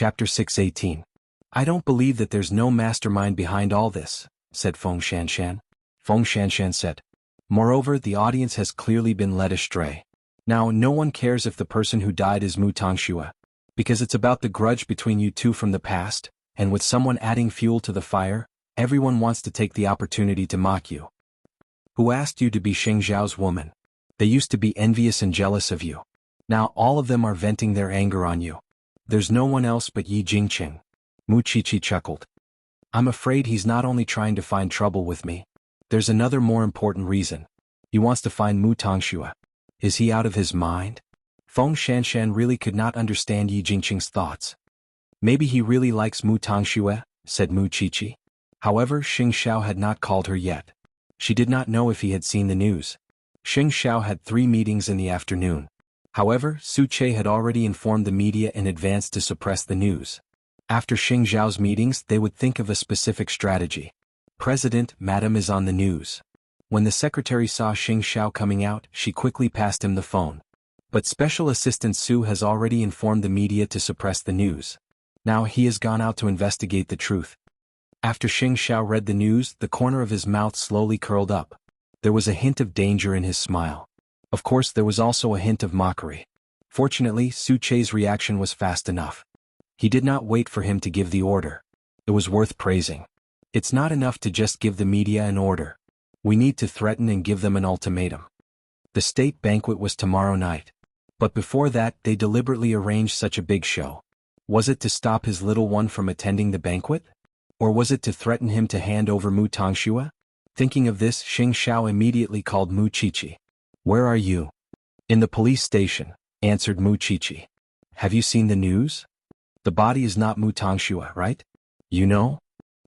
Chapter 618. I don't believe that there's no mastermind behind all this, said Feng Shanshan. Feng Shanshan said. Moreover, the audience has clearly been led astray. Now, no one cares if the person who died is Mu Tongxue, because it's about the grudge between you two from the past, and with someone adding fuel to the fire, everyone wants to take the opportunity to mock you. Who asked you to be Xing Zhao's woman? They used to be envious and jealous of you. Now all of them are venting their anger on you. There's no one else but Yi Jingqing. Mu Qiqi chuckled. I'm afraid he's not only trying to find trouble with me. There's another more important reason. He wants to find Mu Tongxue. Is he out of his mind? Feng Shanshan really could not understand Yi Jingqing's thoughts. Maybe he really likes Mu Tongxue, said Mu Qiqi. However, Xing Xiao had not called her yet. She did not know if he had seen the news. Xing Xiao had 3 meetings in the afternoon. However, Su Che had already informed the media in advance to suppress the news. After Xing Xiao's meetings, they would think of a specific strategy. President, Madam is on the news. When the secretary saw Xing Xiao coming out, she quickly passed him the phone. But Special Assistant Su has already informed the media to suppress the news. Now he has gone out to investigate the truth. After Xing Xiao read the news, the corner of his mouth slowly curled up. There was a hint of danger in his smile. Of course, there was also a hint of mockery. Fortunately, Su Che's reaction was fast enough. He did not wait for him to give the order. It was worth praising. It's not enough to just give the media an order. We need to threaten and give them an ultimatum. The state banquet was tomorrow night. But before that, they deliberately arranged such a big show. Was it to stop his little one from attending the banquet? Or was it to threaten him to hand over Mu Tongxue? Thinking of this, Xing Xiao immediately called Mu Qiqi. Where are you? In the police station, answered Mu Qiqi. Have you seen the news? The body is not Mu Tongxue, right? You know?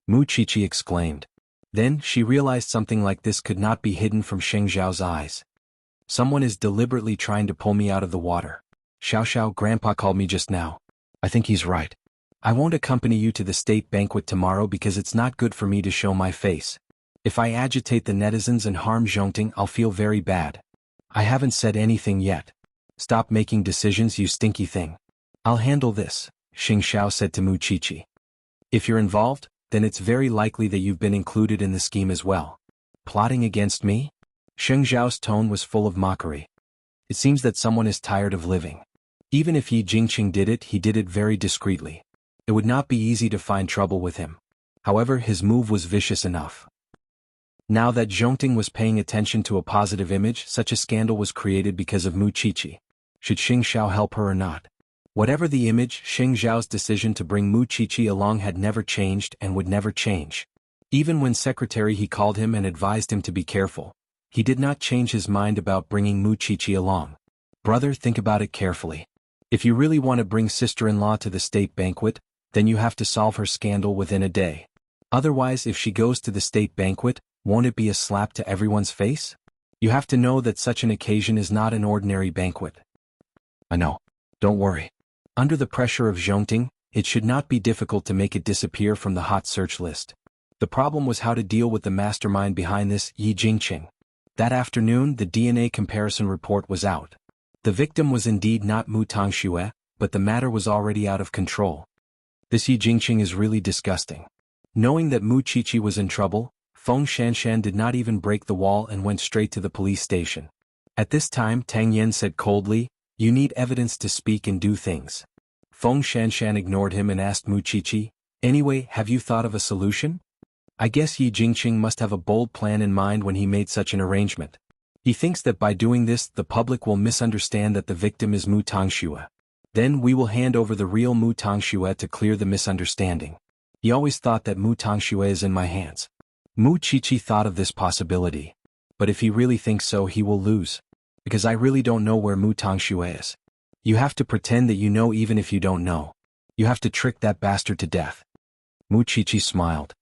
Mu Qiqi exclaimed. Then she realized something like this could not be hidden from Xing Xiao's eyes. Someone is deliberately trying to pull me out of the water. Xiao, Grandpa called me just now. I think he's right. I won't accompany you to the state banquet tomorrow because it's not good for me to show my face. If I agitate the netizens and harm Zhongting, I'll feel very bad. I haven't said anything yet. Stop making decisions, you stinky thing. I'll handle this, Xing Xiao said to Mu Qiqi. If you're involved, then it's very likely that you've been included in the scheme as well. Plotting against me? Xing Xiao's tone was full of mockery. It seems that someone is tired of living. Even if Yi Jingqing did it, he did it very discreetly. It would not be easy to find trouble with him. However, his move was vicious enough. Now that Zhongting was paying attention to a positive image, such a scandal was created because of Mu Qiqi. Should Xing Xiao help her or not? Whatever the image, Xing Xiao's decision to bring Mu Qiqi along had never changed and would never change. Even when secretary he called him and advised him to be careful, he did not change his mind about bringing Mu Qiqi along. Brother, think about it carefully. If you really want to bring sister-in-law to the state banquet, then you have to solve her scandal within a day. Otherwise, if she goes to the state banquet, won't it be a slap to everyone's face? You have to know that such an occasion is not an ordinary banquet. I know. Don't worry. Under the pressure of Zhongting, it should not be difficult to make it disappear from the hot search list. The problem was how to deal with the mastermind behind this, Yi Jingqing. That afternoon, the DNA comparison report was out. The victim was indeed not Mu Tongxue, but the matter was already out of control. This Yi Jingqing is really disgusting. Knowing that Mu Qiqi was in trouble, Feng Shanshan did not even break the wall and went straight to the police station. At this time, Tang Yen said coldly, "You need evidence to speak and do things." Feng Shanshan ignored him and asked Mu Qiqi, "Anyway, have you thought of a solution?" I guess Yi Jingqing must have a bold plan in mind when he made such an arrangement. He thinks that by doing this, the public will misunderstand that the victim is Mu Tongxue. Then we will hand over the real Mu Tongxue to clear the misunderstanding. He always thought that Mu Tongxue is in my hands. Mu Qiqi thought of this possibility. But if he really thinks so, he will lose. Because I really don't know where Mu Tongxue is. You have to pretend that you know even if you don't know. You have to trick that bastard to death. Mu Qiqi smiled.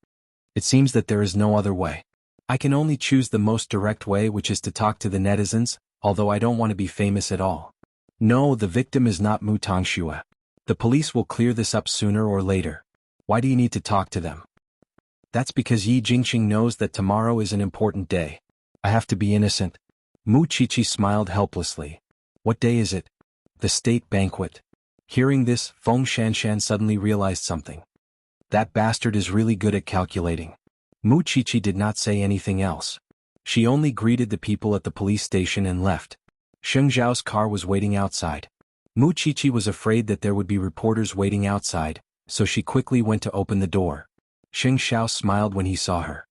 It seems that there is no other way. I can only choose the most direct way, which is to talk to the netizens, although I don't want to be famous at all. No, the victim is not Mu Tongxue. The police will clear this up sooner or later. Why do you need to talk to them? That's because Yi Jingqing knows that tomorrow is an important day. I have to be innocent. Mu Qiqi smiled helplessly. What day is it? The state banquet. Hearing this, Feng Shanshan suddenly realized something. That bastard is really good at calculating. Mu Qiqi did not say anything else. She only greeted the people at the police station and left. Sheng Zhao's car was waiting outside. Mu Qiqi was afraid that there would be reporters waiting outside, so she quickly went to open the door. Sheng Zhao smiled when he saw her.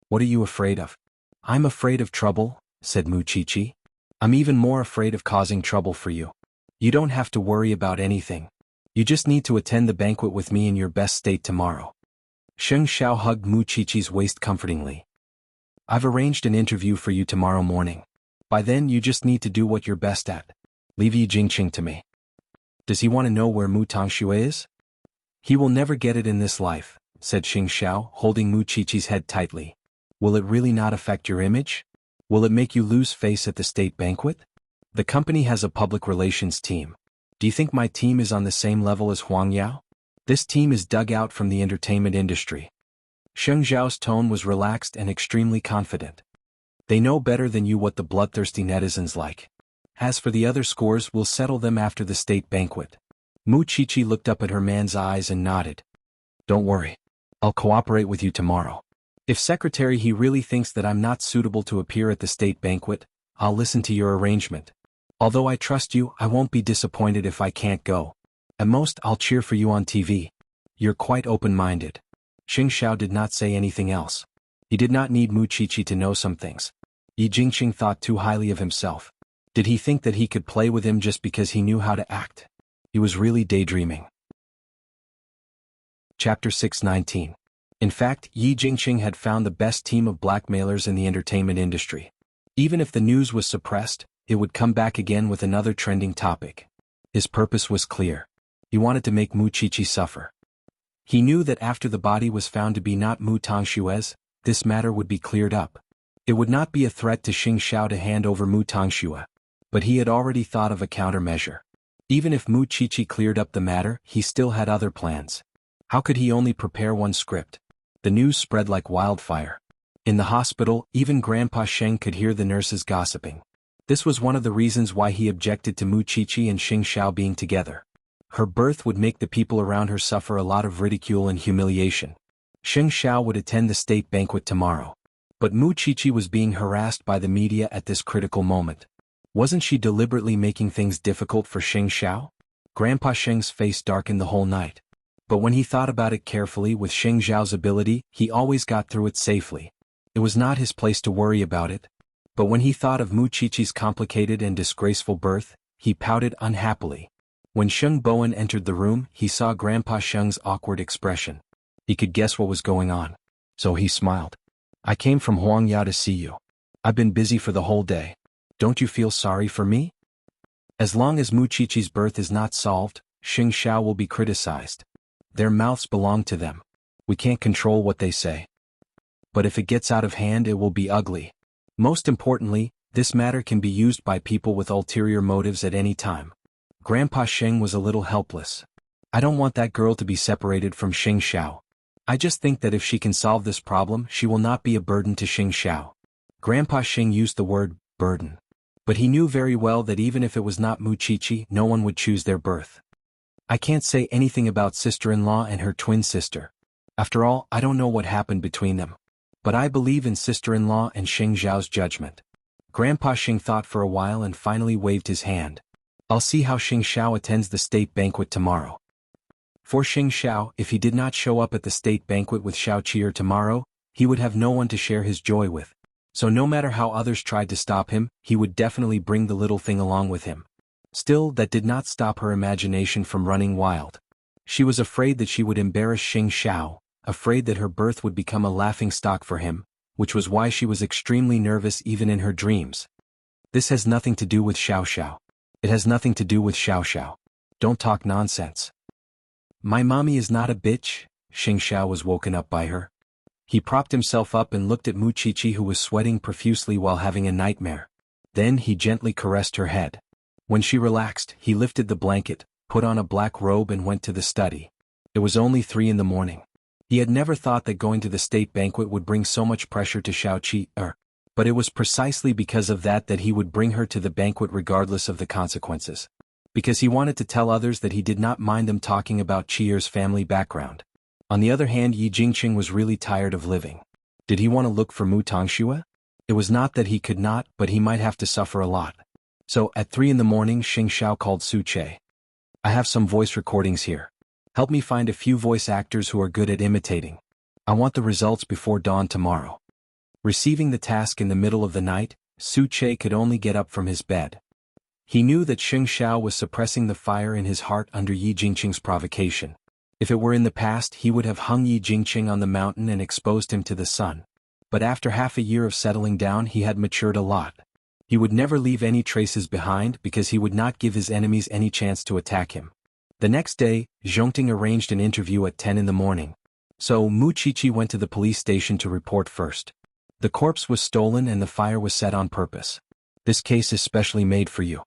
"What are you afraid of?" "I'm afraid of trouble," said Mu Qiqi. "I'm even more afraid of causing trouble for you. You don't have to worry about anything. You just need to attend the banquet with me in your best state tomorrow." Sheng Zhao hugged Mu Qiqi's waist comfortingly. "I've arranged an interview for you tomorrow morning. By then you just need to do what you're best at. Leave Yi Jingqing to me." "Does he want to know where Mu Tongxue is?" "He will never get it in this life," said Sheng Zhao, holding Mu Qiqi's head tightly. "Will it really not affect your image? Will it make you lose face at the state banquet? The company has a public relations team. Do you think my team is on the same level as Huang Yao? This team is dug out from the entertainment industry." Sheng Zhao's tone was relaxed and extremely confident. "They know better than you what the bloodthirsty netizens like. As for the other scores, we'll settle them after the state banquet." Mu Qiqi looked up at her man's eyes and nodded. "Don't worry. I'll cooperate with you tomorrow. If Secretary he really thinks that I'm not suitable to appear at the state banquet, I'll listen to your arrangement. Although I trust you, I won't be disappointed if I can't go. At most, I'll cheer for you on TV. You're quite open-minded." Sheng Zhao did not say anything else. He did not need Mu Qiqi to know some things. Yi Jingqing thought too highly of himself. Did he think that he could play with him just because he knew how to act? He was really daydreaming. Chapter 619. In fact, Yi Jingqing had found the best team of blackmailers in the entertainment industry. Even if the news was suppressed, it would come back again with another trending topic. His purpose was clear. He wanted to make Mu Qiqi suffer. He knew that after the body was found to be not Mu Tongshue's, this matter would be cleared up. It would not be a threat to Xing Xiao to hand over Mu Tongxue. But he had already thought of a countermeasure. Even if Mu Qiqi cleared up the matter, he still had other plans. How could he only prepare one script? The news spread like wildfire. In the hospital, even Grandpa Sheng could hear the nurses gossiping. This was one of the reasons why he objected to Mu Qiqi and Xing Xiao being together. Her birth would make the people around her suffer a lot of ridicule and humiliation. Xing Xiao would attend the state banquet tomorrow. But Mu Qiqi was being harassed by the media at this critical moment. Wasn't she deliberately making things difficult for Xing Xiao? Grandpa Sheng's face darkened the whole night. But when he thought about it carefully, with Xing Xiao's ability, he always got through it safely. It was not his place to worry about it. But when he thought of Mu Qiqi's complicated and disgraceful birth, he pouted unhappily. When Sheng Bowen entered the room, he saw Grandpa Sheng's awkward expression. He could guess what was going on. So he smiled. "I came from Huang Yao to see you. I've been busy for the whole day. Don't you feel sorry for me?" As long as Mu Qiqi's birth is not solved, Xing Xiao will be criticized. Their mouths belong to them. We can't control what they say. But if it gets out of hand, it will be ugly. Most importantly, this matter can be used by people with ulterior motives at any time. Grandpa Sheng was a little helpless. "I don't want that girl to be separated from Xing Xiao. I just think that if she can solve this problem, she will not be a burden to Xing Xiao." Grandpa Sheng used the word burden. But he knew very well that even if it was not Mu Qiqi, no one would choose their birth. "I can't say anything about sister-in-law and her twin sister. After all, I don't know what happened between them. But I believe in sister-in-law and Xing Zhao's judgment." Grandpa Xing thought for a while and finally waved his hand. "I'll see how Xing Xiao attends the state banquet tomorrow." For Xing Xiao, if he did not show up at the state banquet with Xiao Qi'er tomorrow, he would have no one to share his joy with. So no matter how others tried to stop him, he would definitely bring the little thing along with him. Still, that did not stop her imagination from running wild. She was afraid that she would embarrass Xing Xiao, afraid that her birth would become a laughingstock for him, which was why she was extremely nervous even in her dreams. "This has nothing to do with Xiao Xiao. It has nothing to do with Xiao Xiao. Don't talk nonsense." "My mommy is not a bitch." Xing Xiao was woken up by her. He propped himself up and looked at Mu Qiqi, who was sweating profusely while having a nightmare. Then he gently caressed her head. When she relaxed, he lifted the blanket, put on a black robe and went to the study. It was only 3 in the morning. He had never thought that going to the state banquet would bring so much pressure to Xiao Qi'er. But it was precisely because of that he would bring her to the banquet regardless of the consequences. because he wanted to tell others that he did not mind them talking about Chier's family background. On the other hand, Yi Jingqing was really tired of living. Did he want to look for Mu Tongxue? It was not that he could not, but he might have to suffer a lot. So, at 3 in the morning, Xing Xiao called Su Che. I have some voice recordings here. Help me find a few voice actors who are good at imitating. I want the results before dawn tomorrow. Receiving the task in the middle of the night, Su Che could only get up from his bed. He knew that Xing Xiao was suppressing the fire in his heart under Yi Jingqing's provocation. If it were in the past, he would have hung Yi Jingqing on the mountain and exposed him to the sun. But after half a year of settling down, he had matured a lot. He would never leave any traces behind because he would not give his enemies any chance to attack him. The next day, Zhongting arranged an interview at 10 in the morning. So Mu Qiqi went to the police station to report first. The corpse was stolen and the fire was set on purpose. This case is specially made for you.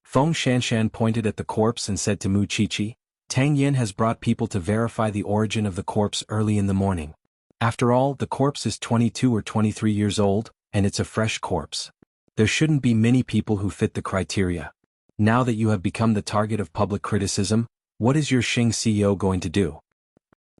Feng Shanshan pointed at the corpse and said to Mu Qiqi, Tang Yin has brought people to verify the origin of the corpse early in the morning. After all, the corpse is 22 or 23 years old, and it's a fresh corpse. There shouldn't be many people who fit the criteria. Now that you have become the target of public criticism, what is your Xing CEO going to do?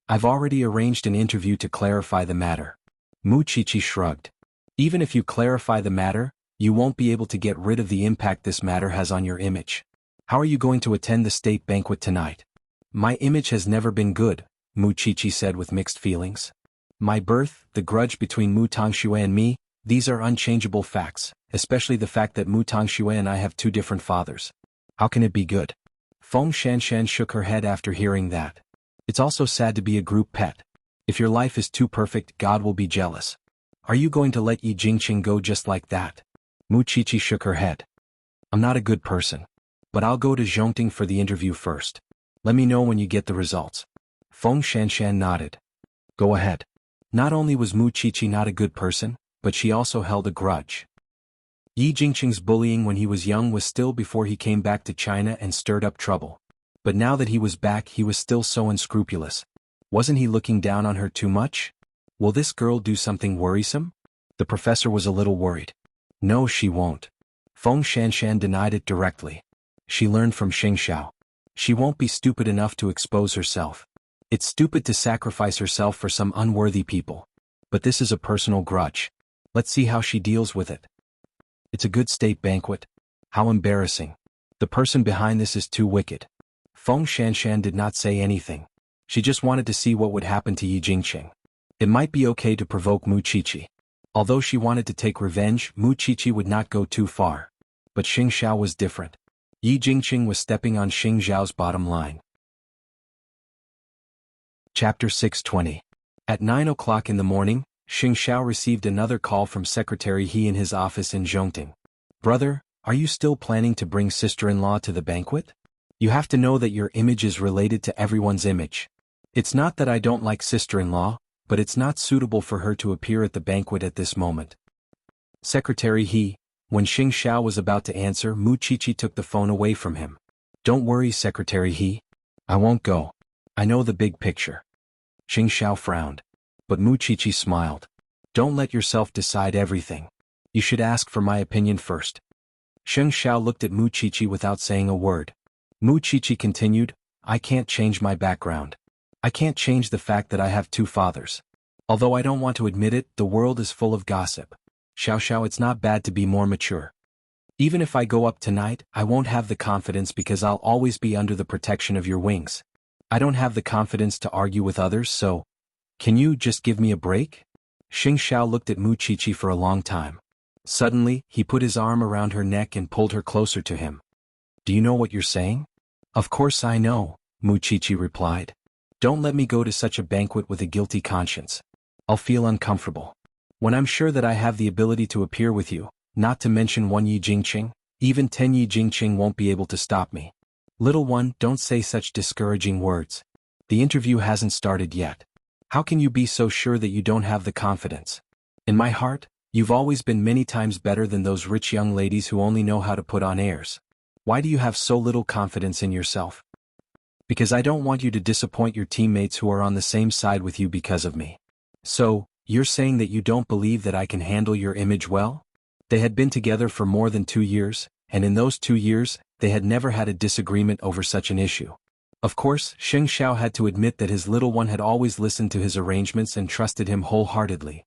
I've already arranged an interview to clarify the matter. Mu Qiqi shrugged. Even if you clarify the matter, you won't be able to get rid of the impact this matter has on your image. How are you going to attend the state banquet tonight? My image has never been good, Mu Qiqi said with mixed feelings. My birth, the grudge between Mu Tongxue and me, these are unchangeable facts, especially the fact that Mu Tongxue and I have two different fathers. How can it be good? Feng Shanshan shook her head after hearing that. It's also sad to be a group pet. If your life is too perfect, God will be jealous. Are you going to let Yi Jingqing go just like that? Mu Qiqi shook her head. I'm not a good person. But I'll go to Zhongting for the interview first. Let me know when you get the results. Feng Shanshan nodded. Go ahead. Not only was Mu Qiqi not a good person, but she also held a grudge. Yi Jingqing's bullying when he was young was still before he came back to China and stirred up trouble. But now that he was back, he was still so unscrupulous. Wasn't he looking down on her too much? Will this girl do something worrisome? The professor was a little worried. No, she won't. Feng Shanshan denied it directly. She learned from Xing Xiao. She won't be stupid enough to expose herself. It's stupid to sacrifice herself for some unworthy people. But this is a personal grudge. Let's see how she deals with it. It's a good state banquet. How embarrassing. The person behind this is too wicked. Feng Shanshan did not say anything. She just wanted to see what would happen to Yi Jingqing. It might be okay to provoke Mu Qiqi. Although she wanted to take revenge, Mu Qiqi would not go too far. But Xing Xiao was different. Yi Jingqing was stepping on Xing Xiao's bottom line. Chapter 620. At 9 o'clock in the morning, Xing Xiao received another call from Secretary He in his office in Zhongting. Brother, are you still planning to bring sister-in-law to the banquet? You have to know that your image is related to everyone's image. It's not that I don't like sister-in-law, but it's not suitable for her to appear at the banquet at this moment. Secretary He, when Xing Xiao was about to answer, Mu Qiqi took the phone away from him. Don't worry, Secretary He. I won't go. I know the big picture. Xing Xiao frowned. But Mu Qiqi smiled. Don't let yourself decide everything. You should ask for my opinion first. Xing Xiao looked at Mu Qiqi without saying a word. Mu Qiqi continued, I can't change my background. I can't change the fact that I have two fathers. Although I don't want to admit it, the world is full of gossip. Xiao Xiao, it's not bad to be more mature. Even if I go up tonight, I won't have the confidence because I'll always be under the protection of your wings. I don't have the confidence to argue with others, so can you just give me a break? Xing Xiao looked at Mu Qiqi for a long time. Suddenly, he put his arm around her neck and pulled her closer to him. Do you know what you're saying? Of course I know, Mu Qiqi replied. Don't let me go to such a banquet with a guilty conscience. I'll feel uncomfortable. When I'm sure that I have the ability to appear with you, not to mention one Yi Jingqing, even 10 Yi Jingqing won't be able to stop me. Little one, don't say such discouraging words. The interview hasn't started yet. How can you be so sure that you don't have the confidence? In my heart, you've always been many times better than those rich young ladies who only know how to put on airs. Why do you have so little confidence in yourself? Because I don't want you to disappoint your teammates who are on the same side with you because of me. So, you're saying that you don't believe that I can handle your image well? They had been together for more than 2 years, and in those 2 years, They had never had a disagreement over such an issue. Of course, Sheng Xiao had to admit that his little one had always listened to his arrangements and trusted him wholeheartedly.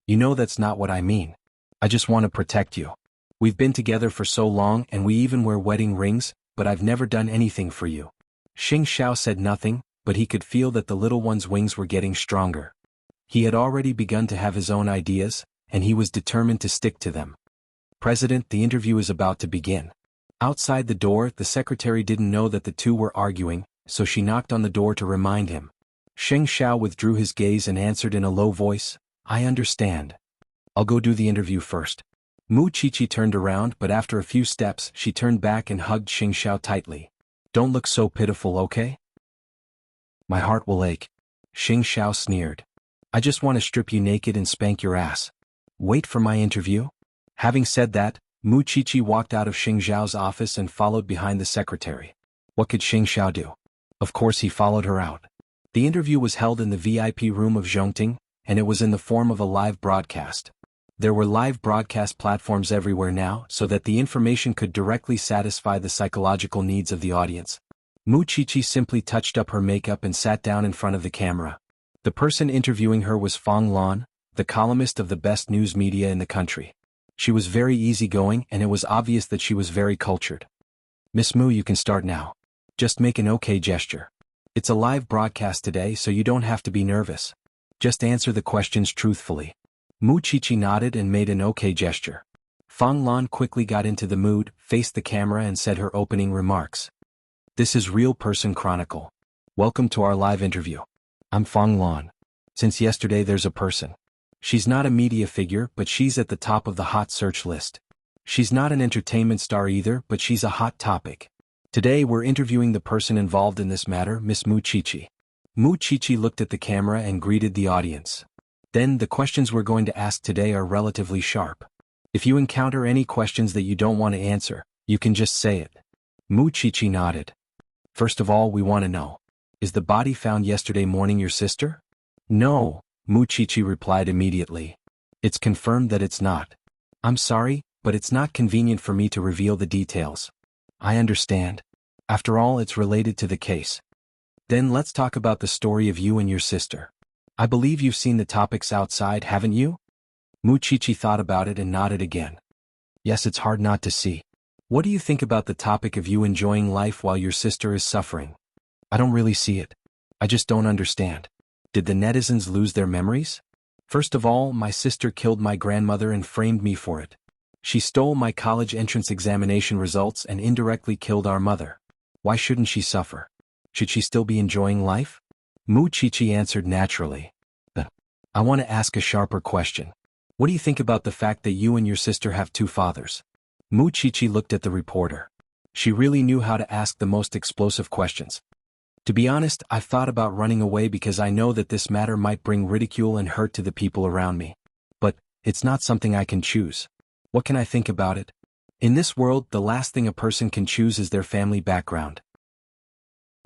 You know that's not what I mean. I just want to protect you. We've been together for so long and we even wear wedding rings, but I've never done anything for you. Sheng Xiao said nothing, but he could feel that the little one's wings were getting stronger. He had already begun to have his own ideas, and he was determined to stick to them. President, the interview is about to begin. Outside the door, the secretary didn't know that the two were arguing, so she knocked on the door to remind him. Sheng Xiao withdrew his gaze and answered in a low voice, I understand. I'll go do the interview first. Mu Qiqi turned around, but after a few steps she turned back and hugged Sheng Xiao tightly. Don't look so pitiful, okay? My heart will ache. Sheng Xiao sneered. I just want to strip you naked and spank your ass. Wait for my interview? Having said that, Mu Qiqi walked out of Sheng Xiao's office and followed behind the secretary. What could Sheng Xiao do? Of course he followed her out. The interview was held in the VIP room of Zhongting, and it was in the form of a live broadcast. There were live broadcast platforms everywhere now so that the information could directly satisfy the psychological needs of the audience. Mu Qiqi simply touched up her makeup and sat down in front of the camera. The person interviewing her was Fong Lan, the columnist of the best news media in the country. She was very easygoing and it was obvious that she was very cultured. Miss Mu, you can start now. Just make an okay gesture. It's a live broadcast today so you don't have to be nervous. Just answer the questions truthfully. Mu Qiqi nodded and made an okay gesture. Fong Lan quickly got into the mood, faced the camera and said her opening remarks. This is Real Person Chronicle. Welcome to our live interview. I'm Fong Lan. Since yesterday there's a person. She's not a media figure, but she's at the top of the hot search list. She's not an entertainment star either, but she's a hot topic. Today we're interviewing the person involved in this matter, Miss Mu Qiqi. Mu Qiqi looked at the camera and greeted the audience. Then, the questions we're going to ask today are relatively sharp. If you encounter any questions that you don't want to answer, you can just say it. Mu Qiqi nodded. First of all, we want to know. Is the body found yesterday morning your sister? No, Mu Qiqi replied immediately. It's confirmed that it's not. I'm sorry, but it's not convenient for me to reveal the details. I understand. After all, it's related to the case. Then let's talk about the story of you and your sister. I believe you've seen the topics outside, haven't you? Mu Qiqi thought about it and nodded again. Yes, it's hard not to see. What do you think about the topic of you enjoying life while your sister is suffering? I don't really see it. I just don't understand. Did the netizens lose their memories? First of all, my sister killed my grandmother and framed me for it. She stole my college entrance examination results and indirectly killed our mother. Why shouldn't she suffer? Should she still be enjoying life? Mu Qiqi answered naturally. I want to ask a sharper question. What do you think about the fact that you and your sister have two fathers? Mu Qiqi looked at the reporter. She really knew how to ask the most explosive questions. To be honest, I've thought about running away because I know that this matter might bring ridicule and hurt to the people around me. But it's not something I can choose. What can I think about it? In this world, the last thing a person can choose is their family background.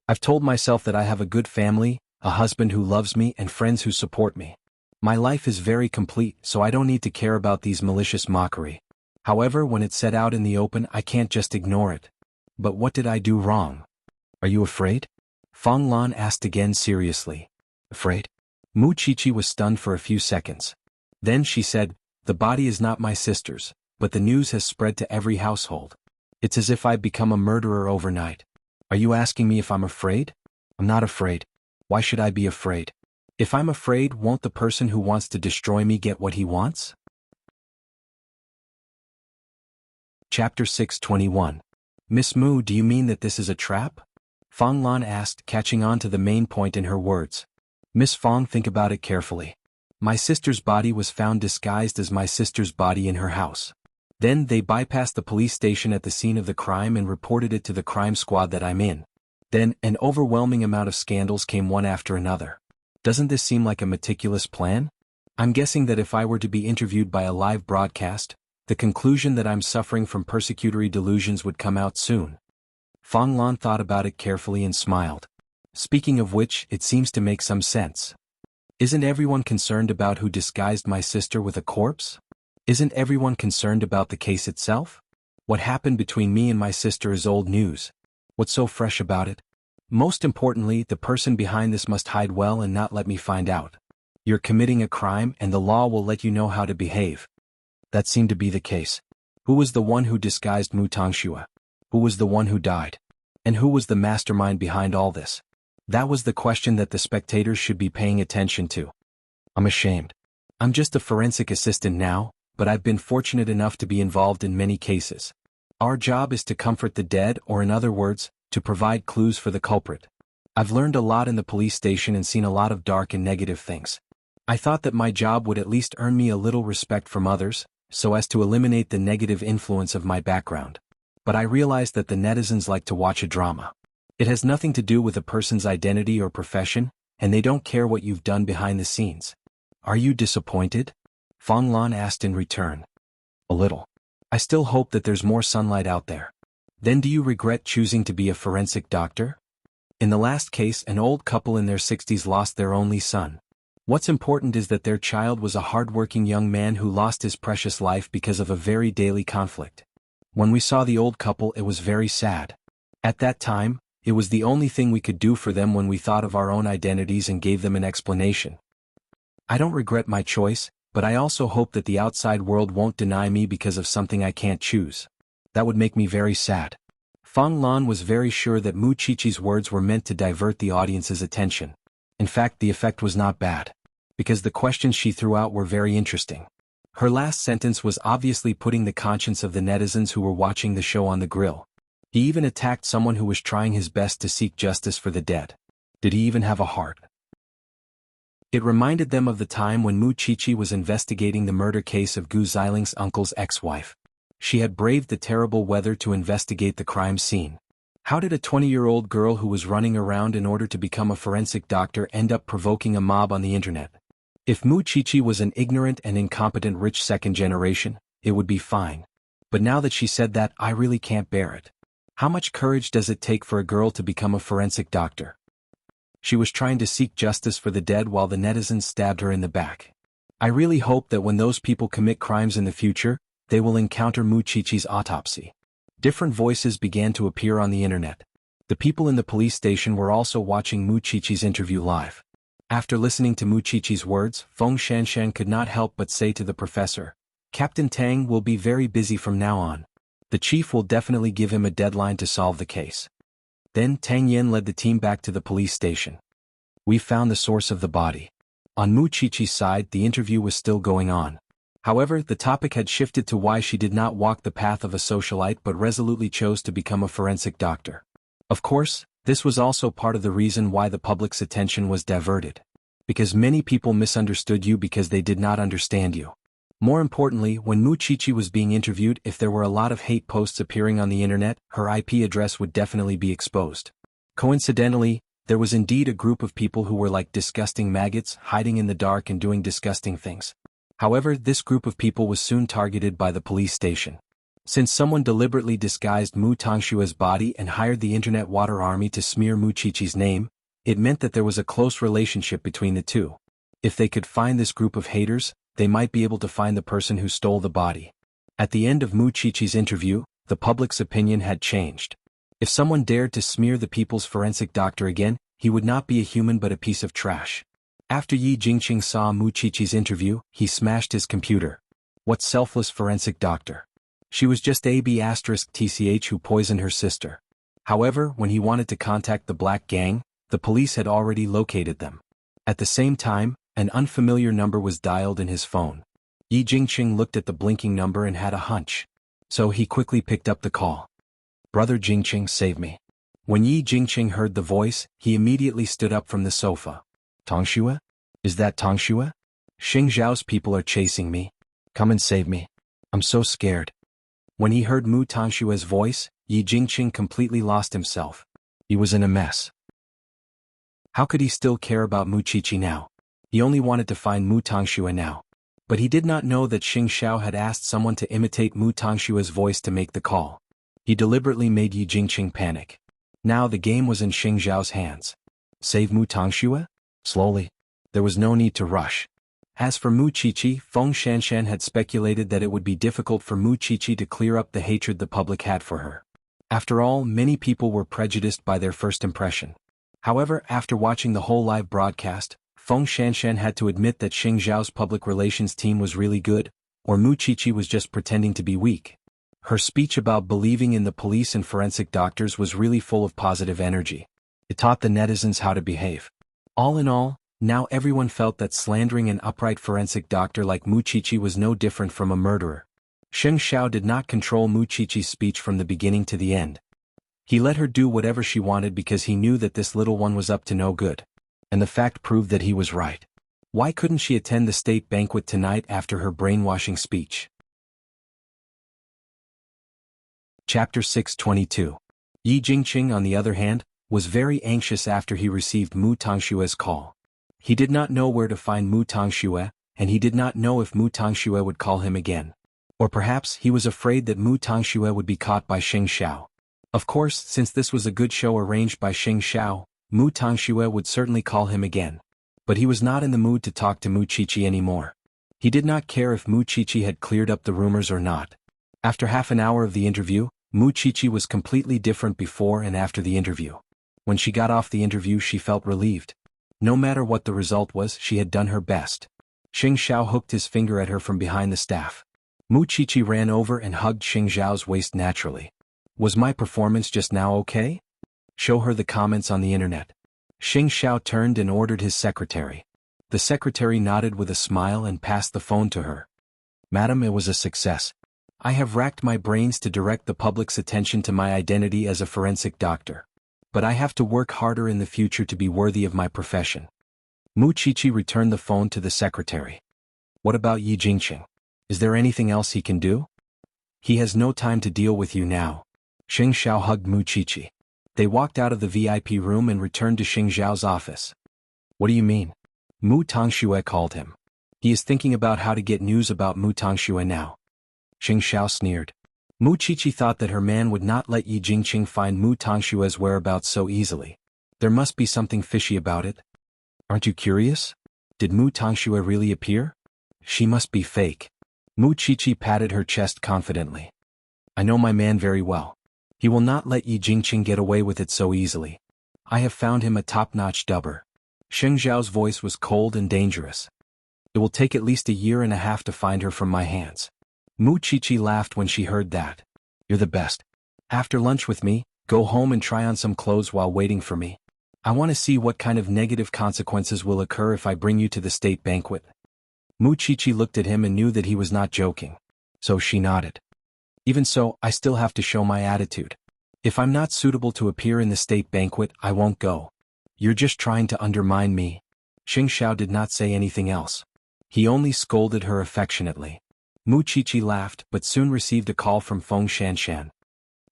I've told myself that I have a good family, a husband who loves me and friends who support me. My life is very complete, so I don't need to care about these malicious mockery. However, when it's set out in the open, I can't just ignore it. But what did I do wrong? Are you afraid? Fong Lan asked again seriously. Afraid? Mu Qiqi was stunned for a few seconds. Then she said, the body is not my sister's, but the news has spread to every household. It's as if I've become a murderer overnight. Are you asking me if I'm afraid? I'm not afraid. Why should I be afraid? If I'm afraid, won't the person who wants to destroy me get what he wants? Chapter 621. Miss Mu, do you mean that this is a trap? Fong Lan asked, catching on to the main point in her words. Miss Fong, think about it carefully. My sister's body was found disguised as my sister's body in her house. Then they bypassed the police station at the scene of the crime and reported it to the crime squad that I'm in. Then, an overwhelming amount of scandals came one after another. Doesn't this seem like a meticulous plan? I'm guessing that if I were to be interviewed by a live broadcast, the conclusion that I'm suffering from persecutory delusions would come out soon. Fong Lan thought about it carefully and smiled. Speaking of which, it seems to make some sense. Isn't everyone concerned about who disguised my sister with a corpse? Isn't everyone concerned about the case itself? What happened between me and my sister is old news. What's so fresh about it? Most importantly, the person behind this must hide well and not let me find out. You're committing a crime and the law will let you know how to behave. That seemed to be the case. Who was the one who disguised Mu Tongxue? Who was the one who died? And who was the mastermind behind all this? That was the question that the spectators should be paying attention to. I'm ashamed. I'm just a forensic assistant now, but I've been fortunate enough to be involved in many cases. Our job is to comfort the dead, or in other words, to provide clues for the culprit. I've learned a lot in the police station and seen a lot of dark and negative things. I thought that my job would at least earn me a little respect from others, so as to eliminate the negative influence of my background. But I realized that the netizens like to watch a drama. It has nothing to do with a person's identity or profession, and they don't care what you've done behind the scenes. Are you disappointed? Fong Lan asked in return. A little. I still hope that there's more sunlight out there. Then do you regret choosing to be a forensic doctor? In the last case, an old couple in their 60s lost their only son. What's important is that their child was a hard-working young man who lost his precious life because of a very daily conflict. When we saw the old couple, it was very sad. At that time, it was the only thing we could do for them when we thought of our own identities and gave them an explanation. I don't regret my choice, but I also hope that the outside world won't deny me because of something I can't choose. That would make me very sad. Fong Lan was very sure that Mu Qiqi's words were meant to divert the audience's attention. In fact, the effect was not bad, because the questions she threw out were very interesting. Her last sentence was obviously putting the conscience of the netizens who were watching the show on the grill. He even attacked someone who was trying his best to seek justice for the dead. Did he even have a heart? It reminded them of the time when Mu Qiqi was investigating the murder case of Gu Ziling's uncle's ex-wife. She had braved the terrible weather to investigate the crime scene. How did a 20-year-old girl who was running around in order to become a forensic doctor end up provoking a mob on the internet? If Mu Qiqi was an ignorant and incompetent rich second generation, it would be fine. But now that she said that, I really can't bear it. How much courage does it take for a girl to become a forensic doctor? She was trying to seek justice for the dead while the netizens stabbed her in the back. I really hope that when those people commit crimes in the future, they will encounter Mu Qiqi's autopsy. Different voices began to appear on the internet. The people in the police station were also watching Mu Qiqi's interview live. After listening to Mu Qiqi's words, Feng Shanshan could not help but say to the professor, "Captain Tang will be very busy from now on. The chief will definitely give him a deadline to solve the case." Then Tang Yen led the team back to the police station. "We found the source of the body." On Mu Qiqi's side, the interview was still going on. However, the topic had shifted to why she did not walk the path of a socialite but resolutely chose to become a forensic doctor. Of course, this was also part of the reason why the public's attention was diverted. Because many people misunderstood you because they did not understand you. More importantly, when Mu Qiqi was being interviewed, if there were a lot of hate posts appearing on the internet, her IP address would definitely be exposed. Coincidentally, there was indeed a group of people who were like disgusting maggots, hiding in the dark and doing disgusting things. However, this group of people was soon targeted by the police station. Since someone deliberately disguised Mu Tongshua's body and hired the internet water army to smear Mu Qiqi's name, it meant that there was a close relationship between the two. If they could find this group of haters, they might be able to find the person who stole the body. At the end of Mu Qiqi's interview, the public's opinion had changed. If someone dared to smear the people's forensic doctor again, he would not be a human but a piece of trash. After Yi Jingqing saw Mu Qiqi's interview, he smashed his computer. What selfless forensic doctor. She was just AB*TCH who poisoned her sister. However, when he wanted to contact the Black Gang, the police had already located them. At the same time, an unfamiliar number was dialed in his phone. Yi Jingqing looked at the blinking number and had a hunch. So he quickly picked up the call. "Brother Jingqing, save me." When Yi Jingqing heard the voice, he immediately stood up from the sofa. "Tongxue? Is that Tongxue? Xing Zhao's people are chasing me. Come and save me. I'm so scared." When he heard Mu Tongshue's voice, Yi Jingqing completely lost himself. He was in a mess. How could he still care about Mu Qiqi now? He only wanted to find Mu Tongxue now. But he did not know that Xing Zhao had asked someone to imitate Mu Tongshue's voice to make the call. He deliberately made Yi Jingqing panic. Now the game was in Xing Zhao's hands. Save Mu Tongxue? Slowly. There was no need to rush. As for Mu Qiqi, Feng Shanshan had speculated that it would be difficult for Mu Qiqi to clear up the hatred the public had for her. After all, many people were prejudiced by their first impression. However, after watching the whole live broadcast, Feng Shanshan had to admit that Xing Zhao's public relations team was really good, or Mu Qiqi was just pretending to be weak. Her speech about believing in the police and forensic doctors was really full of positive energy. It taught the netizens how to behave. All in all, now everyone felt that slandering an upright forensic doctor like Mu Qiqi was no different from a murderer. Xing Zhao did not control Mu Qiqi's speech from the beginning to the end. He let her do whatever she wanted because he knew that this little one was up to no good. And the fact proved that he was right. Why couldn't she attend the state banquet tonight after her brainwashing speech? Chapter 622. Yi Jingqing, on the other hand, was very anxious after he received Mu Tongshue's call. He did not know where to find Mu Tongxue, and he did not know if Mu Tongxue would call him again. Or perhaps he was afraid that Mu Tongxue would be caught by Xing Zhao. Of course, since this was a good show arranged by Xing Zhao, Mu Tongxue would certainly call him again. But he was not in the mood to talk to Mu Qiqi anymore. He did not care if Mu Qiqi had cleared up the rumors or not. After half an hour of the interview, Mu Qiqi was completely different before and after the interview. When she got off the interview, she felt relieved. No matter what the result was, she had done her best. Xing Zhao hooked his finger at her from behind the staff. Mu Qiqi ran over and hugged Xing Zhao's waist naturally. Was my performance just now okay? Show her the comments on the internet. Xing Zhao turned and ordered his secretary. The secretary nodded with a smile and passed the phone to her. Madam, it was a success. I have racked my brains to direct the public's attention to my identity as a forensic doctor. But I have to work harder in the future to be worthy of my profession. Mu Qiqi returned the phone to the secretary. What about Yi Jingqing? Is there anything else he can do? He has no time to deal with you now. Xing Zhao hugged Mu Qiqi. They walked out of the VIP room and returned to Xing Zhao's office. What do you mean? Mu Tongxue called him. He is thinking about how to get news about Mu Tongxue now. Xing Zhao sneered. Mu Qiqi thought that her man would not let Yi Jingqing find Mu Tongshue's whereabouts so easily. There must be something fishy about it. Aren't you curious? Did Mu Tongxue really appear? She must be fake. Mu Qiqi patted her chest confidently. I know my man very well. He will not let Yi Jingqing get away with it so easily. I have found him a top-notch dubber. Xing Zhao's voice was cold and dangerous. It will take at least a year and a half to find her from my hands. Mu Qiqi laughed when she heard that. You're the best. After lunch with me, go home and try on some clothes while waiting for me. I want to see what kind of negative consequences will occur if I bring you to the state banquet. Mu Qiqi looked at him and knew that he was not joking. So she nodded. Even so, I still have to show my attitude. If I'm not suitable to appear in the state banquet, I won't go. You're just trying to undermine me. Xing Zhao did not say anything else. He only scolded her affectionately. Mu Qiqi laughed but soon received a call from Feng Shanshan.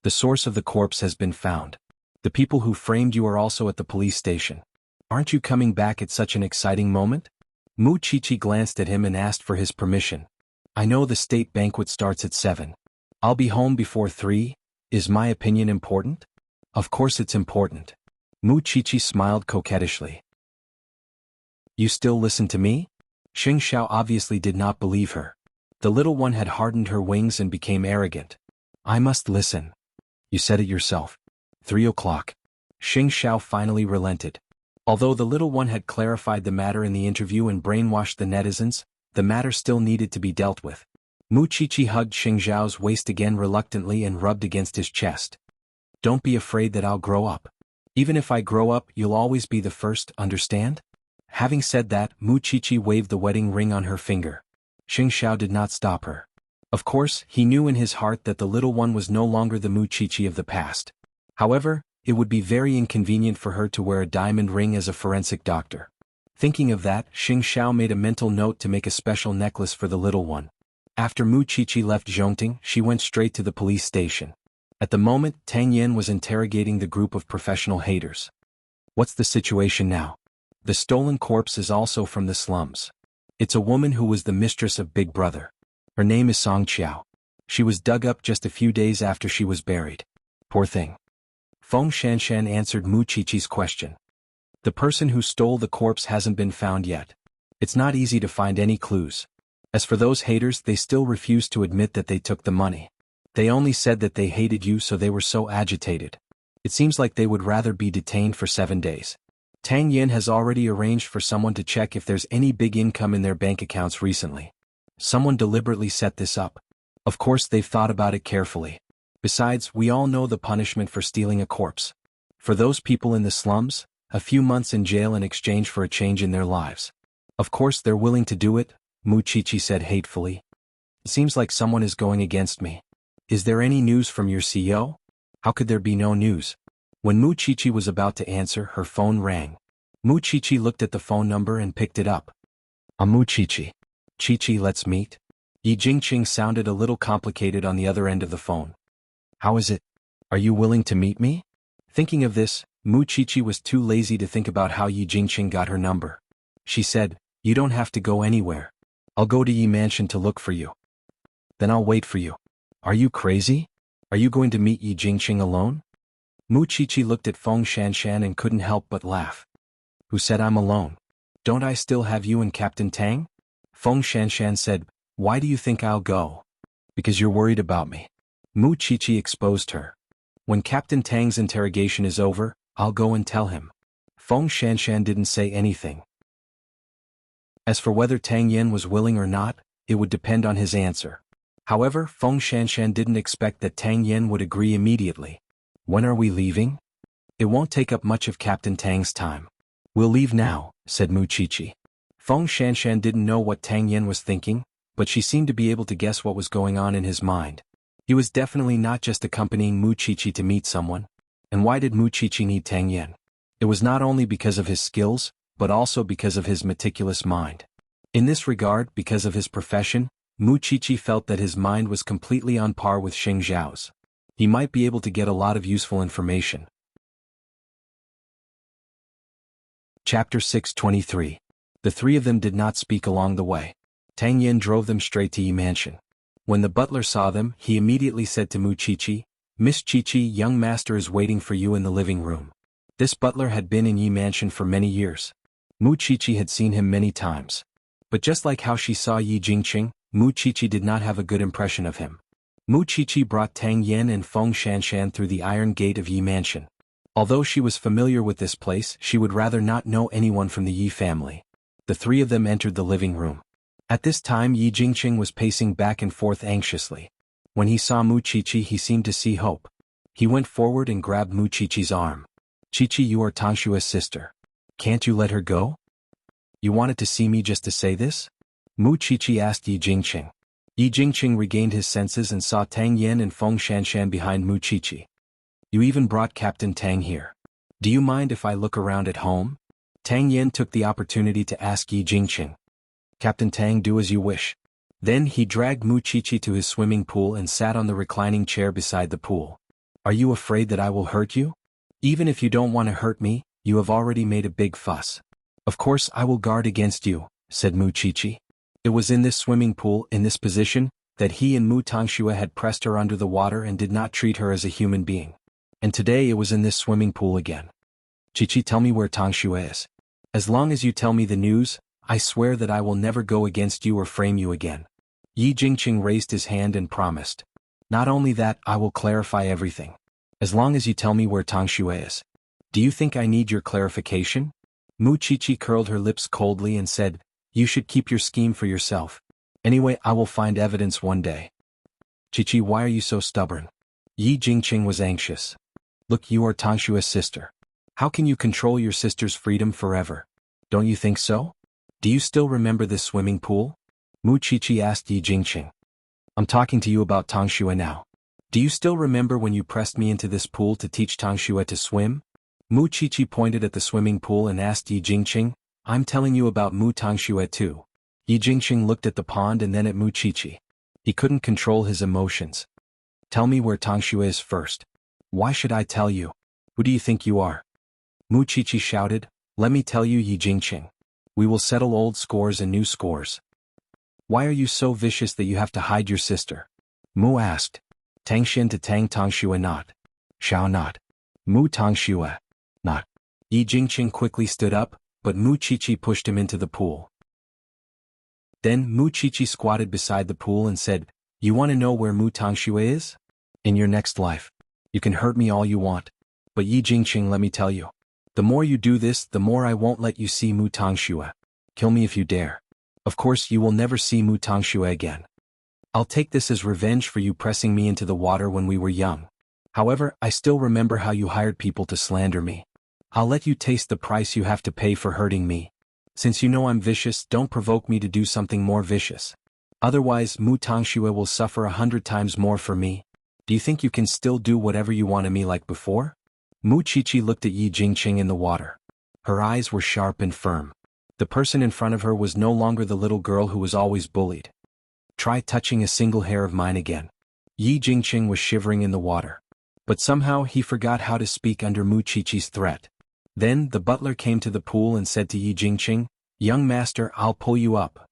The source of the corpse has been found. The people who framed you are also at the police station. Aren't you coming back at such an exciting moment? Mu Qiqi glanced at him and asked for his permission. I know the state banquet starts at 7. I'll be home before 3. Is my opinion important? Of course it's important. Mu Qiqi smiled coquettishly. You still listen to me? Xing Zhao obviously did not believe her. The little one had hardened her wings and became arrogant. I must listen. You said it yourself. 3 o'clock. Xing Zhao finally relented. Although the little one had clarified the matter in the interview and brainwashed the netizens, the matter still needed to be dealt with. Mu Qiqi hugged Xing Zhao's waist again reluctantly and rubbed against his chest. Don't be afraid that I'll grow up. Even if I grow up, you'll always be the first, understand? Having said that, Mu Qiqi waved the wedding ring on her finger. Xing Zhao did not stop her. Of course, he knew in his heart that the little one was no longer the Mu Qiqi of the past. However, it would be very inconvenient for her to wear a diamond ring as a forensic doctor. Thinking of that, Xing Zhao made a mental note to make a special necklace for the little one. After Mu Qiqi left Zhongting, she went straight to the police station. At the moment, Tang Yin was interrogating the group of professional haters. What's the situation now? The stolen corpse is also from the slums. It's a woman who was the mistress of Big Brother. Her name is Song Qiao. She was dug up just a few days after she was buried. Poor thing. Feng Shanshan answered Mu Qiqi's question. The person who stole the corpse hasn't been found yet. It's not easy to find any clues. As for those haters, they still refuse to admit that they took the money. They only said that they hated you, so they were so agitated. It seems like they would rather be detained for 7 days. Tang Yin has already arranged for someone to check if there's any big income in their bank accounts recently. Someone deliberately set this up. Of course, they've thought about it carefully. Besides, we all know the punishment for stealing a corpse. For those people in the slums, a few months in jail in exchange for a change in their lives. Of course they're willing to do it, Mu Chichi said hatefully. It seems like someone is going against me. Is there any news from your CEO? How could there be no news? When Mu Chichi was about to answer, her phone rang. Mu Chichi looked at the phone number and picked it up. Mu Chichi. Chichi, let's meet. Yi Jingqing sounded a little complicated on the other end of the phone. How is it? Are you willing to meet me? Thinking of this, Mu Chichi was too lazy to think about how Yi Jingqing got her number. She said, you don't have to go anywhere. I'll go to Yi Mansion to look for you. Then I'll wait for you. Are you crazy? Are you going to meet Yi Jingqing alone? Mu Chichi looked at Feng Shanshan and couldn't help but laugh. Who said I'm alone? Don't I still have you and Captain Tang? Feng Shanshan said, why do you think I'll go? Because you're worried about me. Mu Chichi exposed her. When Captain Tang's interrogation is over, I'll go and tell him. Feng Shanshan didn't say anything. As for whether Tang Yin was willing or not, it would depend on his answer. However, Feng Shanshan didn't expect that Tang Yin would agree immediately. When are we leaving? It won't take up much of Captain Tang's time. We'll leave now, said Mu Chichi. Feng Shanshan didn't know what Tang Yin was thinking, but she seemed to be able to guess what was going on in his mind. He was definitely not just accompanying Mu Chichi to meet someone. And why did Mu Chichi need Tang Yin? It was not only because of his skills, but also because of his meticulous mind. In this regard, because of his profession, Mu Chichi felt that his mind was completely on par with Xing Zhao's. He might be able to get a lot of useful information. Chapter 623. The three of them did not speak along the way. Tang Yin drove them straight to Yi Mansion. When the butler saw them, he immediately said to Mu Chichi, Miss Chichi, young master is waiting for you in the living room. This butler had been in Yi Mansion for many years. Mu Chichi had seen him many times. But just like how she saw Yi Jingqing, Mu Chichi did not have a good impression of him. Mu Chichi brought Tang Yin and Feng Shanshan through the iron gate of Yi Mansion. Although she was familiar with this place, she would rather not know anyone from the Yi family. The three of them entered the living room. At this time Yi Jingqing was pacing back and forth anxiously. When he saw Mu Chichi, he seemed to see hope. He went forward and grabbed Mu Chichi's arm. Chichi, you are Tangshua's sister. Can't you let her go? You wanted to see me just to say this? Mu Chichi asked Yi Jingqing. Yi Jingqing regained his senses and saw Tang Yin and Feng Shanshan behind Mu Chichi. You even brought Captain Tang here. Do you mind if I look around at home? Tang Yin took the opportunity to ask Yi Jingqing. Captain Tang, do as you wish. Then he dragged Mu Chichi to his swimming pool and sat on the reclining chair beside the pool. Are you afraid that I will hurt you? Even if you don't want to hurt me, you have already made a big fuss. Of course I will guard against you, said Mu Chichi. It was in this swimming pool, in this position, that he and Mu Tangxue had pressed her under the water and did not treat her as a human being. And today it was in this swimming pool again. Chichi, tell me where Tangxue is. As long as you tell me the news, I swear that I will never go against you or frame you again. Yi Jingqing raised his hand and promised. Not only that, I will clarify everything. As long as you tell me where Tangxue is. Do you think I need your clarification? Mu Chichi curled her lips coldly and said, you should keep your scheme for yourself. Anyway, I will find evidence one day. Chichi, why are you so stubborn? Yi Jingqing was anxious. Look, you are Tangshua's sister. How can you control your sister's freedom forever? Don't you think so? Do you still remember this swimming pool? Mu Chichi asked Yi Jingqing. I'm talking to you about Tangxue now. Do you still remember when you pressed me into this pool to teach Tangxue to swim? Mu Chichi pointed at the swimming pool and asked Yi Jingqing, I'm telling you about Mu Tangxue too. Yi Jingqing looked at the pond and then at Mu Chichi. He couldn't control his emotions. Tell me where Tangxue is first. Why should I tell you? Who do you think you are? Mu Chichi shouted, let me tell you, Yi Jingqing. We will settle old scores and new scores. Why are you so vicious that you have to hide your sister? Mu asked. Tangshin to Tang Tangxue not. Shao not. Mu Tangxue. Not. Yi Jingqing quickly stood up, but Mu Chichi pushed him into the pool. Then Mu Chichi squatted beside the pool and said, "You want to know where Mu Tangxue is? In your next life. You can hurt me all you want. But Yi Jingqing, let me tell you. The more you do this, the more I won't let you see Mu Tangxue. Kill me if you dare. Of course you will never see Mu Tangxue again. I'll take this as revenge for you pressing me into the water when we were young. However, I still remember how you hired people to slander me. I'll let you taste the price you have to pay for hurting me. Since you know I'm vicious, don't provoke me to do something more vicious. Otherwise, Mu Tangxue will suffer 100 times more for me. Do you think you can still do whatever you want to me like before?" Mu Chichi looked at Yi Jingqing in the water. Her eyes were sharp and firm. The person in front of her was no longer the little girl who was always bullied. "Try touching a single hair of mine again." Yi Jingqing was shivering in the water. But somehow he forgot how to speak under Mu Chichi's threat. Then the butler came to the pool and said to Yi Jingqing, "Young master, I'll pull you up.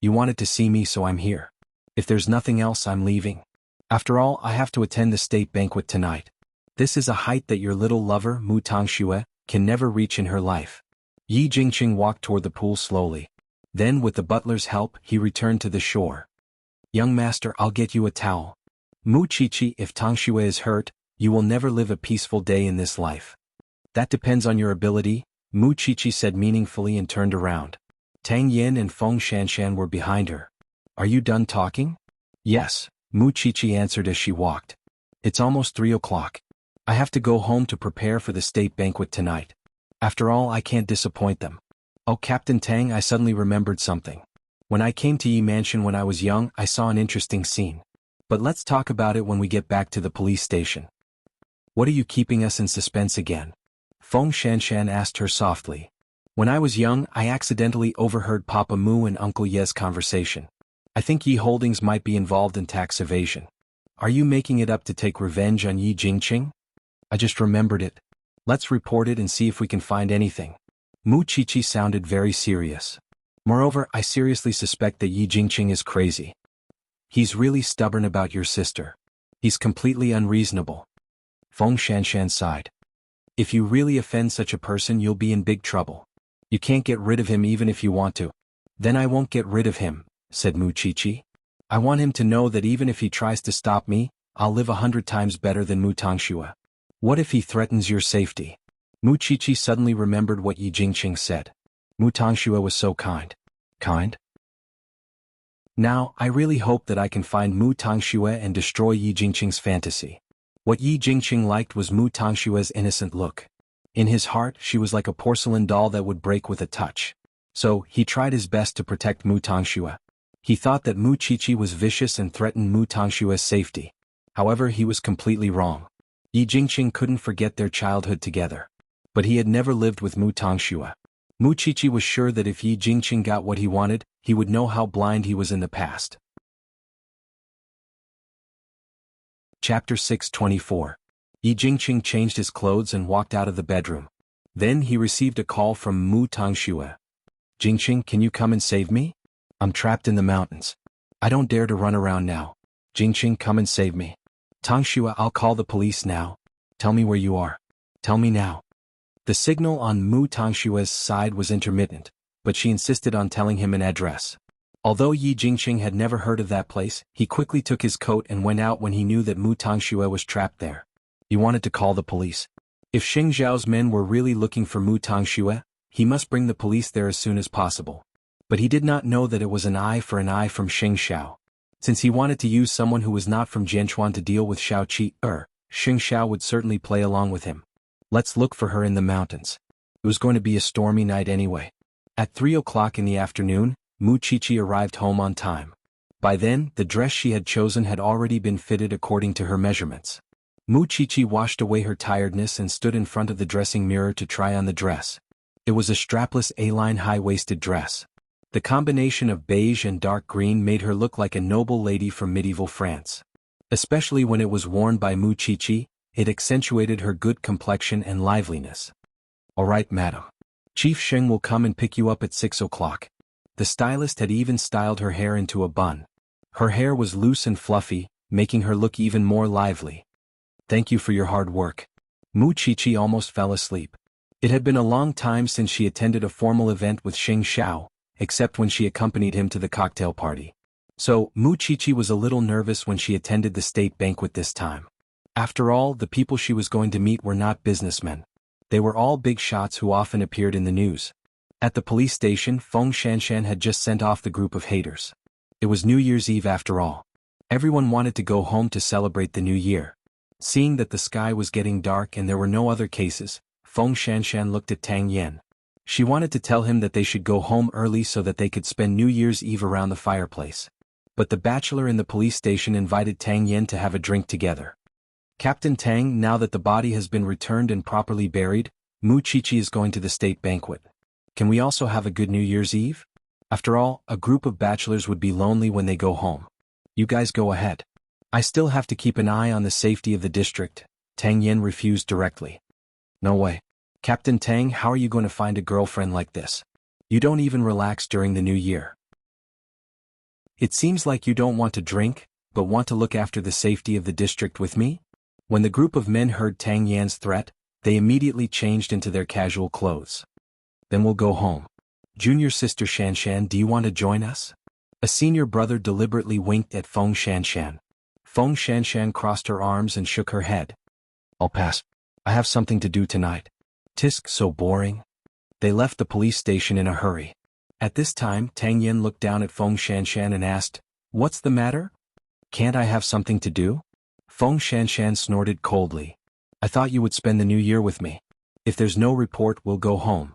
You wanted to see me, so I'm here. If there's nothing else, I'm leaving. After all, I have to attend the state banquet tonight. This is a height that your little lover, Mu Tangxue, can never reach in her life." Yi Jingqing walked toward the pool slowly. Then, with the butler's help, he returned to the shore. "Young master, I'll get you a towel. Mu Chichi, if Tangxue is hurt, you will never live a peaceful day in this life." "That depends on your ability," Mu Chichi said meaningfully and turned around. Tang Yin and Feng Shanshan were behind her. "Are you done talking?" "Yes," Mu Chichi answered as she walked. "It's almost 3 o'clock. I have to go home to prepare for the state banquet tonight. After all, I can't disappoint them. Oh, Captain Tang, I suddenly remembered something. When I came to Yi Mansion when I was young, I saw an interesting scene. But let's talk about it when we get back to the police station." "What are you keeping us in suspense again?" Feng Shanshan asked her softly. "When I was young, I accidentally overheard Papa Mu and Uncle Ye's conversation. I think Yi Holdings might be involved in tax evasion. Are you making it up to take revenge on Yi Jingqing?" "I just remembered it. Let's report it and see if we can find anything." Mu Chichi sounded very serious. "Moreover, I seriously suspect that Yi Jingqing is crazy. He's really stubborn about your sister. He's completely unreasonable." Feng Shanshan sighed. "If you really offend such a person, you'll be in big trouble. You can't get rid of him even if you want to." "Then I won't get rid of him," said Mu Chichi. "I want him to know that even if he tries to stop me, I'll live 100 times better than Mu Tangxue." "What if he threatens your safety?" Mu Chichi suddenly remembered what Yi Jingqing said. Mu Tangxue was so kind. Kind? Now, I really hope that I can find Mu Tangxue and destroy Yi Jingqing's fantasy. What Yi Jingqing liked was Mu Tangshue's innocent look. In his heart, she was like a porcelain doll that would break with a touch. So, he tried his best to protect Mu Tangxue. He thought that Mu Chichi was vicious and threatened Mu Tangshue's safety. However, he was completely wrong. Yi Jingqing couldn't forget their childhood together. But he had never lived with Mu Tangxue. Mu Chichi was sure that if Yi Jingqing got what he wanted, he would know how blind he was in the past. Chapter 624. Yi Jingqing changed his clothes and walked out of the bedroom. Then he received a call from Mu Tangxue. "Jingqing, can you come and save me? I'm trapped in the mountains. I don't dare to run around now. Jingqing, come and save me." "Tangxue, I'll call the police now. Tell me where you are. Tell me now." The signal on Mu Tangshue's side was intermittent, but she insisted on telling him an address. Although Yi Jingqing had never heard of that place, he quickly took his coat and went out when he knew that Mu Tangxue was trapped there. He wanted to call the police. If Xing Zhao's men were really looking for Mu Tangxue, he must bring the police there as soon as possible. But he did not know that it was an eye for an eye from Xing Zhao. Since he wanted to use someone who was not from Jianchuan to deal with Xiao Qi, Xing Zhao would certainly play along with him. Let's look for her in the mountains. It was going to be a stormy night anyway. At 3 o'clock in the afternoon, Mu Chichi arrived home on time. By then, the dress she had chosen had already been fitted according to her measurements. Mu Chichi washed away her tiredness and stood in front of the dressing mirror to try on the dress. It was a strapless A-line high-waisted dress. The combination of beige and dark green made her look like a noble lady from medieval France. Especially when it was worn by Mu Chichi, it accentuated her good complexion and liveliness. "All right, madam. Chief Sheng will come and pick you up at 6 o'clock. The stylist had even styled her hair into a bun. Her hair was loose and fluffy, making her look even more lively. Thank you for your hard work." Mu Chichi almost fell asleep. It had been a long time since she attended a formal event with Xing Zhao, except when she accompanied him to the cocktail party. So, Mu Chichi was a little nervous when she attended the state banquet this time. After all, the people she was going to meet were not businessmen. They were all big shots who often appeared in the news. At the police station, Feng Shanshan had just sent off the group of haters. It was New Year's Eve after all. Everyone wanted to go home to celebrate the new year. Seeing that the sky was getting dark and there were no other cases, Feng Shanshan looked at Tang Yen. She wanted to tell him that they should go home early so that they could spend New Year's Eve around the fireplace. But the bachelor in the police station invited Tang Yen to have a drink together. Captain Tang, now that the body has been returned and properly buried, Mu Chichi is going to the state banquet. Can we also have a good New Year's Eve? After all, a group of bachelors would be lonely when they go home. You guys go ahead. I still have to keep an eye on the safety of the district. Tang Yen refused directly. No way. Captain Tang, how are you going to find a girlfriend like this? You don't even relax during the new year. It seems like you don't want to drink, but want to look after the safety of the district with me? When the group of men heard Tang Yan's threat, they immediately changed into their casual clothes. Then we'll go home. Junior sister Shanshan, do you want to join us? A senior brother deliberately winked at Feng Shanshan. Feng Shanshan crossed her arms and shook her head. I'll pass. I have something to do tonight. Tisk, so boring. They left the police station in a hurry. At this time, Tang Yen looked down at Feng Shanshan and asked, "What's the matter? Can't I have something to do?" Feng Shanshan snorted coldly. "I thought you would spend the new year with me. If there's no report, we'll go home."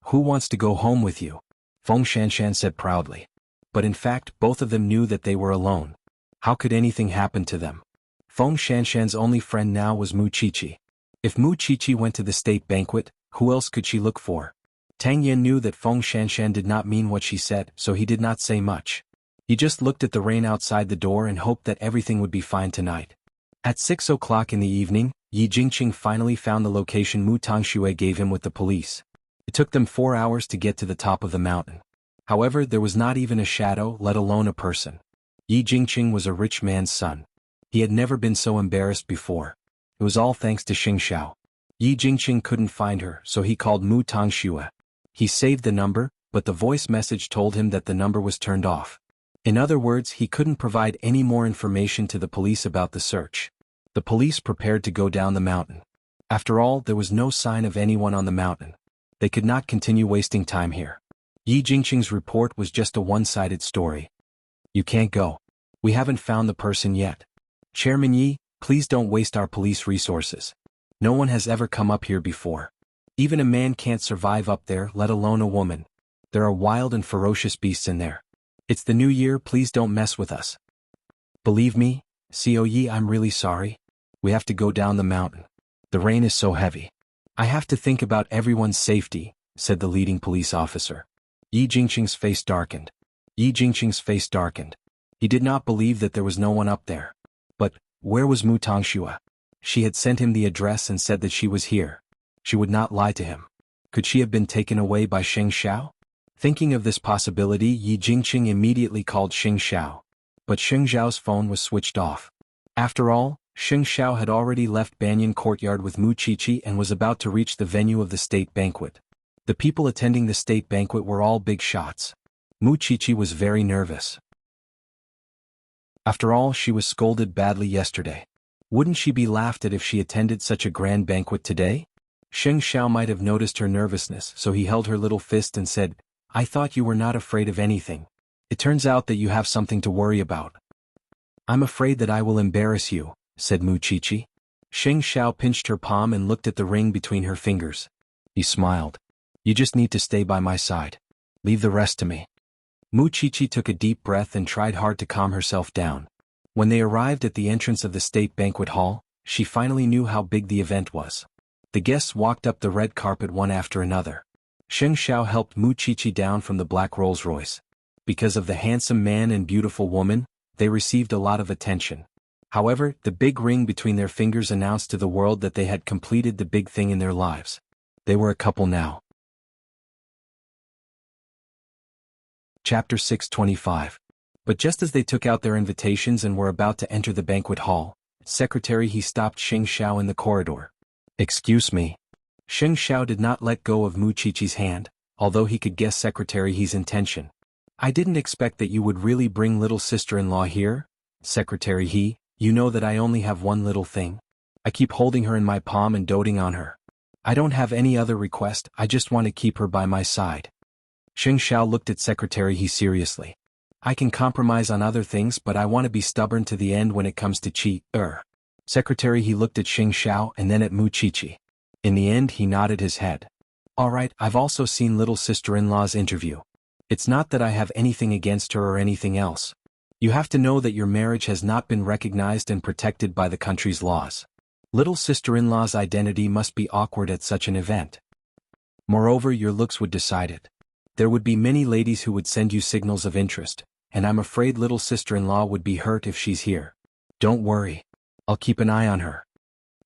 "Who wants to go home with you?" Feng Shanshan said proudly. But in fact, both of them knew that they were alone. How could anything happen to them? Feng Shanshan's only friend now was Mu Chichi. If Mu Chichi went to the state banquet, who else could she look for? Tang Yen knew that Feng Shanshan did not mean what she said, so he did not say much. He just looked at the rain outside the door and hoped that everything would be fine tonight. At 6 o'clock in the evening, Yi Jingqing finally found the location Mu Tongxue gave him with the police. It took them 4 hours to get to the top of the mountain. However, there was not even a shadow, let alone a person. Yi Jingqing was a rich man's son. He had never been so embarrassed before. It was all thanks to Xing Xiao. Yi Jingqing couldn't find her, so he called Mu Tongxue. He saved the number, but the voice message told him that the number was turned off. In other words, he couldn't provide any more information to the police about the search. The police prepared to go down the mountain. After all, there was no sign of anyone on the mountain. They could not continue wasting time here. Yi Jingqing's report was just a one-sided story. You can't go. We haven't found the person yet. Chairman Yi, please don't waste our police resources. No one has ever come up here before. Even a man can't survive up there, let alone a woman. There are wild and ferocious beasts in there. It's the new year, please don't mess with us. Believe me, Yi, I'm really sorry. We have to go down the mountain. The rain is so heavy. I have to think about everyone's safety, said the leading police officer. Yi Jingqing's face darkened. Yi Jingqing's face darkened. He did not believe that there was no one up there. But, where was Mu Tongxue? She had sent him the address and said that she was here. She would not lie to him. Could she have been taken away by Xing Xiao? Thinking of this possibility, Yi Jingqing immediately called Xing Xiao. But Xing Xiao's phone was switched off. After all, Xing Xiao had already left Banyan Courtyard with Mu Chichi and was about to reach the venue of the state banquet. The people attending the state banquet were all big shots. Mu Chichi was very nervous. After all, she was scolded badly yesterday. Wouldn't she be laughed at if she attended such a grand banquet today? Xing Xiao might have noticed her nervousness, so he held her little fist and said, I thought you were not afraid of anything. It turns out that you have something to worry about. I'm afraid that I will embarrass you, said Mu Chichi. Xing Xiao pinched her palm and looked at the ring between her fingers. He smiled. You just need to stay by my side. Leave the rest to me. Mu Chichi took a deep breath and tried hard to calm herself down. When they arrived at the entrance of the state banquet hall, she finally knew how big the event was. The guests walked up the red carpet one after another. Xing Xiao helped Mu Chichi down from the black Rolls-Royce. Because of the handsome man and beautiful woman, they received a lot of attention. However, the big ring between their fingers announced to the world that they had completed the big thing in their lives. They were a couple now. Chapter 625. But just as they took out their invitations and were about to enter the banquet hall, Secretary He stopped Xing Xiao in the corridor. Excuse me. Xing Xiao did not let go of Mu Chichi's hand. although he could guess Secretary He's intention. I didn't expect that you would really bring little sister-in-law here, Secretary He. You know that I only have one little thing. I keep holding her in my palm and doting on her. I don't have any other request, I just want to keep her by my side. Xing Xiao looked at Secretary He seriously. I can compromise on other things, but I want to be stubborn to the end when it comes to Secretary He looked at Xing Xiao and then at Mu Qiqi. In the end he nodded his head. Alright, I've also seen little sister-in-law's interview. It's not that I have anything against her or anything else. You have to know that your marriage has not been recognized and protected by the country's laws. Little sister-in-law's identity must be awkward at such an event. Moreover, your looks would decide it. There would be many ladies who would send you signals of interest, and I'm afraid little sister-in-law would be hurt if she's here. Don't worry. I'll keep an eye on her.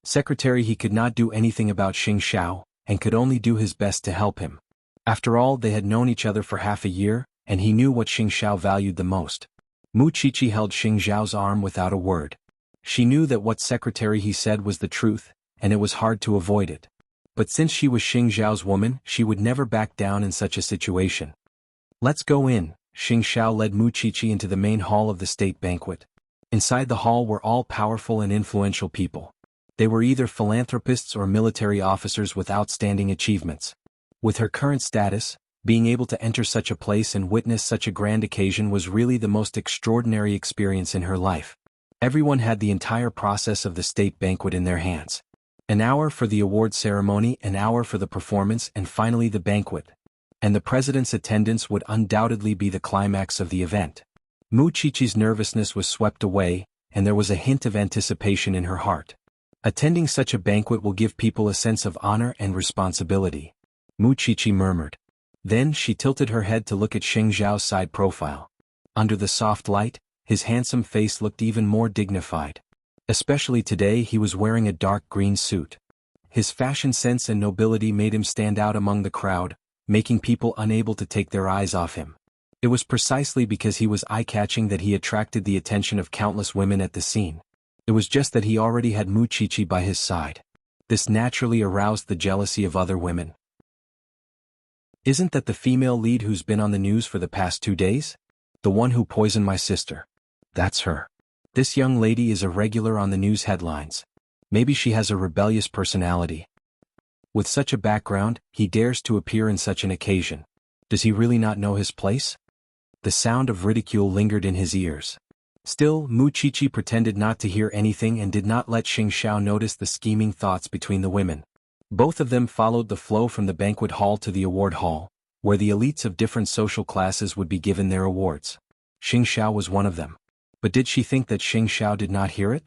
Secretary He could not do anything about Xing Xiao, and could only do his best to help him. After all, they had known each other for half a year, and he knew what Xing Xiao valued the most. Mu Qiqi held Xing Xiao's arm without a word. She knew that what Secretary He said was the truth, and it was hard to avoid it. But since she was Xing Xiao's woman, she would never back down in such a situation. Let's go in. Xing Xiao led Mu Qiqi into the main hall of the state banquet. Inside the hall were all powerful and influential people. They were either philanthropists or military officers with outstanding achievements. With her current status, being able to enter such a place and witness such a grand occasion was really the most extraordinary experience in her life. Everyone had the entire process of the state banquet in their hands. An hour for the award ceremony, an hour for the performance, and finally the banquet. And the president's attendance would undoubtedly be the climax of the event. Mu Qiqi's nervousness was swept away, and there was a hint of anticipation in her heart. Attending such a banquet will give people a sense of honor and responsibility. Mu Qiqi murmured. Then she tilted her head to look at Xing Xiao's side profile. Under the soft light, his handsome face looked even more dignified. Especially today, he was wearing a dark green suit. His fashion sense and nobility made him stand out among the crowd, making people unable to take their eyes off him. It was precisely because he was eye-catching that he attracted the attention of countless women at the scene. It was just that he already had Mu Qiqi by his side. This naturally aroused the jealousy of other women. Isn't that the female lead who's been on the news for the past 2 days? The one who poisoned my sister. That's her. This young lady is a regular on the news headlines. Maybe she has a rebellious personality. With such a background, he dares to appear in such an occasion. Does he really not know his place? The sound of ridicule lingered in his ears. Still, Mu Qiqi pretended not to hear anything and did not let Xing Xiao notice the scheming thoughts between the women. Both of them followed the flow from the banquet hall to the award hall, where the elites of different social classes would be given their awards. Xing Xiao was one of them. But did she think that Xing Xiao did not hear it?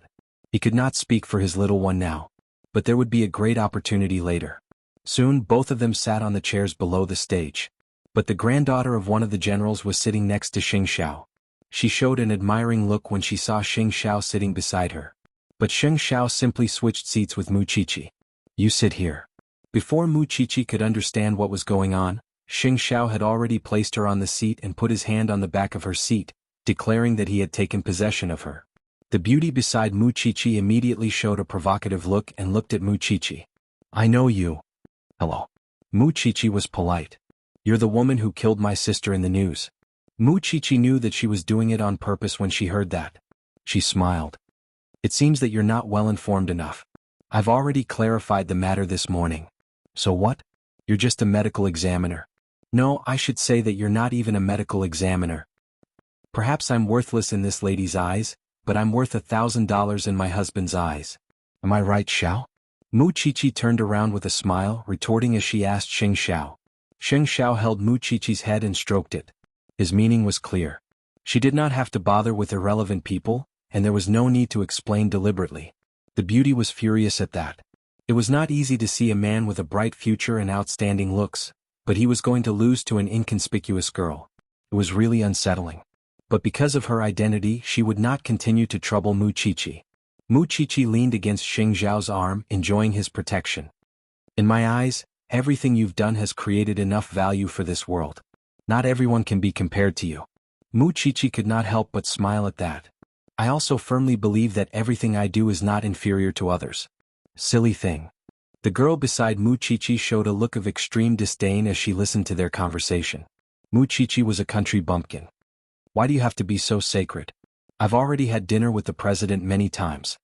He could not speak for his little one now. But there would be a great opportunity later. Soon both of them sat on the chairs below the stage. But the granddaughter of one of the generals was sitting next to Xing Xiao. She showed an admiring look when she saw Xing Xiao sitting beside her. But Xing Xiao simply switched seats with Mu Qiqi. You sit here. Before Mu Qiqi could understand what was going on, Xing Xiao had already placed her on the seat and put his hand on the back of her seat, declaring that he had taken possession of her. The beauty beside Mu Qiqi immediately showed a provocative look and looked at Mu Qiqi. I know you. Hello. Mu Qiqi was polite. You're the woman who killed my sister in the news. Mu Qiqi knew that she was doing it on purpose when she heard that. She smiled. It seems that you're not well informed enough. I've already clarified the matter this morning. So what? You're just a medical examiner. No, I should say that you're not even a medical examiner. Perhaps I'm worthless in this lady's eyes, but I'm worth $1,000 in my husband's eyes. Am I right, Xiao? Mu Qiqi turned around with a smile, retorting as she asked Xing Xiao. Xing Xiao held Mu Qiqi's head and stroked it. His meaning was clear. She did not have to bother with irrelevant people, and there was no need to explain deliberately. The beauty was furious at that. It was not easy to see a man with a bright future and outstanding looks, but he was going to lose to an inconspicuous girl. It was really unsettling. But because of her identity, she would not continue to trouble Mu Qiqi. Mu Qiqi leaned against Xing Xiao's arm, enjoying his protection. In my eyes, everything you've done has created enough value for this world. Not everyone can be compared to you. Mu Qiqi could not help but smile at that. I also firmly believe that everything I do is not inferior to others. Silly thing. The girl beside Mu Chichi showed a look of extreme disdain as she listened to their conversation. Mu Chichi was a country bumpkin. Why do you have to be so sacred? I've already had dinner with the president many times.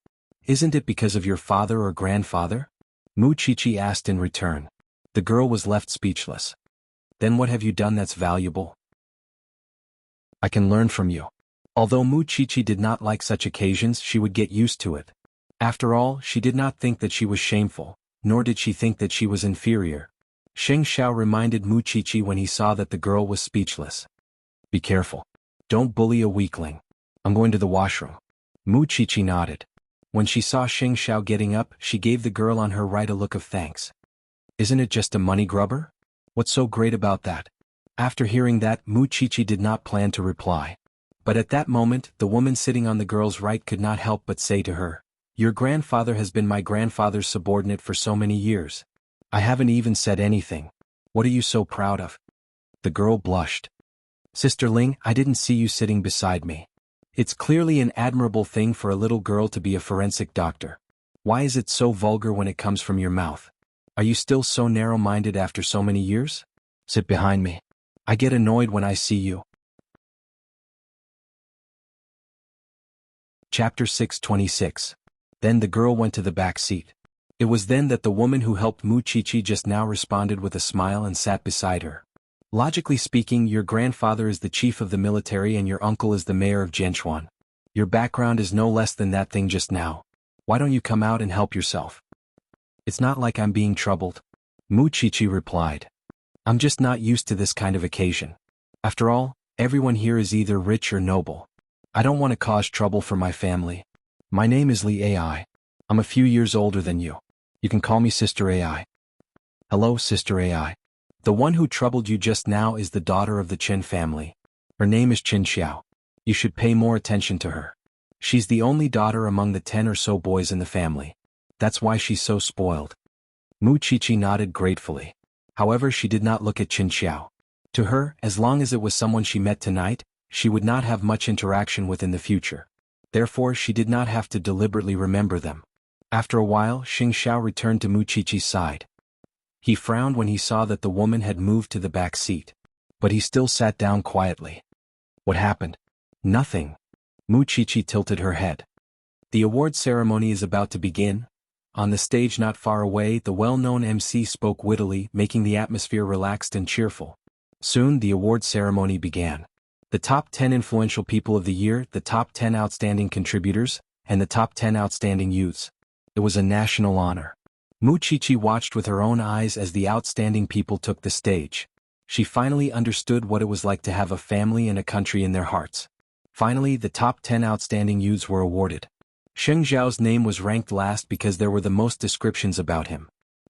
Isn't it because of your father or grandfather? Mu Chichi asked in return. The girl was left speechless. Then what have you done that's valuable? I can learn from you. Although Mu Chichi did not like such occasions, she would get used to it. After all, she did not think that she was shameful, nor did she think that she was inferior. Sheng Xiao reminded Mu Chichi when he saw that the girl was speechless. Be careful. Don't bully a weakling. I'm going to the washroom. Mu Chichi nodded. When she saw Sheng Xiao getting up, she gave the girl on her right a look of thanks. Isn't it just a money grubber? What's so great about that? After hearing that, Mu Chichi did not plan to reply. But at that moment, the woman sitting on the girl's right could not help but say to her, Your grandfather has been my grandfather's subordinate for so many years. I haven't even said anything. What are you so proud of? The girl blushed. Sister Ling, I didn't see you sitting beside me. It's clearly an admirable thing for a little girl to be a forensic doctor. Why is it so vulgar when it comes from your mouth? Are you still so narrow-minded after so many years? Sit behind me. I get annoyed when I see you. Chapter 626. Then the girl went to the back seat. It was then that the woman who helped Mu Chichi just now responded with a smile and sat beside her. Logically speaking, your grandfather is the chief of the military and your uncle is the mayor of Jianchuan. Your background is no less than that thing just now. Why don't you come out and help yourself? It's not like I'm being troubled. Mu Chichi replied. I'm just not used to this kind of occasion. After all, everyone here is either rich or noble. I don't want to cause trouble for my family. My name is Li Ai. I'm a few years older than you. You can call me Sister Ai. Hello, Sister Ai. The one who troubled you just now is the daughter of the Qin family. Her name is Qin Xiao. You should pay more attention to her. She's the only daughter among the 10 or so boys in the family. That's why she's so spoiled. Mu Chichi nodded gratefully. However, she did not look at Qin Xiao. To her, as long as it was someone she met tonight, she would not have much interaction with in the future. Therefore, she did not have to deliberately remember them. After a while, Sheng Xiao returned to Mu Chichi's side. He frowned when he saw that the woman had moved to the back seat. But he still sat down quietly. What happened? Nothing. Mu Chichi tilted her head. The award ceremony is about to begin. On the stage not far away, the well-known MC spoke wittily, making the atmosphere relaxed and cheerful. Soon, the award ceremony began. The top 10 influential people of the year, the top 10 outstanding contributors, and the top 10 outstanding youths. It was a national honor. Mu Chichi watched with her own eyes as the outstanding people took the stage. She finally understood what it was like to have a family and a country in their hearts. Finally, the top 10 outstanding youths were awarded. Sheng Xiao's name was ranked last because there were the most descriptions about him.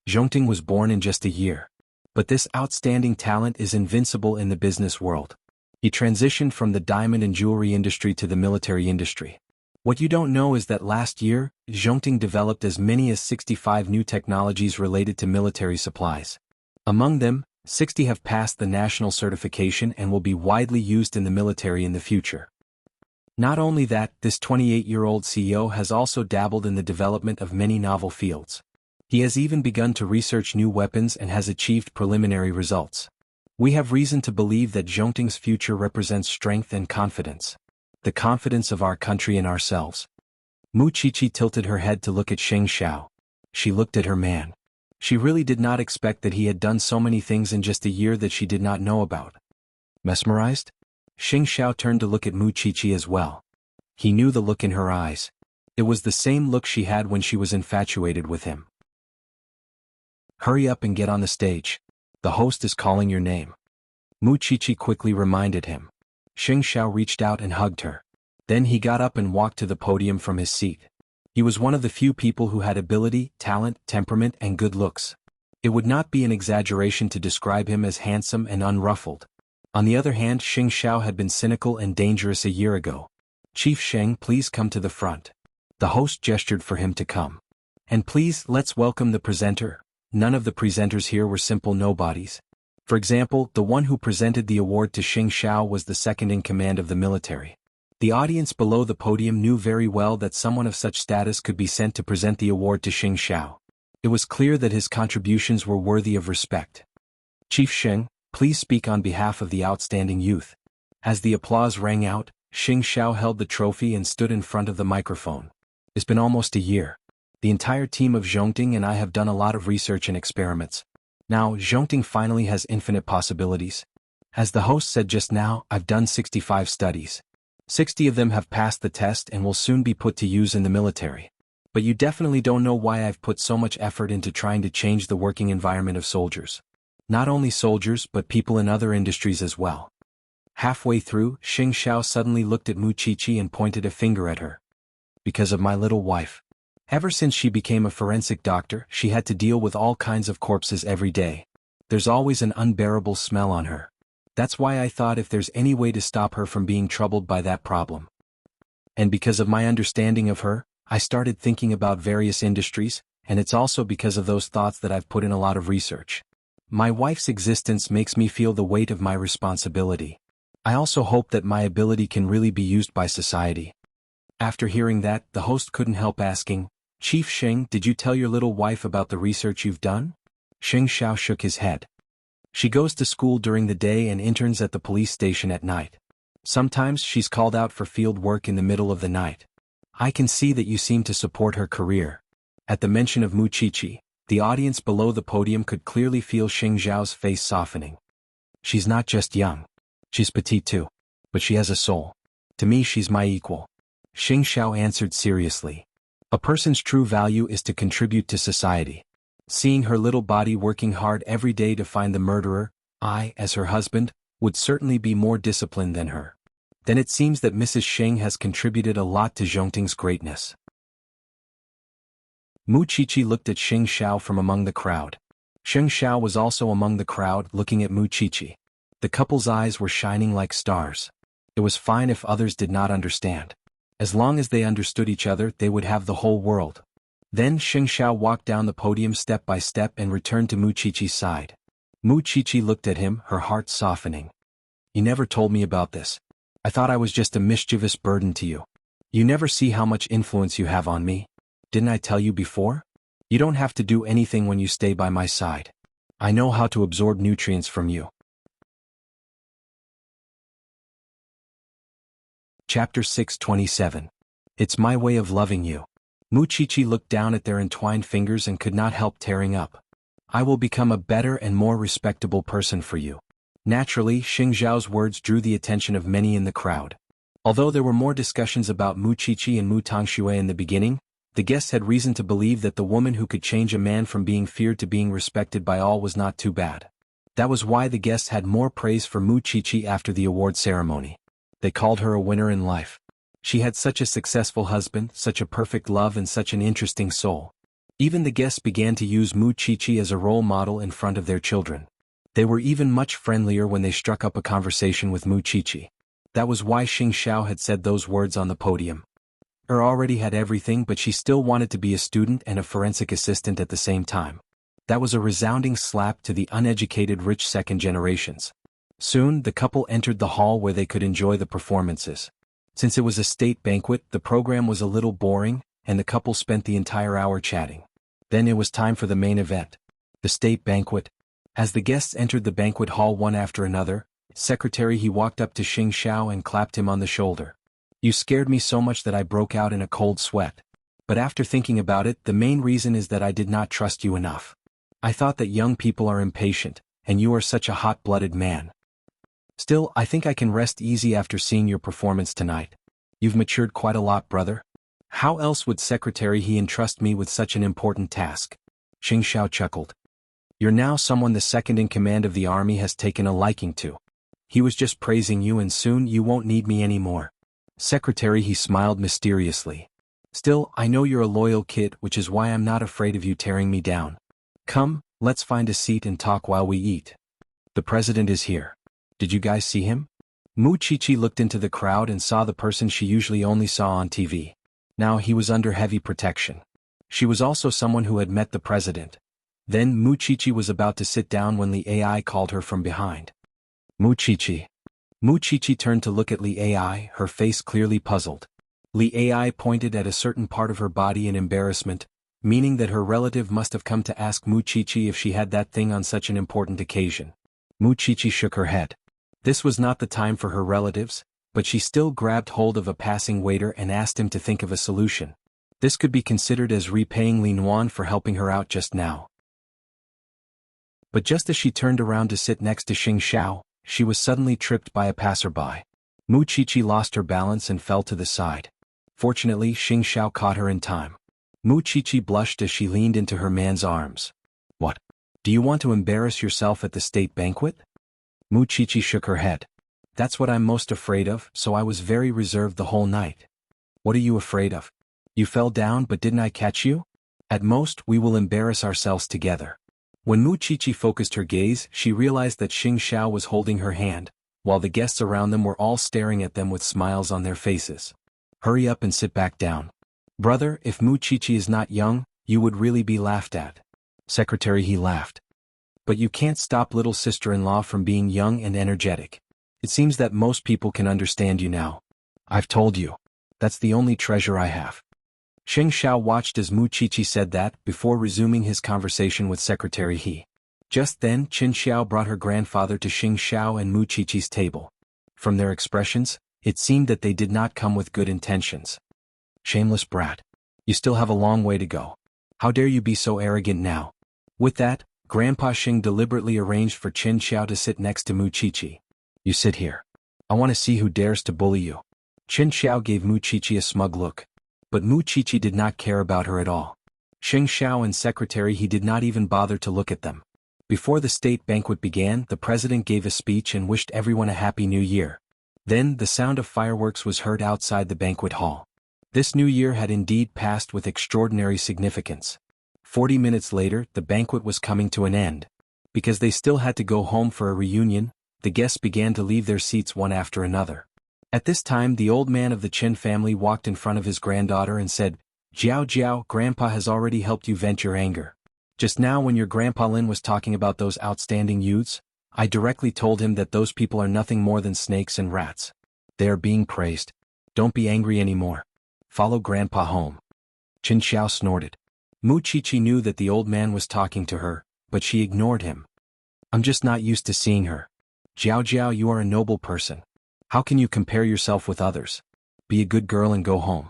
Zhongting was born in just a year. But this outstanding talent is invincible in the business world. He transitioned from the diamond and jewelry industry to the military industry. What you don't know is that last year, Zhongting developed as many as 65 new technologies related to military supplies. Among them, 60 have passed the national certification and will be widely used in the military in the future. Not only that, this 28-year-old CEO has also dabbled in the development of many novel fields. He has even begun to research new weapons and has achieved preliminary results. We have reason to believe that Zhongting's future represents strength and confidence. The confidence of our country in ourselves. Mu Chichi tilted her head to look at Sheng Xiao. She looked at her man. She really did not expect that he had done so many things in just a year that she did not know about. Mesmerized? Sheng Xiao turned to look at Mu Chichi as well. He knew the look in her eyes. It was the same look she had when she was infatuated with him. Hurry up and get on the stage. The host is calling your name. Mu Chichi quickly reminded him. Sheng Xiao reached out and hugged her. Then he got up and walked to the podium from his seat. He was one of the few people who had ability, talent, temperament, and good looks. It would not be an exaggeration to describe him as handsome and unruffled. On the other hand, Sheng Xiao had been cynical and dangerous a year ago. Chief Sheng, please come to the front. The host gestured for him to come. And please, let's welcome the presenter. None of the presenters here were simple nobodies. For example, the one who presented the award to Sheng Xiao was the second in command of the military. The audience below the podium knew very well that someone of such status could be sent to present the award to Sheng Xiao. It was clear that his contributions were worthy of respect. Chief Sheng, please speak on behalf of the outstanding youth. As the applause rang out, Xing Xiao held the trophy and stood in front of the microphone. It's been almost a year. The entire team of Zhongting and I have done a lot of research and experiments. Now, Zhongting finally has infinite possibilities. As the host said just now, I've done 65 studies. 60 of them have passed the test and will soon be put to use in the military. But you definitely don't know why I've put so much effort into trying to change the working environment of soldiers. Not only soldiers but people in other industries as well. Halfway through, Xing Xiao suddenly looked at Mu Qiqi and pointed a finger at her. Because of my little wife. Ever since she became a forensic doctor, she had to deal with all kinds of corpses every day. There's always an unbearable smell on her. That's why I thought if there's any way to stop her from being troubled by that problem. And because of my understanding of her, I started thinking about various industries, and it's also because of those thoughts that I've put in a lot of research. My wife's existence makes me feel the weight of my responsibility. I also hope that my ability can really be used by society. After hearing that, the host couldn't help asking, Chief Sheng, did you tell your little wife about the research you've done? Xing Xiao shook his head. She goes to school during the day and interns at the police station at night. Sometimes she's called out for field work in the middle of the night. I can see that you seem to support her career. At the mention of Mu Qiqi, the audience below the podium could clearly feel Xing Xiao's face softening. She's not just young. She's petite too. But she has a soul. To me she's my equal. Xing Xiao answered seriously. A person's true value is to contribute to society. Seeing her little body working hard every day to find the murderer, I, as her husband, would certainly be more disciplined than her. Then it seems that Mrs. Sheng has contributed a lot to Zhongting's greatness. Mu Qiqi looked at Xing Xiao from among the crowd. Xing Xiao was also among the crowd looking at Mu Qiqi. The couple's eyes were shining like stars. It was fine if others did not understand. As long as they understood each other, they would have the whole world. Then Xing Xiao walked down the podium step by step and returned to Mu Qiqi's side. Mu Qiqi looked at him, her heart softening. You never told me about this. I thought I was just a mischievous burden to you. You never see how much influence you have on me. Didn't I tell you before? You don't have to do anything when you stay by my side. I know how to absorb nutrients from you. Chapter 627. It's my way of loving you. Mu Qiqi looked down at their entwined fingers and could not help tearing up. I will become a better and more respectable person for you. Naturally, Xing Xiao's words drew the attention of many in the crowd. Although there were more discussions about Mu Qiqi and Mu Tongshui in the beginning, the guests had reason to believe that the woman who could change a man from being feared to being respected by all was not too bad. That was why the guests had more praise for Mu Qiqi after the award ceremony. They called her a winner in life. She had such a successful husband, such a perfect love and such an interesting soul. Even the guests began to use Mu Qiqi as a role model in front of their children. They were even much friendlier when they struck up a conversation with Mu Qiqi. That was why Xing Xiao had said those words on the podium. Her already had everything, but she still wanted to be a student and a forensic assistant at the same time. That was a resounding slap to the uneducated rich second generations. Soon, the couple entered the hall where they could enjoy the performances. Since it was a state banquet, the program was a little boring, and the couple spent the entire hour chatting. Then it was time for the main event. The state banquet. As the guests entered the banquet hall one after another, Secretary he walked up to Xing Xiao and clapped him on the shoulder. You scared me so much that I broke out in a cold sweat. But after thinking about it, the main reason is that I did not trust you enough. I thought that young people are impatient, and you are such a hot-blooded man. Still, I think I can rest easy after seeing your performance tonight. You've matured quite a lot, brother. How else would Secretary he entrust me with such an important task? Xing Xiao chuckled. You're now someone the second in command of the army has taken a liking to. He was just praising you and soon you won't need me anymore. Secretary he smiled mysteriously. Still, I know you're a loyal kid, which is why I'm not afraid of you tearing me down. Come, let's find a seat and talk while we eat. The president is here. Did you guys see him? Mu Qiqi looked into the crowd and saw the person she usually only saw on TV. Now he was under heavy protection. She was also someone who had met the president. Then Mu Qiqi was about to sit down when Li Ai called her from behind. Mu Qiqi. Mu Qiqi turned to look at Li Ai, her face clearly puzzled. Li Ai pointed at a certain part of her body in embarrassment. meaning that her relative must have come to ask Muchichi if she had that thing on such an important occasion. Muchichi shook her head. This was not the time for her relatives, but she still grabbed hold of a passing waiter and asked him to think of a solution. This could be considered as repaying Lin Wan for helping her out just now. But just as she turned around to sit next to Xing Xiao, she was suddenly tripped by a passerby. Muchichi lost her balance and fell to the side. Fortunately, Xing Xiao caught her in time. Muchichi blushed as she leaned into her man's arms. What? Do you want to embarrass yourself at the state banquet? Muchichi shook her head. That's what I'm most afraid of, so I was very reserved the whole night. What are you afraid of? You fell down but didn't I catch you? At most, we will embarrass ourselves together. When Muchichi focused her gaze, she realized that Xing Xiao was holding her hand, while the guests around them were all staring at them with smiles on their faces. Hurry up and sit back down. Brother, if Muchichi is not young, you would really be laughed at. Secretary, he laughed. But you can't stop little sister-in-law from being young and energetic. It seems that most people can understand you now. I've told you. That's the only treasure I have. Xing Xiao watched as Muchichi said that before resuming his conversation with Secretary He. Just then, Qin Xiao brought her grandfather to Xing Xiao and Muchichi's table. From their expressions, it seemed that they did not come with good intentions. Shameless brat. You still have a long way to go. How dare you be so arrogant now? With that, Grandpa Xing deliberately arranged for Qin Xiao to sit next to Muchichi. You sit here. I want to see who dares to bully you. Qin Xiao gave Muchichi a smug look. But Muchichi did not care about her at all. Xing Xiao and Secretary He did not even bother to look at them. Before the state banquet began, the president gave a speech and wished everyone a happy new year. Then, the sound of fireworks was heard outside the banquet hall. This new year had indeed passed with extraordinary significance. 40 minutes later, the banquet was coming to an end. Because they still had to go home for a reunion, the guests began to leave their seats one after another. At this time, the old man of the Chen family walked in front of his granddaughter and said, Jiao Jiao, Grandpa has already helped you vent your anger. Just now when your Grandpa Lin was talking about those outstanding youths, I directly told him that those people are nothing more than snakes and rats. They are being praised. Don't be angry anymore. Follow Grandpa home. Qin Xiao snorted. Muchichi knew that the old man was talking to her, but she ignored him. I'm just not used to seeing her. Jiao Jiao, you are a noble person. How can you compare yourself with others? Be a good girl and go home.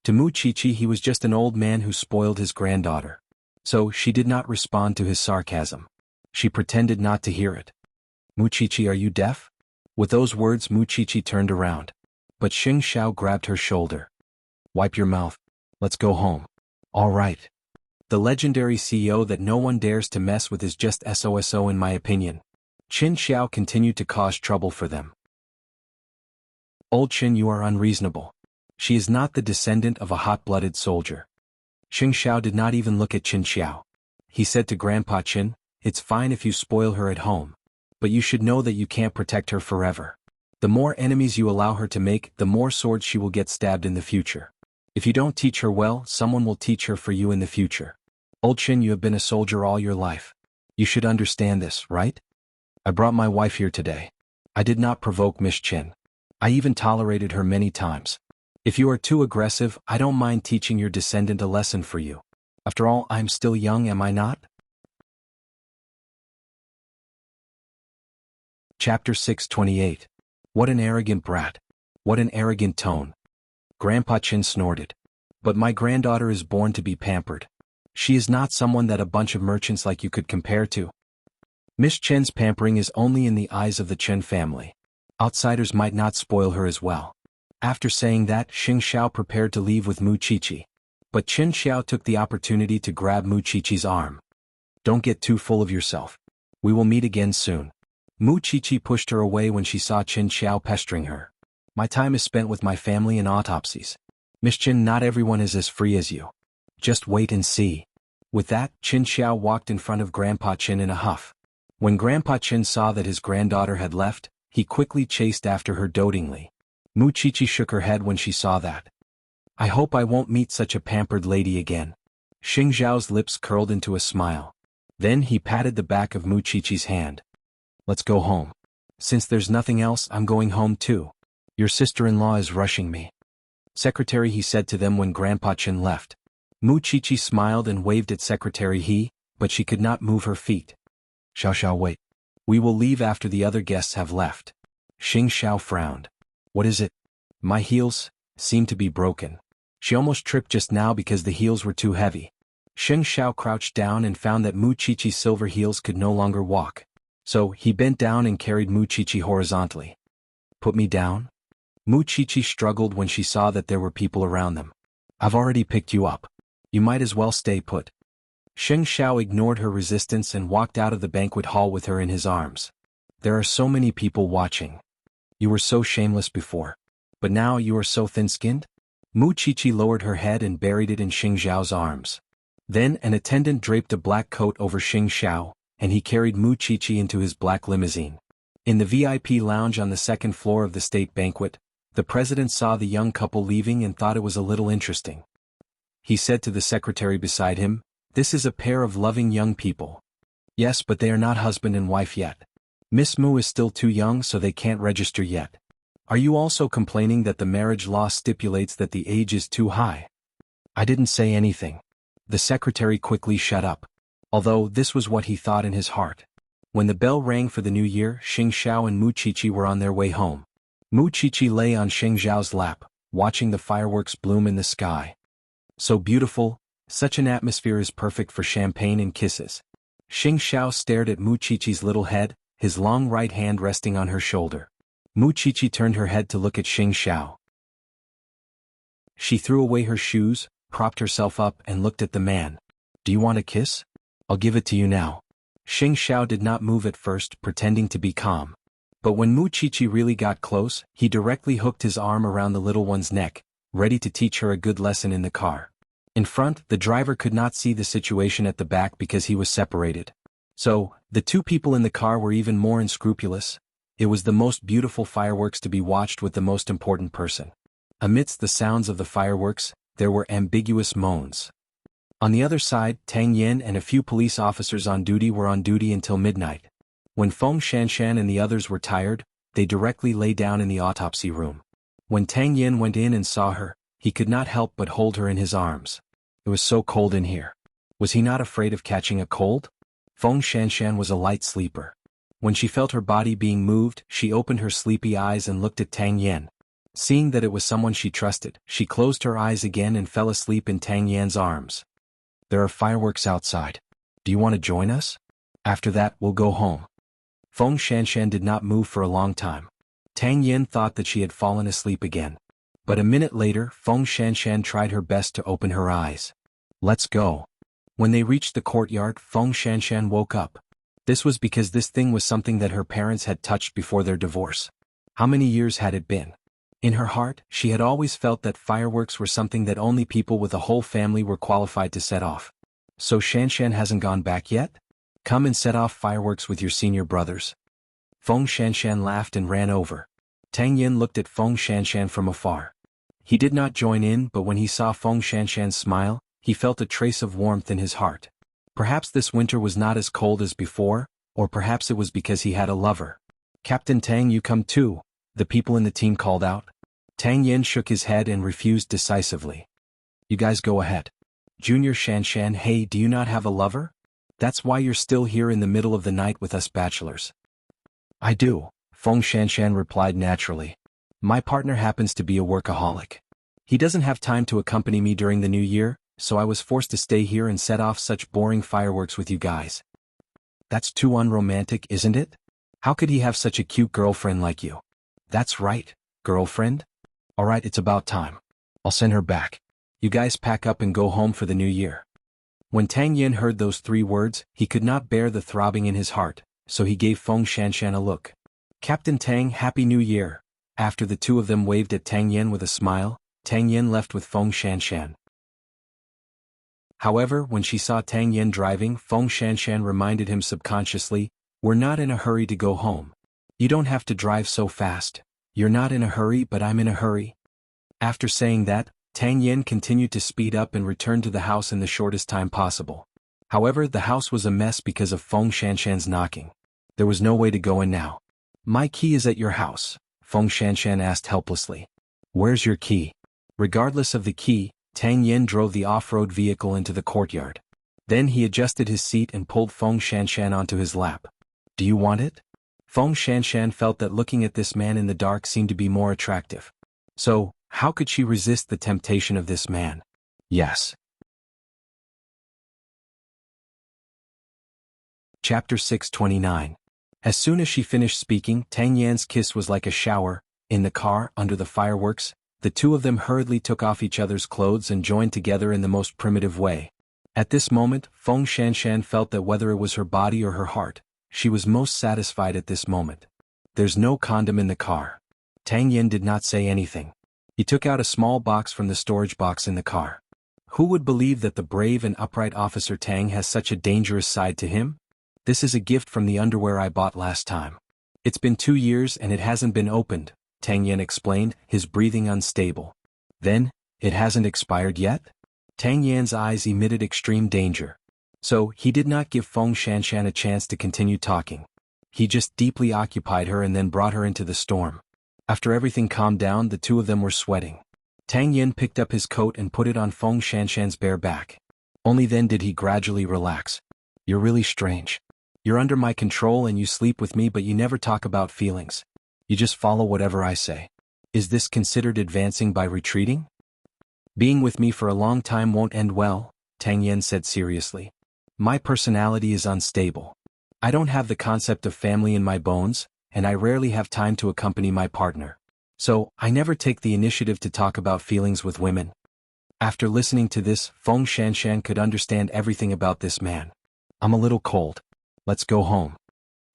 To Muchichi, he was just an old man who spoiled his granddaughter. So, she did not respond to his sarcasm. She pretended not to hear it. Muchichi, are you deaf? With those words, Muchichi turned around. But Xing Xiao grabbed her shoulder. Wipe your mouth. Let's go home. All right. The legendary CEO that no one dares to mess with is just SOSO in my opinion. Qin Xiao continued to cause trouble for them. Old Qin, you are unreasonable. She is not the descendant of a hot-blooded soldier. Xing Xiao did not even look at Qin Xiao. He said to Grandpa Qin, it's fine if you spoil her at home. But you should know that you can't protect her forever. The more enemies you allow her to make, the more swords she will get stabbed in the future. If you don't teach her well, someone will teach her for you in the future. Old Qin, you have been a soldier all your life. You should understand this, right? I brought my wife here today. I did not provoke Miss Qin. I even tolerated her many times. If you are too aggressive, I don't mind teaching your descendant a lesson for you. After all, I'm still young, am I not? Chapter 628. What an arrogant brat. What an arrogant tone. Grandpa Qin snorted. But my granddaughter is born to be pampered. She is not someone that a bunch of merchants like you could compare to. Miss Chen's pampering is only in the eyes of the Chen family. Outsiders might not spoil her as well. After saying that, Xing Xiao prepared to leave with Muchichi. But Qin Xiao took the opportunity to grab Muchichi's arm. Don't get too full of yourself. We will meet again soon. Muchichi pushed her away when she saw Qin Xiao pestering her. My time is spent with my family and autopsies. Miss Qin, not everyone is as free as you. Just wait and see. With that, Qin Xiao walked in front of Grandpa Qin in a huff. When Grandpa Qin saw that his granddaughter had left, he quickly chased after her dotingly. Muchichi shook her head when she saw that. I hope I won't meet such a pampered lady again. Xing Zhao's lips curled into a smile. Then he patted the back of Muchichi's hand. Let's go home. Since there's nothing else, I'm going home too. Your sister-in-law is rushing me. Secretary, he said to them when Grandpa Qin left. Mu Chichi smiled and waved at Secretary He, but she could not move her feet. Xiao wait. We will leave after the other guests have left. Xing Xiao frowned. What is it? My heels seem to be broken. She almost tripped just now because the heels were too heavy. Xing Xiao crouched down and found that Mu Chichi's silver heels could no longer walk. So, he bent down and carried Mu Chichi horizontally. Put me down? Mu Chichi struggled when she saw that there were people around them. I've already picked you up. You might as well stay put. Xing Xiao ignored her resistance and walked out of the banquet hall with her in his arms. There are so many people watching. You were so shameless before. But now you are so thin-skinned? Mu Chichi lowered her head and buried it in Xing Xiao's arms. Then an attendant draped a black coat over Xing Xiao, and he carried Mu Chichi into his black limousine. In the VIP lounge on the second floor of the state banquet, the president saw the young couple leaving and thought it was a little interesting. He said to the secretary beside him, "This is a pair of loving young people." Yes, but they are not husband and wife yet. Miss Mu is still too young, so they can't register yet. Are you also complaining that the marriage law stipulates that the age is too high? I didn't say anything. The secretary quickly shut up. Although this was what he thought in his heart. When the bell rang for the new year, Xing Xiao and Mu Chichi were on their way home. Mu Chichi lay on Xing Xiao's lap, watching the fireworks bloom in the sky. So beautiful, such an atmosphere is perfect for champagne and kisses. Xing Xiao stared at Mu Chichi's little head, his long right hand resting on her shoulder. Mu Chichi turned her head to look at Xing Xiao. She threw away her shoes, propped herself up and looked at the man. Do you want a kiss? I'll give it to you now. Xing Xiao did not move at first, pretending to be calm. But when Mu Chichi really got close, he directly hooked his arm around the little one's neck, ready to teach her a good lesson in the car. In front, the driver could not see the situation at the back because he was separated. So, the two people in the car were even more unscrupulous. It was the most beautiful fireworks to be watched with the most important person. Amidst the sounds of the fireworks, there were ambiguous moans. On the other side, Tang Yin and a few police officers on duty were on duty until midnight. When Feng Shanshan and the others were tired, they directly lay down in the autopsy room. When Tang Yin went in and saw her, he could not help but hold her in his arms. It was so cold in here. Was he not afraid of catching a cold? Feng Shanshan was a light sleeper. When she felt her body being moved, she opened her sleepy eyes and looked at Tang Yin. Seeing that it was someone she trusted, she closed her eyes again and fell asleep in Tang Yin's arms. There are fireworks outside. Do you want to join us? After that, we'll go home. Feng Shanshan did not move for a long time. Tang Yin thought that she had fallen asleep again. But a minute later, Feng Shanshan tried her best to open her eyes. Let's go. When they reached the courtyard, Feng Shanshan woke up. This was because this thing was something that her parents had touched before their divorce. How many years had it been? In her heart, she had always felt that fireworks were something that only people with a whole family were qualified to set off. So Shanshan hasn't gone back yet? Come and set off fireworks with your senior brothers. Feng Shanshan laughed and ran over. Tang Yin looked at Feng Shanshan from afar. He did not join in, but when he saw Feng Shanshan's smile, he felt a trace of warmth in his heart. Perhaps this winter was not as cold as before, or perhaps it was because he had a lover. Captain Tang, you come too, the people in the team called out. Tang Yin shook his head and refused decisively. You guys go ahead. Junior Shanshan, hey, do you not have a lover? That's why you're still here in the middle of the night with us bachelors. I do, Feng Shanshan replied naturally. My partner happens to be a workaholic. He doesn't have time to accompany me during the new year, so I was forced to stay here and set off such boring fireworks with you guys. That's too unromantic, isn't it? How could he have such a cute girlfriend like you? That's right, girlfriend? Alright, it's about time. I'll send her back. You guys pack up and go home for the new year. When Tang Yin heard those 3 words, he could not bear the throbbing in his heart, so he gave Feng Shanshan a look. Captain Tang, Happy New Year. After the two of them waved at Tang Yin with a smile, Tang Yin left with Feng Shanshan. However, when she saw Tang Yin driving, Feng Shanshan reminded him subconsciously, we're not in a hurry to go home. You don't have to drive so fast. You're not in a hurry, but I'm in a hurry. After saying that, Tang Yin continued to speed up and return to the house in the shortest time possible. However, the house was a mess because of Feng Shanshan's knocking. There was no way to go in now. My key is at your house, Feng Shanshan asked helplessly. Where's your key? Regardless of the key, Tang Yen drove the off-road vehicle into the courtyard. Then he adjusted his seat and pulled Feng Shanshan onto his lap. Do you want it? Feng Shanshan felt that looking at this man in the dark seemed to be more attractive. So, how could she resist the temptation of this man? Yes. Chapter 629. As soon as she finished speaking, Tang Yan's kiss was like a shower. In the car, under the fireworks, the two of them hurriedly took off each other's clothes and joined together in the most primitive way. At this moment, Feng Shanshan felt that whether it was her body or her heart, she was most satisfied at this moment. There's no condom in the car. Tang Yen did not say anything. He took out a small box from the storage box in the car. Who would believe that the brave and upright Officer Tang has such a dangerous side to him? This is a gift from the underwear I bought last time. It's been 2 years and it hasn't been opened, Tang Yen explained, his breathing unstable. Then, it hasn't expired yet? Tang Yan's eyes emitted extreme danger. So, he did not give Feng Shanshan a chance to continue talking. He just deeply occupied her and then brought her into the storm. After everything calmed down, the two of them were sweating. Tang Yen picked up his coat and put it on Feng Shanshan's bare back. Only then did he gradually relax. You're really strange. You're under my control and you sleep with me, but you never talk about feelings. You just follow whatever I say. Is this considered advancing by retreating? Being with me for a long time won't end well, Tang Yen said seriously. My personality is unstable. I don't have the concept of family in my bones, and I rarely have time to accompany my partner. So, I never take the initiative to talk about feelings with women. After listening to this, Feng Shanshan could understand everything about this man. I'm a little cold. Let's go home.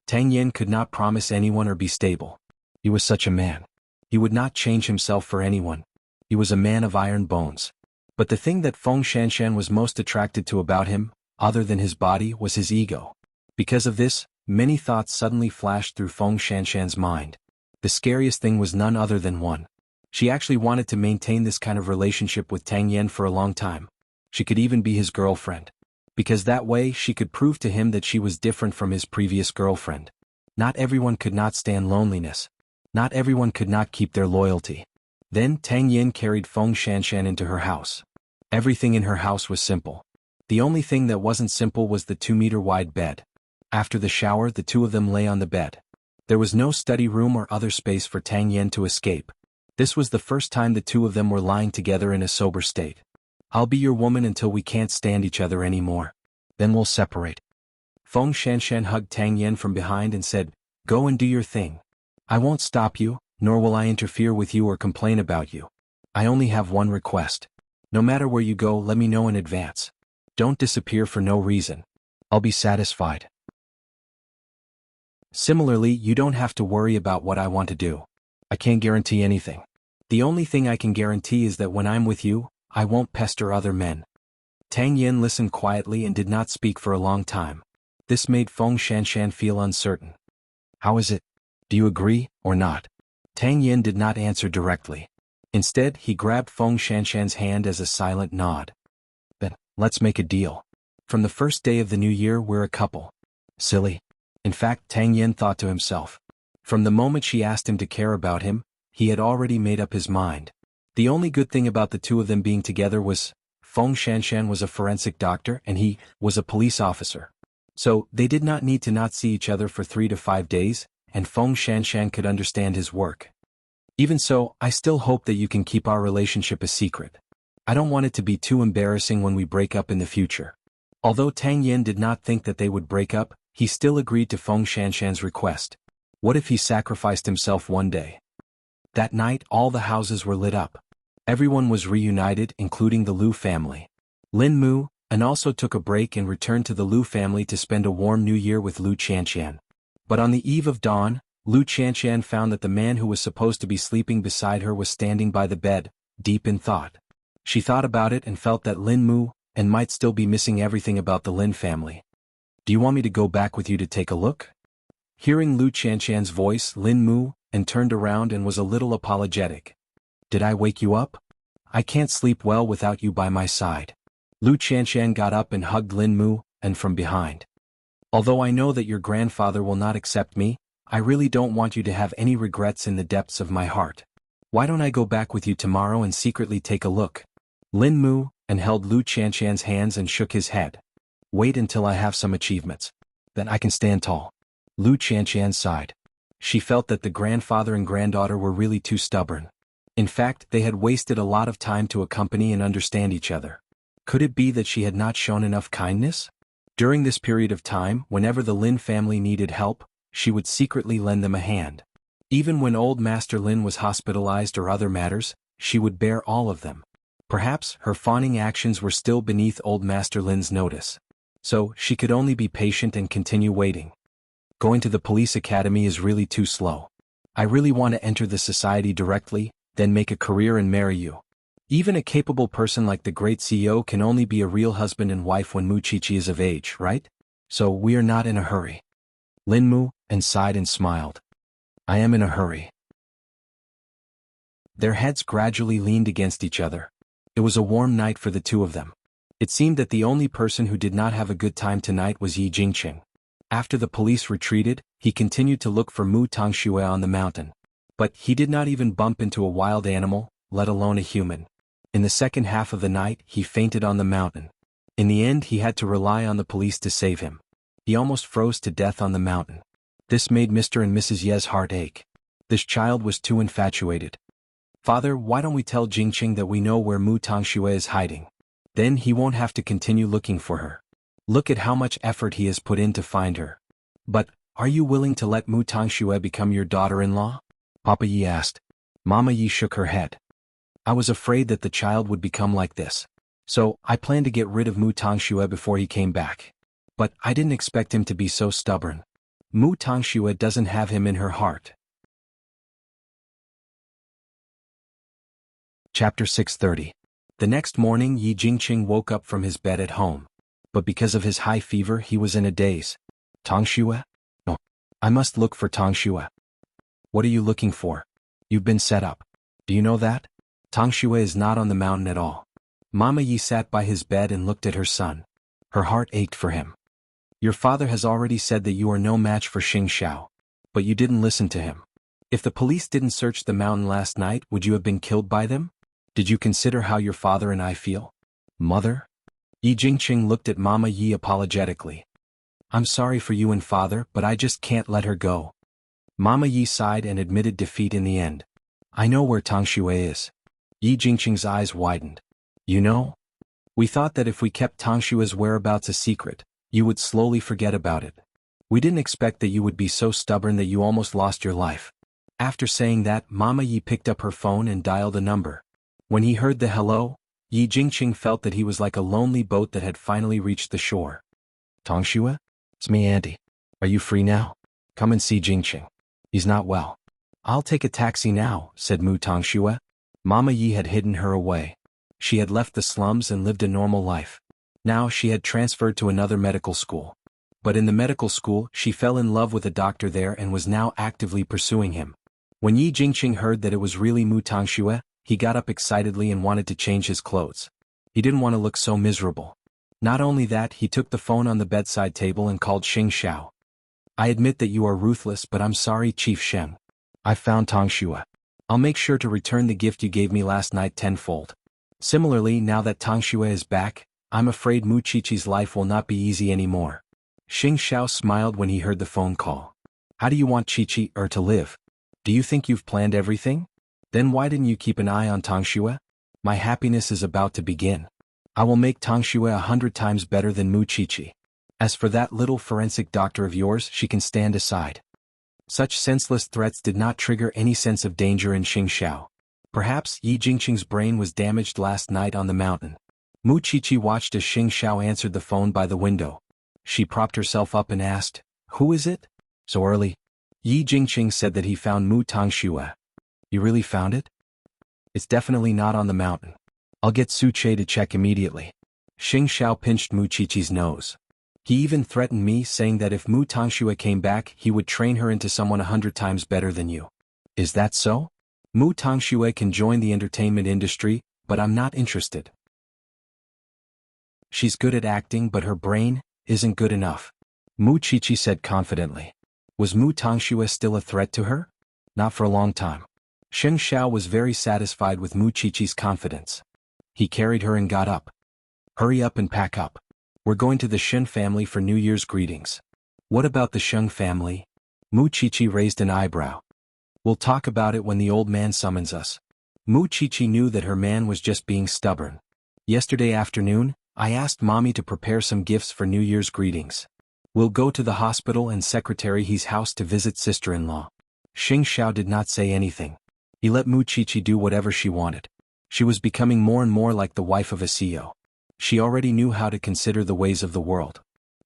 Tang Yen could not promise anyone or be stable. He was such a man. He would not change himself for anyone. He was a man of iron bones. But the thing that Feng Shanshan was most attracted to about him, other than his body, was his ego. Because of this, many thoughts suddenly flashed through Feng Shanshan's mind. The scariest thing was none other than one. She actually wanted to maintain this kind of relationship with Tang Yen for a long time. She could even be his girlfriend. Because that way she could prove to him that she was different from his previous girlfriend. Not everyone could not stand loneliness. Not everyone could not keep their loyalty. Then Tang Yen carried Feng Shanshan into her house. Everything in her house was simple. The only thing that wasn't simple was the 2-meter-wide bed. After the shower, the two of them lay on the bed. There was no study room or other space for Tang Yen to escape. This was the first time the two of them were lying together in a sober state. I'll be your woman until we can't stand each other anymore. Then we'll separate. Feng Shanshan hugged Tang Yen from behind and said, Go and do your thing. I won't stop you, nor will I interfere with you or complain about you. I only have one request. No matter where you go, let me know in advance. Don't disappear for no reason. I'll be satisfied. Similarly, you don't have to worry about what I want to do. I can't guarantee anything. The only thing I can guarantee is that when I'm with you, I won't pester other men. Tang Yen listened quietly and did not speak for a long time. This made Feng Shanshan feel uncertain. How is it? Do you agree, or not? Tang Yen did not answer directly. Instead, he grabbed Feng Shanshan's hand as a silent nod. Then, let's make a deal. From the first day of the new year, we're a couple. Silly. In fact, Tang Yen thought to himself. From the moment she asked him to care about him, he had already made up his mind. The only good thing about the two of them being together was, Feng Shanshan was a forensic doctor and he was a police officer. So, they did not need to not see each other for 3 to 5 days, and Feng Shanshan could understand his work. Even so, I still hope that you can keep our relationship a secret. I don't want it to be too embarrassing when we break up in the future. Although Tang Yen did not think that they would break up, he still agreed to Feng Shanshan's request. What if he sacrificed himself one day? That night, all the houses were lit up. Everyone was reunited, including the Liu family. Lin Mu, and also took a break and returned to the Liu family to spend a warm new year with Liu Qianqian. But on the eve of dawn, Liu Qianqian found that the man who was supposed to be sleeping beside her was standing by the bed, deep in thought. She thought about it and felt that Lin Mu and might still be missing everything about the Lin family. Do you want me to go back with you to take a look? Hearing Liu Qianqian's voice, Lin Mu and turned around and was a little apologetic. Did I wake you up? I can't sleep well without you by my side. Liu Qianqian got up and hugged Lin Mu, and from behind. Although I know that your grandfather will not accept me, I really don't want you to have any regrets in the depths of my heart. Why don't I go back with you tomorrow and secretly take a look? Lin Mu, and held Lu Qianshan's hands and shook his head. Wait until I have some achievements. Then I can stand tall. Lu Qianshan sighed. She felt that the grandfather and granddaughter were really too stubborn. In fact, they had wasted a lot of time to accompany and understand each other. Could it be that she had not shown enough kindness? During this period of time, whenever the Lin family needed help, she would secretly lend them a hand. Even when old Master Lin was hospitalized or other matters, she would bear all of them. Perhaps her fawning actions were still beneath old Master Lin's notice. So, she could only be patient and continue waiting. Going to the police academy is really too slow. I really want to enter the society directly, then make a career and marry you. Even a capable person like the great CEO can only be a real husband and wife when Mu Qiqi is of age, right? So we are not in a hurry. Lin Mu, and sighed and smiled. I am in a hurry. Their heads gradually leaned against each other. It was a warm night for the two of them. It seemed that the only person who did not have a good time tonight was Yi Jingqing. After the police retreated, he continued to look for Mu Tongxue on the mountain. But he did not even bump into a wild animal, let alone a human. In the second half of the night, he fainted on the mountain. In the end, he had to rely on the police to save him. He almost froze to death on the mountain. This made Mr. and Mrs. Ye's heart ache. This child was too infatuated. Father, why don't we tell Jingqing that we know where Mu Tongxue is hiding? Then he won't have to continue looking for her. Look at how much effort he has put in to find her. But, are you willing to let Mu Tongxue become your daughter-in-law? Papa Yi asked. Mama Yi shook her head. I was afraid that the child would become like this. So, I planned to get rid of Mu Tongxue before he came back. But I didn't expect him to be so stubborn. Mu Tongxue doesn't have him in her heart. Chapter 630. The next morning Yi Jingqing woke up from his bed at home. But because of his high fever he was in a daze. Tongxue? No. I must look for Tongxue. What are you looking for? You've been set up. Do you know that? Tongxue is not on the mountain at all. Mama Yi sat by his bed and looked at her son. Her heart ached for him. Your father has already said that you are no match for Xing Xiao. But you didn't listen to him. If the police didn't search the mountain last night, would you have been killed by them? Did you consider how your father and I feel? Mother? Yi Jingqing looked at Mama Yi apologetically. I'm sorry for you and father, but I just can't let her go. Mama Yi sighed and admitted defeat in the end. I know where Tongxue is. Yi Jingqing's eyes widened. You know? We thought that if we kept Tongshua's whereabouts a secret, you would slowly forget about it. We didn't expect that you would be so stubborn that you almost lost your life. After saying that, Mama Yi picked up her phone and dialed a number. When he heard the hello, Yi Jingqing felt that he was like a lonely boat that had finally reached the shore. Tongxue? It's me, Auntie. Are you free now? Come and see Jingqing. He's not well. I'll take a taxi now, said Mu Tongxue. Mama Yi had hidden her away. She had left the slums and lived a normal life. Now she had transferred to another medical school. But in the medical school, she fell in love with a doctor there and was now actively pursuing him. When Yi Jingqing heard that it was really Mu Tongxue, he got up excitedly and wanted to change his clothes. He didn't want to look so miserable. Not only that, he took the phone on the bedside table and called Xing Xiao. I admit that you are ruthless, but I'm sorry, Chief Sheng. I found Tongxue. I'll make sure to return the gift you gave me last night tenfold. Similarly, now that Tongxue is back, I'm afraid Mu Qiqi's life will not be easy anymore. Xing Xiao smiled when he heard the phone call. How do you want Qiqi to live? Do you think you've planned everything? Then why didn't you keep an eye on Tongxue? My happiness is about to begin. I will make Tongxue 100 times better than Mu Qiqi. As for that little forensic doctor of yours, she can stand aside. Such senseless threats did not trigger any sense of danger in Xing Xiao. Perhaps Yi Jingqing's brain was damaged last night on the mountain. Mu Qiqi watched as Xing Xiao answered the phone by the window. She propped herself up and asked, Who is it? So early? Yi Jingqing said that he found Mu Tongxue. You really found it? It's definitely not on the mountain. I'll get Su Che to check immediately. Xing Xiao pinched Mu Qiqi's nose. He even threatened me, saying that if Mu Tongxue came back, he would train her into someone 100 times better than you. Is that so? Mu Tongxue can join the entertainment industry, but I'm not interested. She's good at acting, but her brain isn't good enough. Mu Qiqi said confidently. Was Mu Tongxue still a threat to her? Not for a long time. Xing Xiao was very satisfied with Mu Qiqi's confidence. He carried her and got up. Hurry up and pack up. We're going to the Shen family for New Year's greetings. What about the Sheng family? Mu Qiqi raised an eyebrow. We'll talk about it when the old man summons us. Mu Qiqi knew that her man was just being stubborn. Yesterday afternoon, I asked Mommy to prepare some gifts for New Year's greetings. We'll go to the hospital and Secretary He's house to visit sister-in-law. Xing Xiao did not say anything. He let Mu Qiqi do whatever she wanted. She was becoming more and more like the wife of a CEO. She already knew how to consider the ways of the world.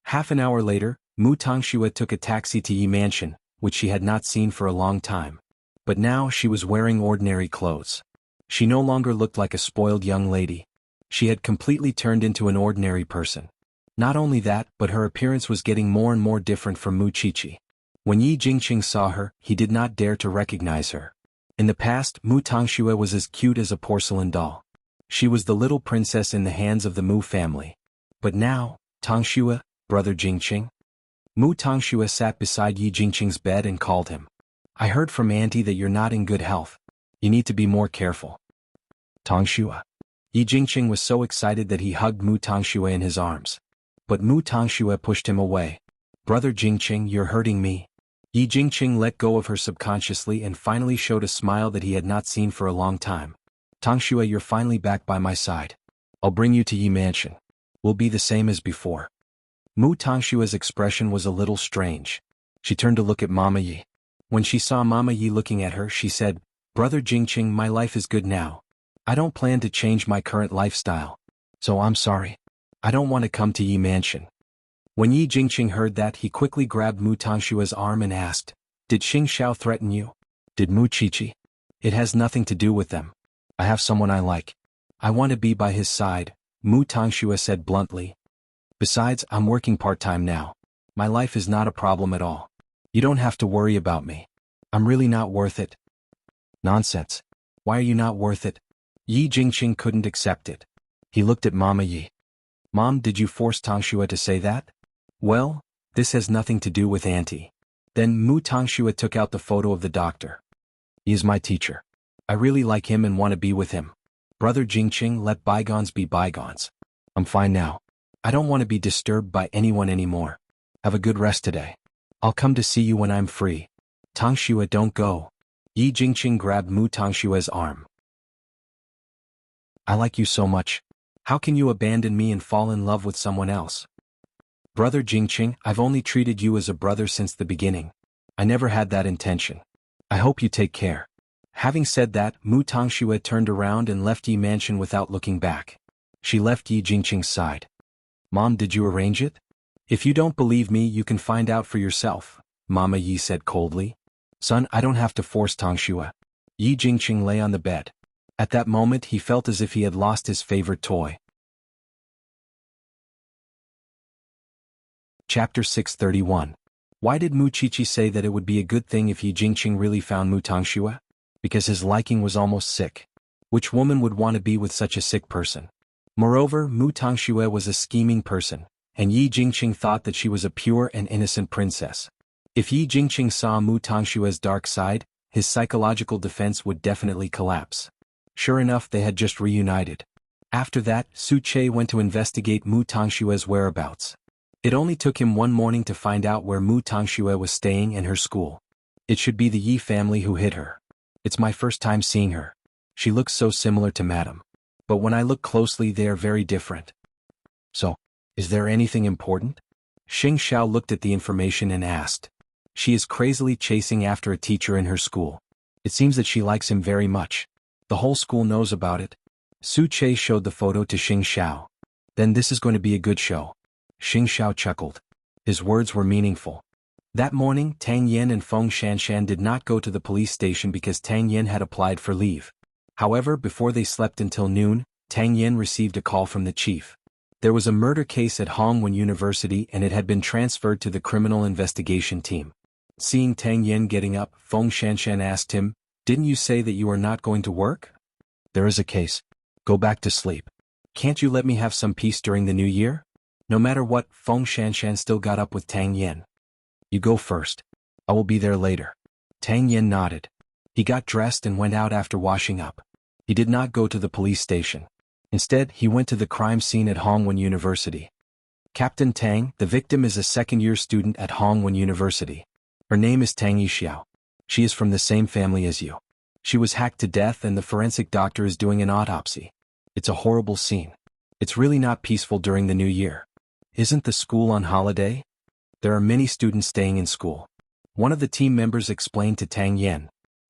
Half an hour later, Mu Tangxue took a taxi to Yi Mansion, which she had not seen for a long time. But now she was wearing ordinary clothes. She no longer looked like a spoiled young lady. She had completely turned into an ordinary person. Not only that, but her appearance was getting more and more different from Mu Qiqi. When Yi Jingqing saw her, he did not dare to recognize her. In the past, Mu Tangxue was as cute as a porcelain doll. She was the little princess in the hands of the Mu family. But now, Tangxue, brother Jingqing. Mu Tangxue sat beside Yi Jingqing's bed and called him. I heard from Auntie that you're not in good health. You need to be more careful. Tangxue. Yi Jingqing was so excited that he hugged Mu Tangxue in his arms. But Mu Tangxue pushed him away. Brother Jingqing, you're hurting me. Yi Jingqing let go of her subconsciously and finally showed a smile that he had not seen for a long time. Tangxue, you're finally back by my side. I'll bring you to Yi Mansion. We'll be the same as before. Mu Tangshua's expression was a little strange. She turned to look at Mama Yi. When she saw Mama Yi looking at her, she said, Brother Jingqing, my life is good now. I don't plan to change my current lifestyle. So I'm sorry. I don't want to come to Yi Mansion. When Yi Jingqing heard that, he quickly grabbed Mu Tangshua's arm and asked, Did Xing Xiao threaten you? Did Mu Qiqi? It has nothing to do with them. I have someone I like. I want to be by his side, Mu Tangxue said bluntly. Besides, I'm working part-time now. My life is not a problem at all. You don't have to worry about me. I'm really not worth it. Nonsense. Why are you not worth it? Yi Jingqing couldn't accept it. He looked at Mama Yi. Mom, did you force Tangxue to say that? Well, this has nothing to do with Auntie. Then Mu Tangxue took out the photo of the doctor. He is my teacher. I really like him and want to be with him. Brother Jingqing, let bygones be bygones. I'm fine now. I don't want to be disturbed by anyone anymore. Have a good rest today. I'll come to see you when I'm free. Tangxue, don't go. Yi Jingqing grabbed Mu Tangshue's arm. I like you so much. How can you abandon me and fall in love with someone else? Brother Jingqing, I've only treated you as a brother since the beginning. I never had that intention. I hope you take care. Having said that, Mu Tangxue turned around and left Yi Mansion without looking back. She left Yi Jingqing's side. Mom, did you arrange it? If you don't believe me, you can find out for yourself, Mama Yi said coldly. Son, I don't have to force Tangxue. Yi Jingqing lay on the bed. At that moment he felt as if he had lost his favorite toy. Chapter 631. Why did Mu Qiqi say that it would be a good thing if Yi Jingqing really found Mu Tangxue? Because his liking was almost sick. Which woman would want to be with such a sick person? Moreover, Mu Tangxue was a scheming person, and Yi Jingqing thought that she was a pure and innocent princess. If Yi Jingqing saw Mu Tangshue's dark side, his psychological defense would definitely collapse. Sure enough, they had just reunited. After that, Su Che went to investigate Mu Tangshue's whereabouts. It only took him one morning to find out where Mu Tangxue was staying and her school. It should be the Yi family who hid her. It's my first time seeing her. She looks so similar to Madame. But when I look closely, they are very different. So, is there anything important? Xing Xiao looked at the information and asked. She is crazily chasing after a teacher in her school. It seems that she likes him very much. The whole school knows about it. Su Che showed the photo to Xing Xiao. Then this is going to be a good show. Xing Xiao chuckled. His words were meaningful. That morning, Tang Yan and Feng Shanshan did not go to the police station because Tang Yan had applied for leave. However, before they slept until noon, Tang Yan received a call from the chief. There was a murder case at Hongwen University and it had been transferred to the criminal investigation team. Seeing Tang Yan getting up, Feng Shanshan asked him, Didn't you say that you are not going to work? There is a case. Go back to sleep. Can't you let me have some peace during the new year? No matter what, Feng Shanshan still got up with Tang Yan. You go first. I will be there later. Tang Yan nodded. He got dressed and went out after washing up. He did not go to the police station. Instead, he went to the crime scene at Hongwen University. Captain Tang, the victim, is a second-year student at Hongwen University. Her name is Tang Yixiao. She is from the same family as you. She was hacked to death and the forensic doctor is doing an autopsy. It's a horrible scene. It's really not peaceful during the new year. Isn't the school on holiday? There are many students staying in school. One of the team members explained to Tang Yan.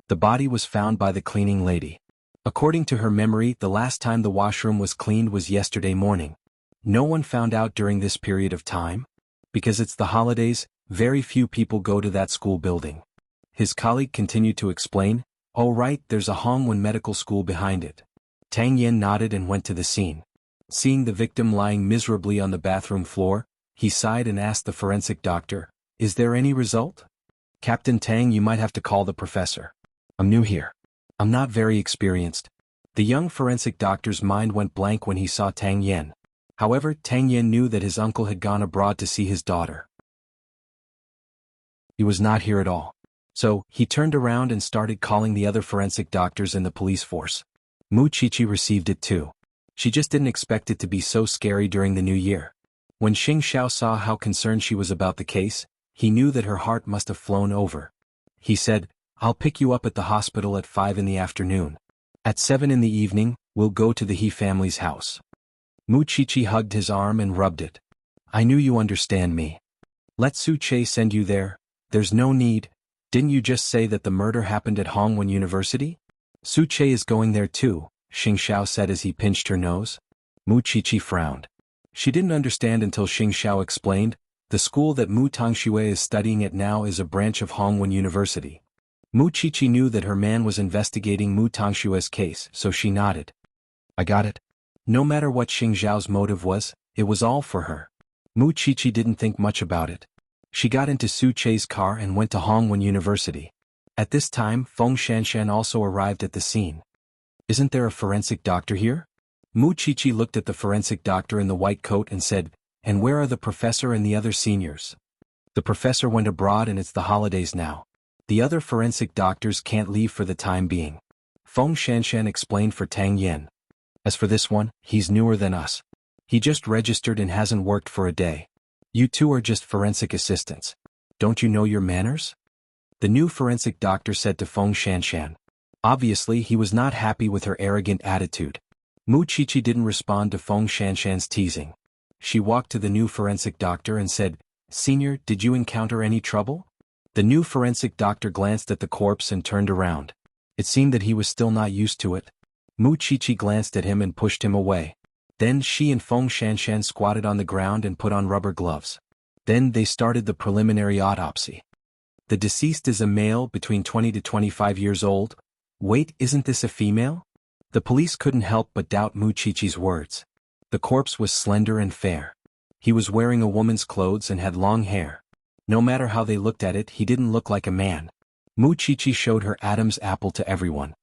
The body was found by the cleaning lady. According to her memory, the last time the washroom was cleaned was yesterday morning. No one found out during this period of time? Because it's the holidays, very few people go to that school building. His colleague continued to explain, "Oh right, there's a Hongwen medical school behind it." Tang Yan nodded and went to the scene. Seeing the victim lying miserably on the bathroom floor, he sighed and asked the forensic doctor, "Is there any result?" "Captain Tang, you might have to call the professor. I'm new here. I'm not very experienced." The young forensic doctor's mind went blank when he saw Tang Yan. However, Tang Yan knew that his uncle had gone abroad to see his daughter. He was not here at all. So, he turned around and started calling the other forensic doctors in the police force. Mu Chichi received it too. She just didn't expect it to be so scary during the new year. When Xing Xiao saw how concerned she was about the case, he knew that her heart must have flown over. He said, "I'll pick you up at the hospital at 5 in the afternoon. At 7 in the evening, we'll go to the He family's house." Mu Chichi hugged his arm and rubbed it. "I knew you understand me. Let Su Che send you there. There's no need. Didn't you just say that the murder happened at Hongwen University?" "Su Che is going there too," Xing Xiao said as he pinched her nose. Mu Chichi frowned. She didn't understand until Xing Xiao explained, "The school that Mu Tongxue is studying at now is a branch of Hongwen University." Mu Chichi knew that her man was investigating Mu Tongxue's case, so she nodded. "I got it." No matter what Xing Xiao's motive was, it was all for her. Mu Chichi didn't think much about it. She got into Su Che's car and went to Hongwen University. At this time, Feng Shanshan also arrived at the scene. "Isn't there a forensic doctor here?" Mu Chichi looked at the forensic doctor in the white coat and said, "And where are the professor and the other seniors?" "The professor went abroad and it's the holidays now. The other forensic doctors can't leave for the time being." Feng Shanshan explained for Tang Yan. "As for this one, he's newer than us. He just registered and hasn't worked for a day. You two are just forensic assistants. Don't you know your manners?" The new forensic doctor said to Feng Shanshan. Obviously, he was not happy with her arrogant attitude. Mu Chichi didn't respond to Feng Shanshan's teasing. She walked to the new forensic doctor and said, "Senior, did you encounter any trouble?" The new forensic doctor glanced at the corpse and turned around. It seemed that he was still not used to it. Mu Chichi glanced at him and pushed him away. Then she and Feng Shanshan squatted on the ground and put on rubber gloves. Then they started the preliminary autopsy. "The deceased is a male between 20 to 25 years old. Wait, isn't this a female?" The police couldn't help but doubt Mu Chichi's words. The corpse was slender and fair. He was wearing a woman's clothes and had long hair. No matter how they looked at it, he didn't look like a man. Mu Chichi showed her Adam's apple to everyone.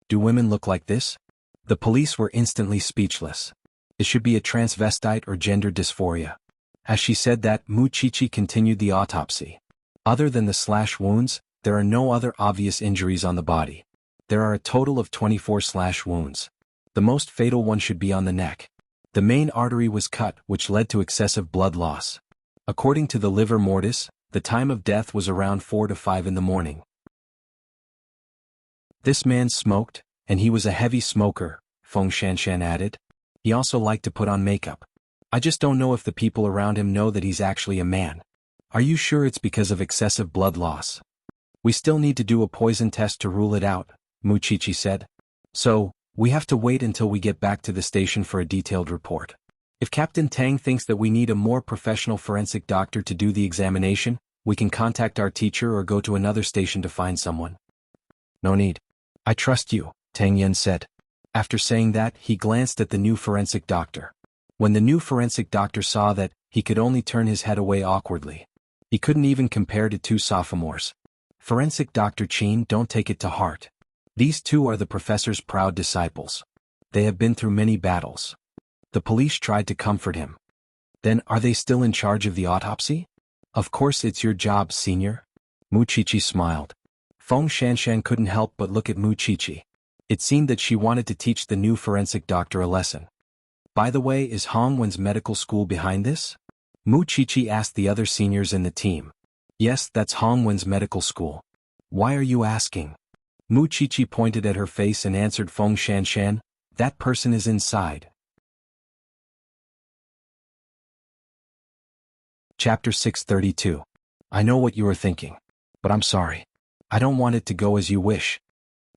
"Do women look like this?" The police were instantly speechless. It should be a transvestite or gender dysphoria. As she said that, Mu Chichi continued the autopsy. Other than the slash wounds, there are no other obvious injuries on the body. There are a total of 24 slash wounds. The most fatal one should be on the neck. The main artery was cut, which led to excessive blood loss. According to the liver mortis, the time of death was around 4 to 5 in the morning. This man smoked, and he was a heavy smoker, Feng Shanshan added. He also liked to put on makeup. I just don't know if the people around him know that he's actually a man. Are you sure it's because of excessive blood loss? We still need to do a poison test to rule it out, Mu Chichi said. So, we have to wait until we get back to the station for a detailed report. If Captain Tang thinks that we need a more professional forensic doctor to do the examination, we can contact our teacher or go to another station to find someone. No need. I trust you, Tang Yan said. After saying that, he glanced at the new forensic doctor. When the new forensic doctor saw that, he could only turn his head away awkwardly. He couldn't even compare to two sophomores. Forensic Dr. Chin, don't take it to heart. These two are the professor's proud disciples. They have been through many battles. The police tried to comfort him. Then, are they still in charge of the autopsy? Of course it's your job, senior. Mu Chichi smiled. Feng Shanshan couldn't help but look at Mu Chichi. It seemed that she wanted to teach the new forensic doctor a lesson. By the way, is Hongwen's medical school behind this? Mu Qiqi asked the other seniors in the team. Yes, that's Hongwen's medical school. Why are you asking? Mu Qiqi pointed at her face and answered Feng Shanshan, that person is inside. Chapter 632. I know what you are thinking. But I'm sorry. I don't want it to go as you wish.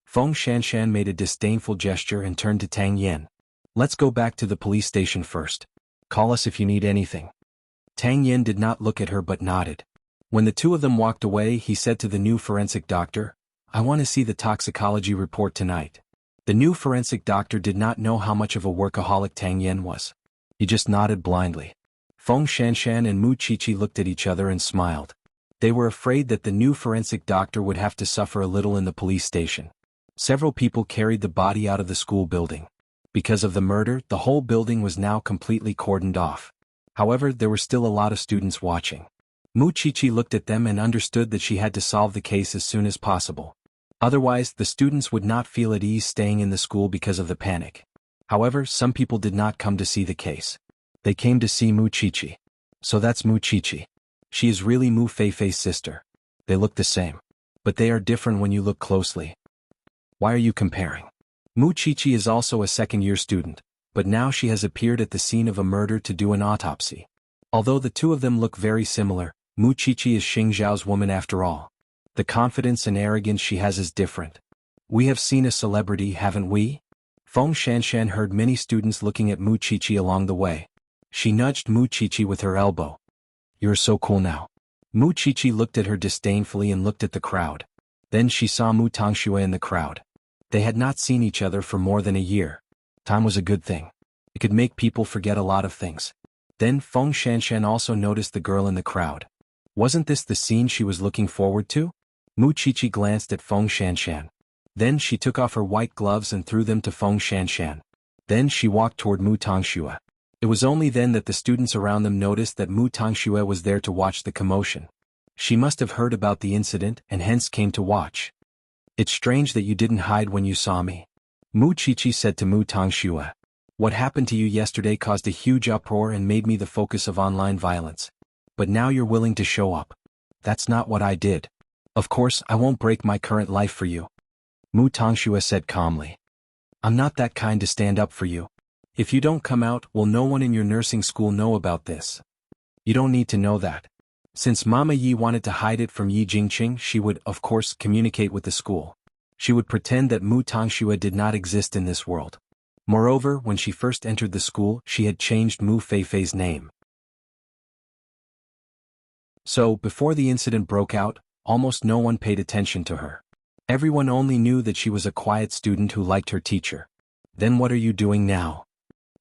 Feng Shanshan made a disdainful gesture and turned to Tang Yen. Let's go back to the police station first. Call us if you need anything. Tang Yen did not look at her but nodded. When the two of them walked away, he said to the new forensic doctor, I want to see the toxicology report tonight. The new forensic doctor did not know how much of a workaholic Tang Yen was. He just nodded blindly. Feng Shanshan and Mu Qiqi looked at each other and smiled. They were afraid that the new forensic doctor would have to suffer a little in the police station. Several people carried the body out of the school building. Because of the murder, the whole building was now completely cordoned off. However, there were still a lot of students watching. Mu Qiqi looked at them and understood that she had to solve the case as soon as possible. Otherwise, the students would not feel at ease staying in the school because of the panic. However, some people did not come to see the case. They came to see Mu Qiqi. So that's Mu Qiqi. She is really Mu Feifei's sister. They look the same. But they are different when you look closely. Why are you comparing? Mu Qiqi is also a second-year student, but now she has appeared at the scene of a murder to do an autopsy. Although the two of them look very similar, Mu Qiqi is Xing Zhao's woman after all. The confidence and arrogance she has is different. We have seen a celebrity, haven't we? Feng Shanshan heard many students looking at Mu Qiqi along the way. She nudged Mu Qiqi with her elbow. You're so cool now. Mu Qiqi looked at her disdainfully and looked at the crowd. Then she saw Mu Tongxue in the crowd. They had not seen each other for more than a year. Time was a good thing. It could make people forget a lot of things. Then Feng Shanshan also noticed the girl in the crowd. Wasn't this the scene she was looking forward to? Mu Qiqi glanced at Feng Shanshan. Then she took off her white gloves and threw them to Feng Shanshan. Then she walked toward Mu Tongxue. It was only then that the students around them noticed that Mu Tongxue was there to watch the commotion. She must have heard about the incident and hence came to watch. It's strange that you didn't hide when you saw me. Mu Qiqi said to Mu Tongxue. What happened to you yesterday caused a huge uproar and made me the focus of online violence. But now you're willing to show up. That's not what I did. Of course, I won't break my current life for you. Mu Tongxue said calmly. I'm not that kind to stand up for you. If you don't come out, will no one in your nursing school know about this? You don't need to know that. Since Mama Yi wanted to hide it from Yi Jingqing, she would, of course, communicate with the school. She would pretend that Mu Tongxue did not exist in this world. Moreover, when she first entered the school, she had changed Mu Feifei's name. So, before the incident broke out, almost no one paid attention to her. Everyone only knew that she was a quiet student who liked her teacher. Then what are you doing now?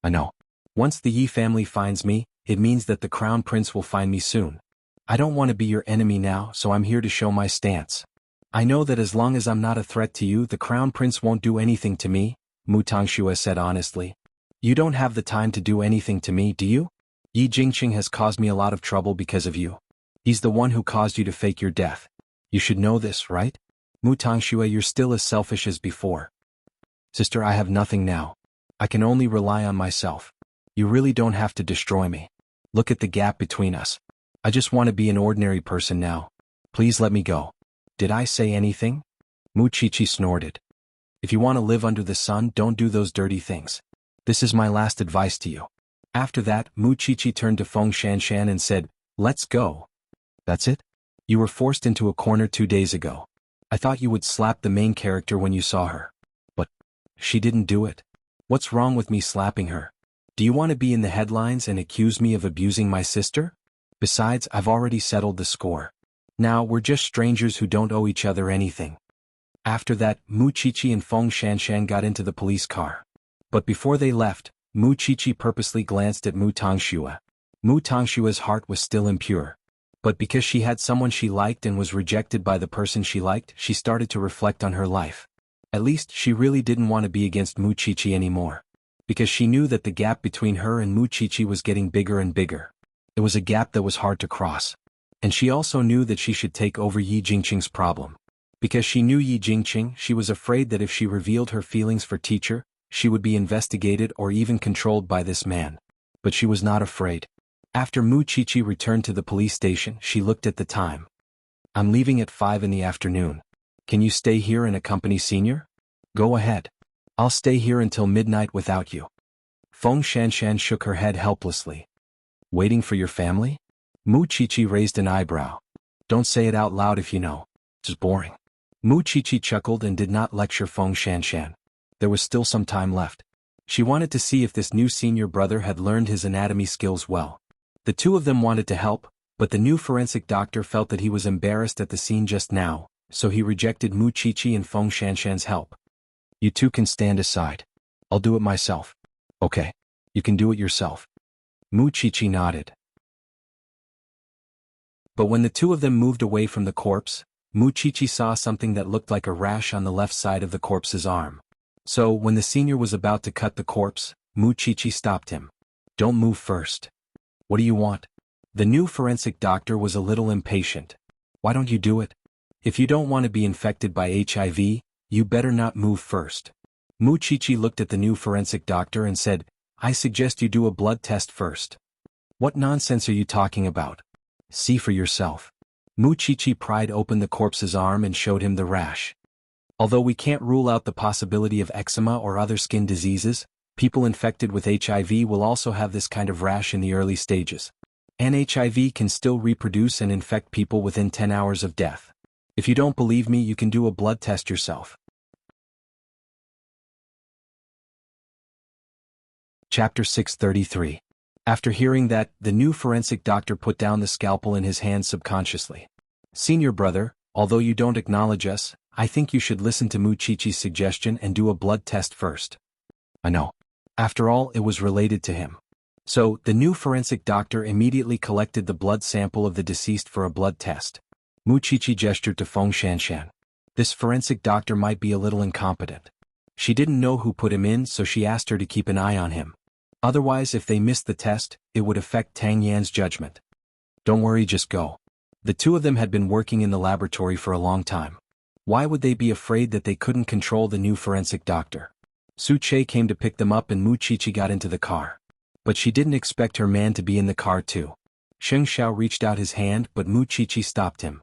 I know. Once the Yi family finds me, it means that the Crown Prince will find me soon. I don't want to be your enemy now, so I'm here to show my stance. I know that as long as I'm not a threat to you, the Crown Prince won't do anything to me, Mu Tongxue said honestly. You don't have the time to do anything to me, do you? Yi Jingqing has caused me a lot of trouble because of you. He's the one who caused you to fake your death. You should know this, right? Mu Tongxue, you're still as selfish as before. Sister, I have nothing now. I can only rely on myself. You really don't have to destroy me. Look at the gap between us. I just want to be an ordinary person now. Please let me go. Did I say anything? Mu Qiqi snorted. If you want to live under the sun, don't do those dirty things. This is my last advice to you. After that, Mu Qiqi turned to Feng Shanshan and said, Let's go. That's it? You were forced into a corner 2 days ago. I thought you would slap the main character when you saw her. But she didn't do it. What's wrong with me slapping her? Do you want to be in the headlines and accuse me of abusing my sister? Besides, I've already settled the score. Now we're just strangers who don't owe each other anything. After that, Mu Qiqi and Feng Shanshan got into the police car. But before they left, Mu Qiqi purposely glanced at Mu Tongxue. Mu Tongshue's heart was still impure. But because she had someone she liked and was rejected by the person she liked, she started to reflect on her life. At least, she really didn't want to be against Mu Qiqi anymore. Because she knew that the gap between her and Mu Qiqi was getting bigger and bigger. It was a gap that was hard to cross. And she also knew that she should take over Yi Jingqing's problem. Because she knew Yi Jingqing, she was afraid that if she revealed her feelings for teacher, She would be investigated or even controlled by this man. But she was not afraid. After Mu Chichi returned to the police station, she looked at the time. I'm leaving at 5 in the afternoon. Can you stay here and accompany Senior? Go ahead. I'll stay here until midnight without you. Feng Shanshan shook her head helplessly. Waiting for your family? Mu Chichi raised an eyebrow. Don't say it out loud if you know. It's boring. Mu Chichi chuckled and did not lecture Feng Shanshan. There was still some time left. She wanted to see if this new senior brother had learned his anatomy skills well. The two of them wanted to help, but the new forensic doctor felt that he was embarrassed at the scene just now, so he rejected Mu Chichi and Feng Shanshan's help. You two can stand aside. I'll do it myself. Okay. You can do it yourself. Mu Chichi nodded. But when the two of them moved away from the corpse, Mu Chichi saw something that looked like a rash on the left side of the corpse's arm. So, when the senior was about to cut the corpse, Mu Chichi stopped him. Don't move first. What do you want? The new forensic doctor was a little impatient. Why don't you do it? If you don't want to be infected by HIV, you better not move first. Mu Chichi looked at the new forensic doctor and said, I suggest you do a blood test first. What nonsense are you talking about? See for yourself. Mu Chichi pried open the corpse's arm and showed him the rash. Although we can't rule out the possibility of eczema or other skin diseases, people infected with HIV will also have this kind of rash in the early stages. And HIV can still reproduce and infect people within 10 hours of death. If you don't believe me, you can do a blood test yourself. Chapter 633. After hearing that, the new forensic doctor put down the scalpel in his hand subconsciously. Senior brother, although you don't acknowledge us, I think you should listen to Mu Chichi's suggestion and do a blood test first. I know. After all, it was related to him. So, the new forensic doctor immediately collected the blood sample of the deceased for a blood test. Mu Chichi gestured to Feng Shanshan. This forensic doctor might be a little incompetent. She didn't know who put him in, so she asked her to keep an eye on him. Otherwise, if they missed the test, it would affect Tang Yan's judgment. Don't worry, just go. The two of them had been working in the laboratory for a long time. Why would they be afraid that they couldn't control the new forensic doctor? Su Che came to pick them up and Mu Chichi got into the car. But she didn't expect her man to be in the car too. Sheng Xiao reached out his hand, but Mu Chichi stopped him.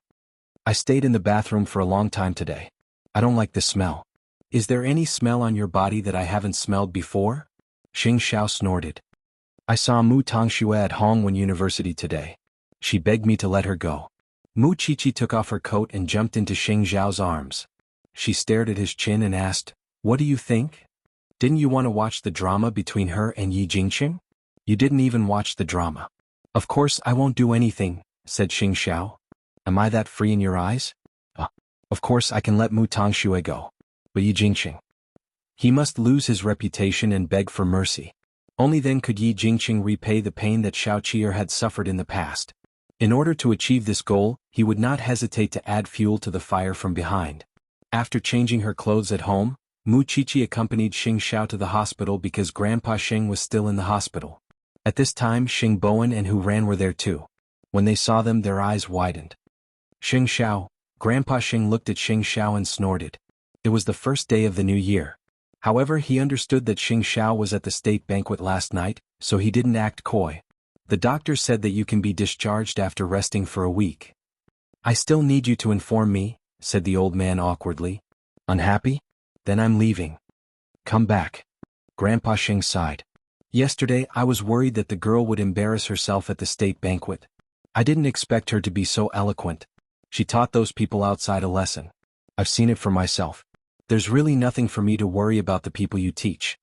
I stayed in the bathroom for a long time today. I don't like the smell. Is there any smell on your body that I haven't smelled before? Sheng Xiao snorted. I saw Mu Tongxue at Hongwen University today. She begged me to let her go. Mu Chichi took off her coat and jumped into Sheng Xiao's arms. She stared at his chin and asked, What do you think? Didn't you want to watch the drama between her and Yi Jingqing? You didn't even watch the drama. Of course I won't do anything, said Sheng Xiao. Am I that free in your eyes? Of course I can let Mu Tongxue go. But Yi Jingqing. He must lose his reputation and beg for mercy. Only then could Yi Jingqing repay the pain that Xiao Qi'er had suffered in the past. In order to achieve this goal, he would not hesitate to add fuel to the fire from behind. After changing her clothes at home, Mu Chichi accompanied Sheng Xiao to the hospital because Grandpa Sheng was still in the hospital. At this time Sheng Bowen and Hu Ran were there too. When they saw them, their eyes widened. Sheng Xiao, Grandpa Sheng looked at Sheng Xiao and snorted. It was the first day of the new year. However, he understood that Sheng Xiao was at the state banquet last night, so he didn't act coy. The doctor said that you can be discharged after resting for a week. I still need you to inform me, said the old man awkwardly. Unhappy? Then I'm leaving. Come back. Grandpa Sheng sighed. Yesterday I was worried that the girl would embarrass herself at the state banquet. I didn't expect her to be so eloquent. She taught those people outside a lesson. I've seen it for myself. There's really nothing for me to worry about the people you teach.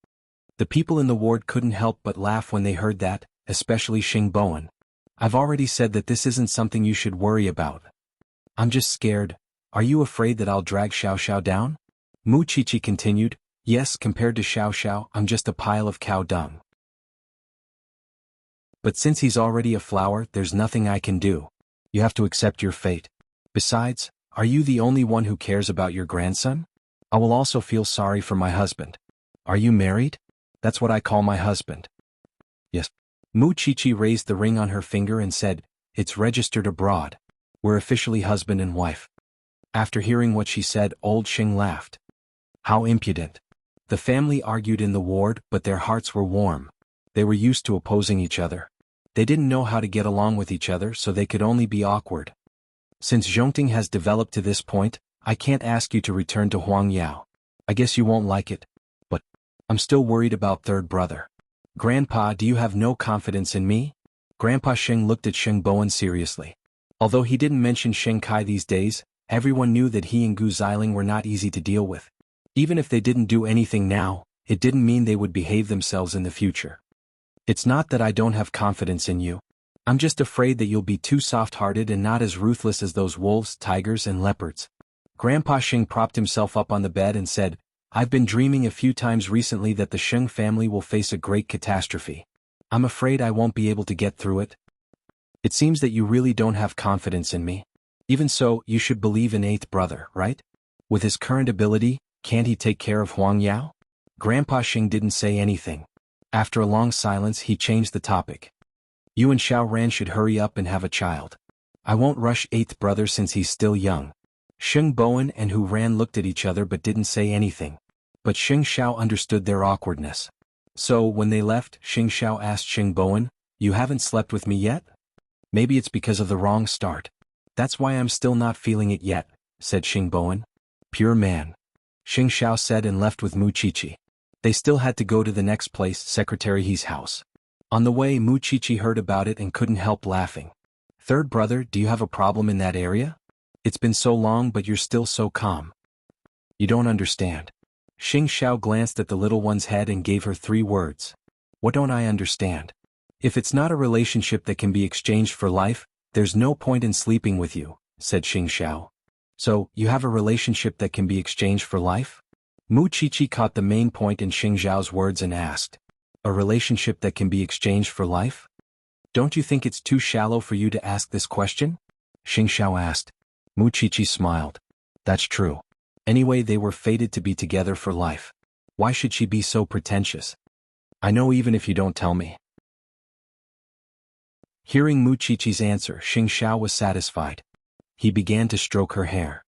The people in the ward couldn't help but laugh when they heard that, especially Sheng Bowen. I've already said that this isn't something you should worry about. I'm just scared. Are you afraid that I'll drag Xiao Xiao down? Mu Chichi continued, Yes, compared to Xiao Xiao, I'm just a pile of cow dung. But since he's already a flower, there's nothing I can do. You have to accept your fate. Besides, are you the only one who cares about your grandson? I will also feel sorry for my husband. Are you married? That's what I call my husband. Yes. Mu Chichi raised the ring on her finger and said, It's registered abroad. We're officially husband and wife. After hearing what she said, old Sheng laughed. How impudent. The family argued in the ward, but their hearts were warm. They were used to opposing each other. They didn't know how to get along with each other, so they could only be awkward. Since Zhongting has developed to this point, I can't ask you to return to Huangyao. I guess you won't like it. But I'm still worried about third brother. Grandpa, do you have no confidence in me? Grandpa Sheng looked at Sheng Bowen seriously. Although he didn't mention Sheng Kai these days, everyone knew that he and Gu Xiling were not easy to deal with. Even if they didn't do anything now, it didn't mean they would behave themselves in the future. It's not that I don't have confidence in you. I'm just afraid that you'll be too soft-hearted and not as ruthless as those wolves, tigers, and leopards. Grandpa Sheng propped himself up on the bed and said, I've been dreaming a few times recently that the Sheng family will face a great catastrophe. I'm afraid I won't be able to get through it. It seems that you really don't have confidence in me. Even so, you should believe in eighth brother, right? With his current ability, can't he take care of Huangyao? Grandpa Sheng didn't say anything. After a long silence, he changed the topic. You and Xiao Ran should hurry up and have a child. I won't rush eighth brother since he's still young. Sheng Bowen and Hu Ran looked at each other but didn't say anything. But Sheng Xiao understood their awkwardness. So, when they left, Sheng Xiao asked Sheng Bowen, You haven't slept with me yet? Maybe it's because of the wrong start. That's why I'm still not feeling it yet, said Sheng Bowen. Pure man. Sheng Xiao said and left with Mu Chichi. They still had to go to the next place, Secretary He's house. On the way, Mu Chichi heard about it and couldn't help laughing. Third brother, do you have a problem in that area? It's been so long but you're still so calm. You don't understand. Sheng Xiao glanced at the little one's head and gave her 3 words. What don't I understand? If it's not a relationship that can be exchanged for life, there's no point in sleeping with you, said Sheng Xiao. So, you have a relationship that can be exchanged for life? Mu Chichi caught the main point in Sheng Xiao's words and asked. A relationship that can be exchanged for life? Don't you think it's too shallow for you to ask this question? Sheng Xiao asked. Mu Chichi smiled. That's true. Anyway, they were fated to be together for life. Why should she be so pretentious? I know even if you don't tell me. Hearing Mu Chichi's answer, Sheng Xiao was satisfied. He began to stroke her hair.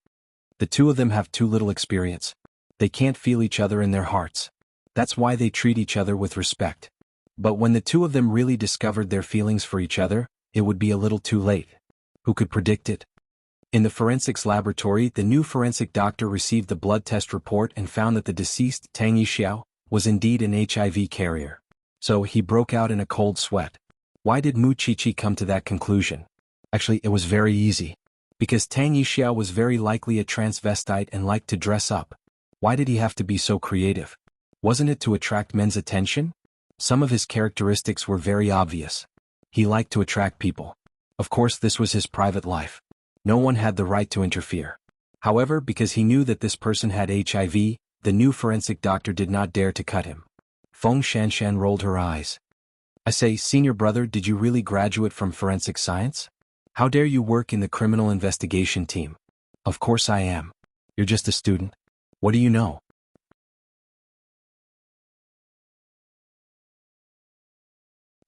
The two of them have too little experience. They can't feel each other in their hearts. That's why they treat each other with respect. But when the two of them really discovered their feelings for each other, it would be a little too late. Who could predict it? In the forensics laboratory, the new forensic doctor received the blood test report and found that the deceased, Tang Yixiao, was indeed an HIV carrier. So he broke out in a cold sweat. Why did Mu Chichi come to that conclusion? Actually, it was very easy. Because Tang Yixiao was very likely a transvestite and liked to dress up. Why did he have to be so creative? Wasn't it to attract men's attention? Some of his characteristics were very obvious. He liked to attract people. Of course, this was his private life. No one had the right to interfere. However, because he knew that this person had HIV, the new forensic doctor did not dare to cut him. Feng Shanshan rolled her eyes. I say, senior brother, did you really graduate from forensic science? How dare you work in the criminal investigation team? Of course I am. You're just a student. What do you know?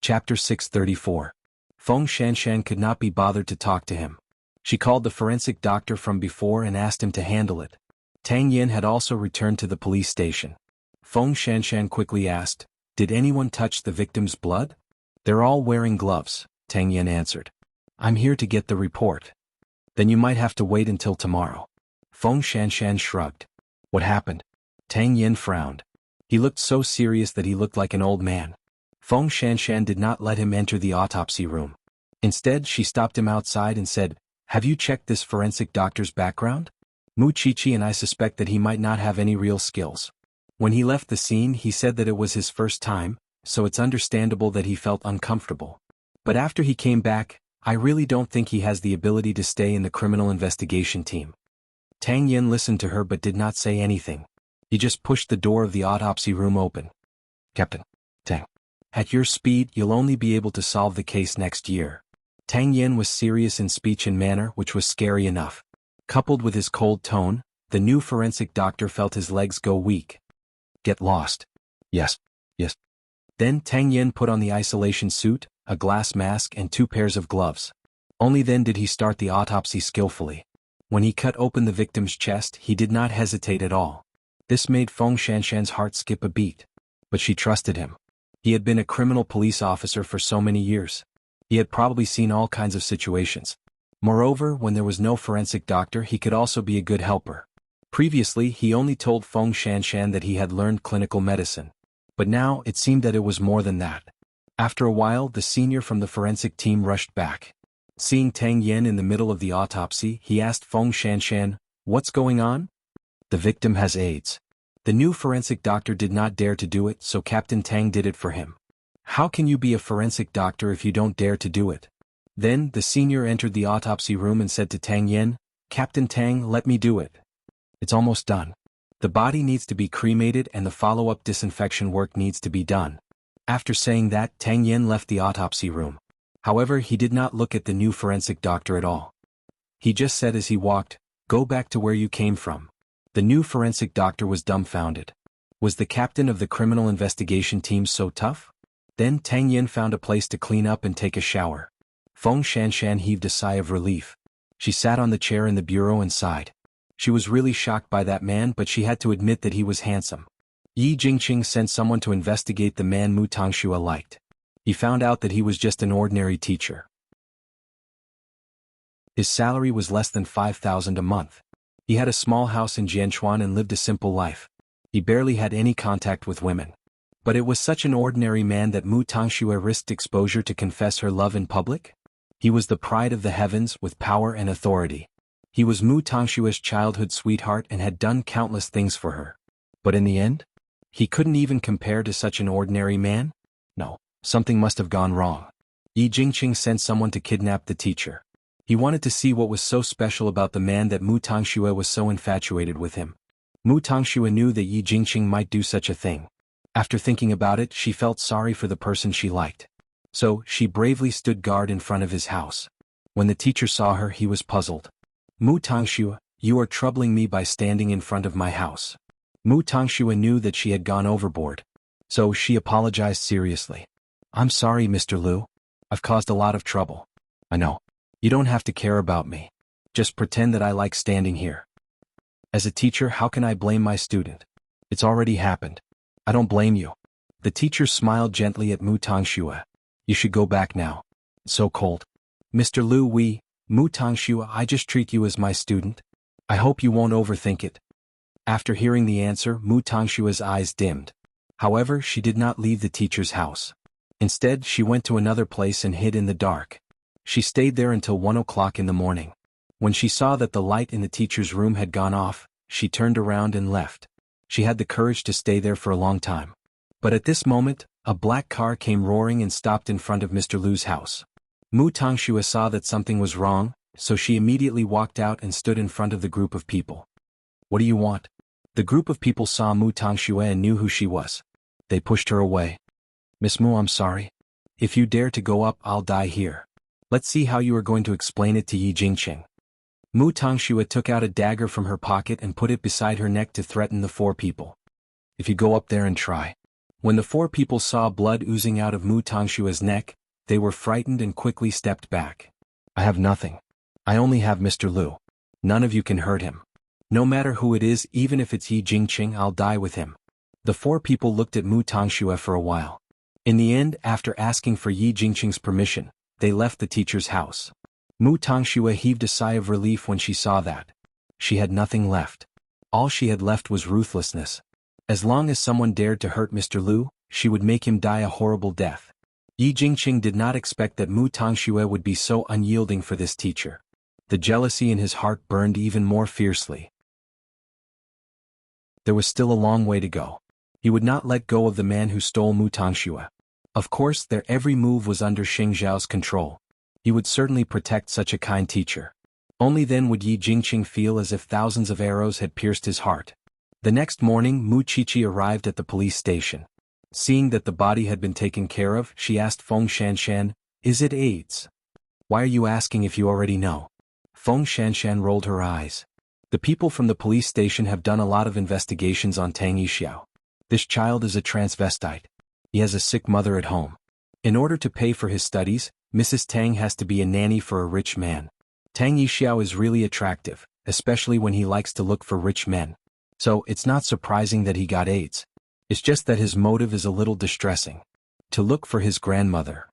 Chapter 634. Feng Shanshan could not be bothered to talk to him. She called the forensic doctor from before and asked him to handle it. Tang Yin had also returned to the police station. Feng Shanshan quickly asked, Did anyone touch the victim's blood? They're all wearing gloves, Tang Yin answered. I'm here to get the report. Then you might have to wait until tomorrow. Feng Shanshan shrugged. What happened? Tang Yin frowned. He looked so serious that he looked like an old man. Feng Shanshan did not let him enter the autopsy room. Instead, she stopped him outside and said, Have you checked this forensic doctor's background? Mu Chichi and I suspect that he might not have any real skills. When he left the scene, he said that it was his first time, so it's understandable that he felt uncomfortable. But after he came back, I really don't think he has the ability to stay in the criminal investigation team. Tang Yin listened to her but did not say anything. He just pushed the door of the autopsy room open. Captain Tang. At your speed, you'll only be able to solve the case next year. Tang Yin was serious in speech and manner, which was scary enough. Coupled with his cold tone, the new forensic doctor felt his legs go weak. Get lost. Yes. Then Tang Yin put on the isolation suit, a glass mask and 2 pairs of gloves. Only then did he start the autopsy skillfully. When he cut open the victim's chest, he did not hesitate at all. This made Feng Shanshan's heart skip a beat. But she trusted him. He had been a criminal police officer for so many years. He had probably seen all kinds of situations. Moreover, when there was no forensic doctor, he could also be a good helper. Previously, he only told Feng Shanshan that he had learned clinical medicine. But now, it seemed that it was more than that. After a while, the senior from the forensic team rushed back. Seeing Tang Yen in the middle of the autopsy, he asked Feng Shanshan, "What's going on?" "The victim has AIDS." The new forensic doctor did not dare to do it, so Captain Tang did it for him. "How can you be a forensic doctor if you don't dare to do it?" Then, the senior entered the autopsy room and said to Tang Yen, "Captain Tang, let me do it. It's almost done. The body needs to be cremated and the follow-up disinfection work needs to be done." After saying that, Tang Yen left the autopsy room. However, he did not look at the new forensic doctor at all. He just said as he walked, "Go back to where you came from." The new forensic doctor was dumbfounded. Was the captain of the criminal investigation team so tough? Then Tang Yen found a place to clean up and take a shower. Feng Shanshan heaved a sigh of relief. She sat on the chair in the bureau and sighed. She was really shocked by that man, but she had to admit that he was handsome. Yi Jingqing sent someone to investigate the man Mu Tangxue liked. He found out that he was just an ordinary teacher. His salary was less than 5,000 a month. He had a small house in Jianchuan and lived a simple life. He barely had any contact with women. But it was such an ordinary man that Mu Tangxue risked exposure to confess her love in public? He was the pride of the heavens with power and authority. He was Mu Tangxue's childhood sweetheart and had done countless things for her. But in the end? He couldn't even compare to such an ordinary man? No, something must have gone wrong. Yi Jingqing sent someone to kidnap the teacher. He wanted to see what was so special about the man that Mu Tangxue was so infatuated with him. Mu Tangxue knew that Yi Jingqing might do such a thing. After thinking about it, she felt sorry for the person she liked. So, she bravely stood guard in front of his house. When the teacher saw her, he was puzzled. "Mu Tangxue, you are troubling me by standing in front of my house." Mu Tangxue knew that she had gone overboard. So, she apologized seriously. "I'm sorry, Mr. Liu. I've caused a lot of trouble. I know. You don't have to care about me. Just pretend that I like standing here. As a teacher, how can I blame my student? It's already happened. I don't blame you." The teacher smiled gently at Mu Tangxue. "You should go back now. It's so cold." "Mr. Liu, Mu Tangxue, I just treat you as my student. I hope you won't overthink it." After hearing the answer, Mu Tangshua's eyes dimmed. However, she did not leave the teacher's house. Instead, she went to another place and hid in the dark. She stayed there until 1 o'clock in the morning. When she saw that the light in the teacher's room had gone off, she turned around and left. She had the courage to stay there for a long time. But at this moment, a black car came roaring and stopped in front of Mr. Liu's house. Mu Tangxue saw that something was wrong, so she immediately walked out and stood in front of the group of people. "What do you want?" The group of people saw Mu Tangxue and knew who she was. They pushed her away. "Miss Mu, I'm sorry. If you dare to go up, I'll die here. Let's see how you are going to explain it to Yi Jingqing." Mu Tangxue took out a dagger from her pocket and put it beside her neck to threaten the 4 people. "If you go up there and try." When the 4 people saw blood oozing out of Mu Tangshua's neck, they were frightened and quickly stepped back. "I have nothing. I only have Mr. Liu. None of you can hurt him. No matter who it is, even if it's Yi Jingqing, I'll die with him." The 4 people looked at Mu Tangxue for a while. In the end, after asking for Yi Jingqing's permission, they left the teacher's house. Mu Tangxue heaved a sigh of relief when she saw that. She had nothing left. All she had left was ruthlessness. As long as someone dared to hurt Mr. Liu, she would make him die a horrible death. Yi Jingqing did not expect that Mu Tangxue would be so unyielding for this teacher. The jealousy in his heart burned even more fiercely. There was still a long way to go. He would not let go of the man who stole Mu Tangxue. Of course, their every move was under Xing Zhao's control. He would certainly protect such a kind teacher. Only then would Yi Jingqing feel as if thousands of arrows had pierced his heart. The next morning, Mu Qiqi arrived at the police station. Seeing that the body had been taken care of, she asked Feng Shanshan, "Is it AIDS?" "Why are you asking if you already know?" Feng Shanshan rolled her eyes. "The people from the police station have done a lot of investigations on Tang Yixiao. This child is a transvestite. He has a sick mother at home. In order to pay for his studies, Mrs. Tang has to be a nanny for a rich man. Tang Yixiao is really attractive, especially when he likes to look for rich men. So it's not surprising that he got AIDS. It's just that his motive is a little distressing. To look for his grandmother.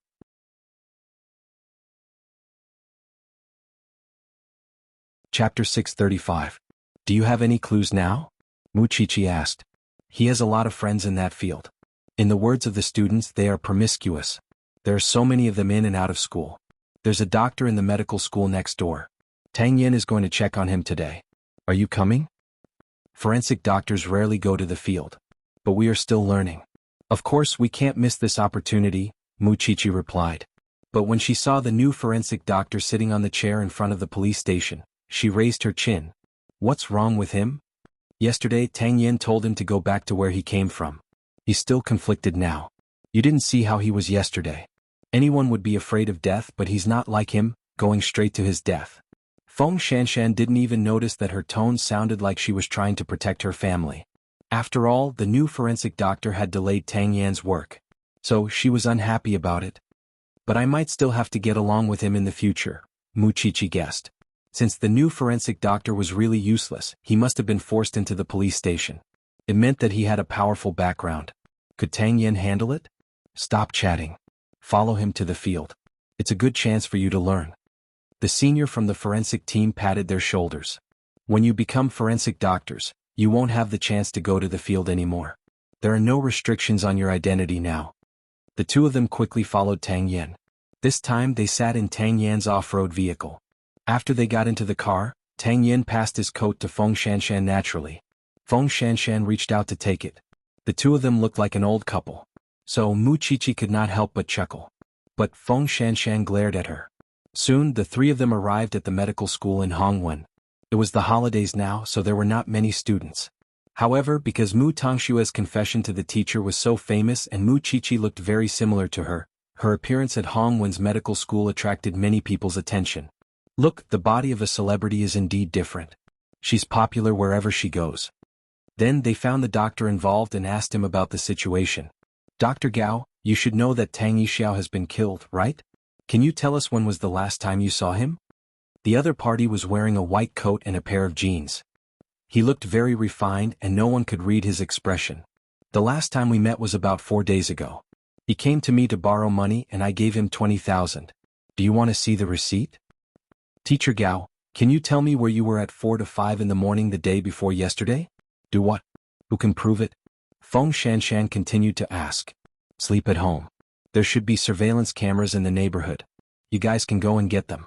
Chapter 635. Do you have any clues now? Muchichi asked. He has a lot of friends in that field. In the words of the students, they are promiscuous. There are so many of them in and out of school. There's a doctor in the medical school next door. Tang Yin is going to check on him today. Are you coming? Forensic doctors rarely go to the field. But we are still learning. Of course we can't miss this opportunity, Muchichi replied. But when she saw the new forensic doctor sitting on the chair in front of the police station, she raised her chin. What's wrong with him? Yesterday Tang Yin told him to go back to where he came from. He's still conflicted now. You didn't see how he was yesterday. Anyone would be afraid of death, but he's not like him, going straight to his death. Feng Shanshan didn't even notice that her tone sounded like she was trying to protect her family. After all, the new forensic doctor had delayed Tang Yan's work. So she was unhappy about it. But I might still have to get along with him in the future, Muchichi guessed. Since the new forensic doctor was really useless, he must have been forced into the police station. It meant that he had a powerful background. Could Tang Yin handle it? Stop chatting. Follow him to the field. It's a good chance for you to learn. The senior from the forensic team patted their shoulders. When you become forensic doctors, you won't have the chance to go to the field anymore. There are no restrictions on your identity now. The two of them quickly followed Tang Yin. This time they sat in Tang Yan's off-road vehicle. After they got into the car, Tang Yin passed his coat to Feng Shanshan naturally. Feng Shanshan reached out to take it. The two of them looked like an old couple. So Muchichi could not help but chuckle. But Feng Shanshan glared at her. Soon the three of them arrived at the medical school in Hongwen. It was the holidays now, so there were not many students. However, because Mu Tongshua's confession to the teacher was so famous and Muchichi looked very similar to her, her appearance at Hongwen's medical school attracted many people's attention. Look, the body of a celebrity is indeed different. She's popular wherever she goes. Then they found the doctor involved and asked him about the situation. Dr. Gao, you should know that Tang Yixiao has been killed, right? Can you tell us when was the last time you saw him? The other party was wearing a white coat and a pair of jeans. He looked very refined and no one could read his expression. The last time we met was about 4 days ago. He came to me to borrow money and I gave him 20,000. Do you want to see the receipt? Teacher Gao, can you tell me where you were at 4 to 5 in the morning the day before yesterday? Do what? Who can prove it? Feng Shanshan continued to ask. Sleep at home. There should be surveillance cameras in the neighborhood. You guys can go and get them.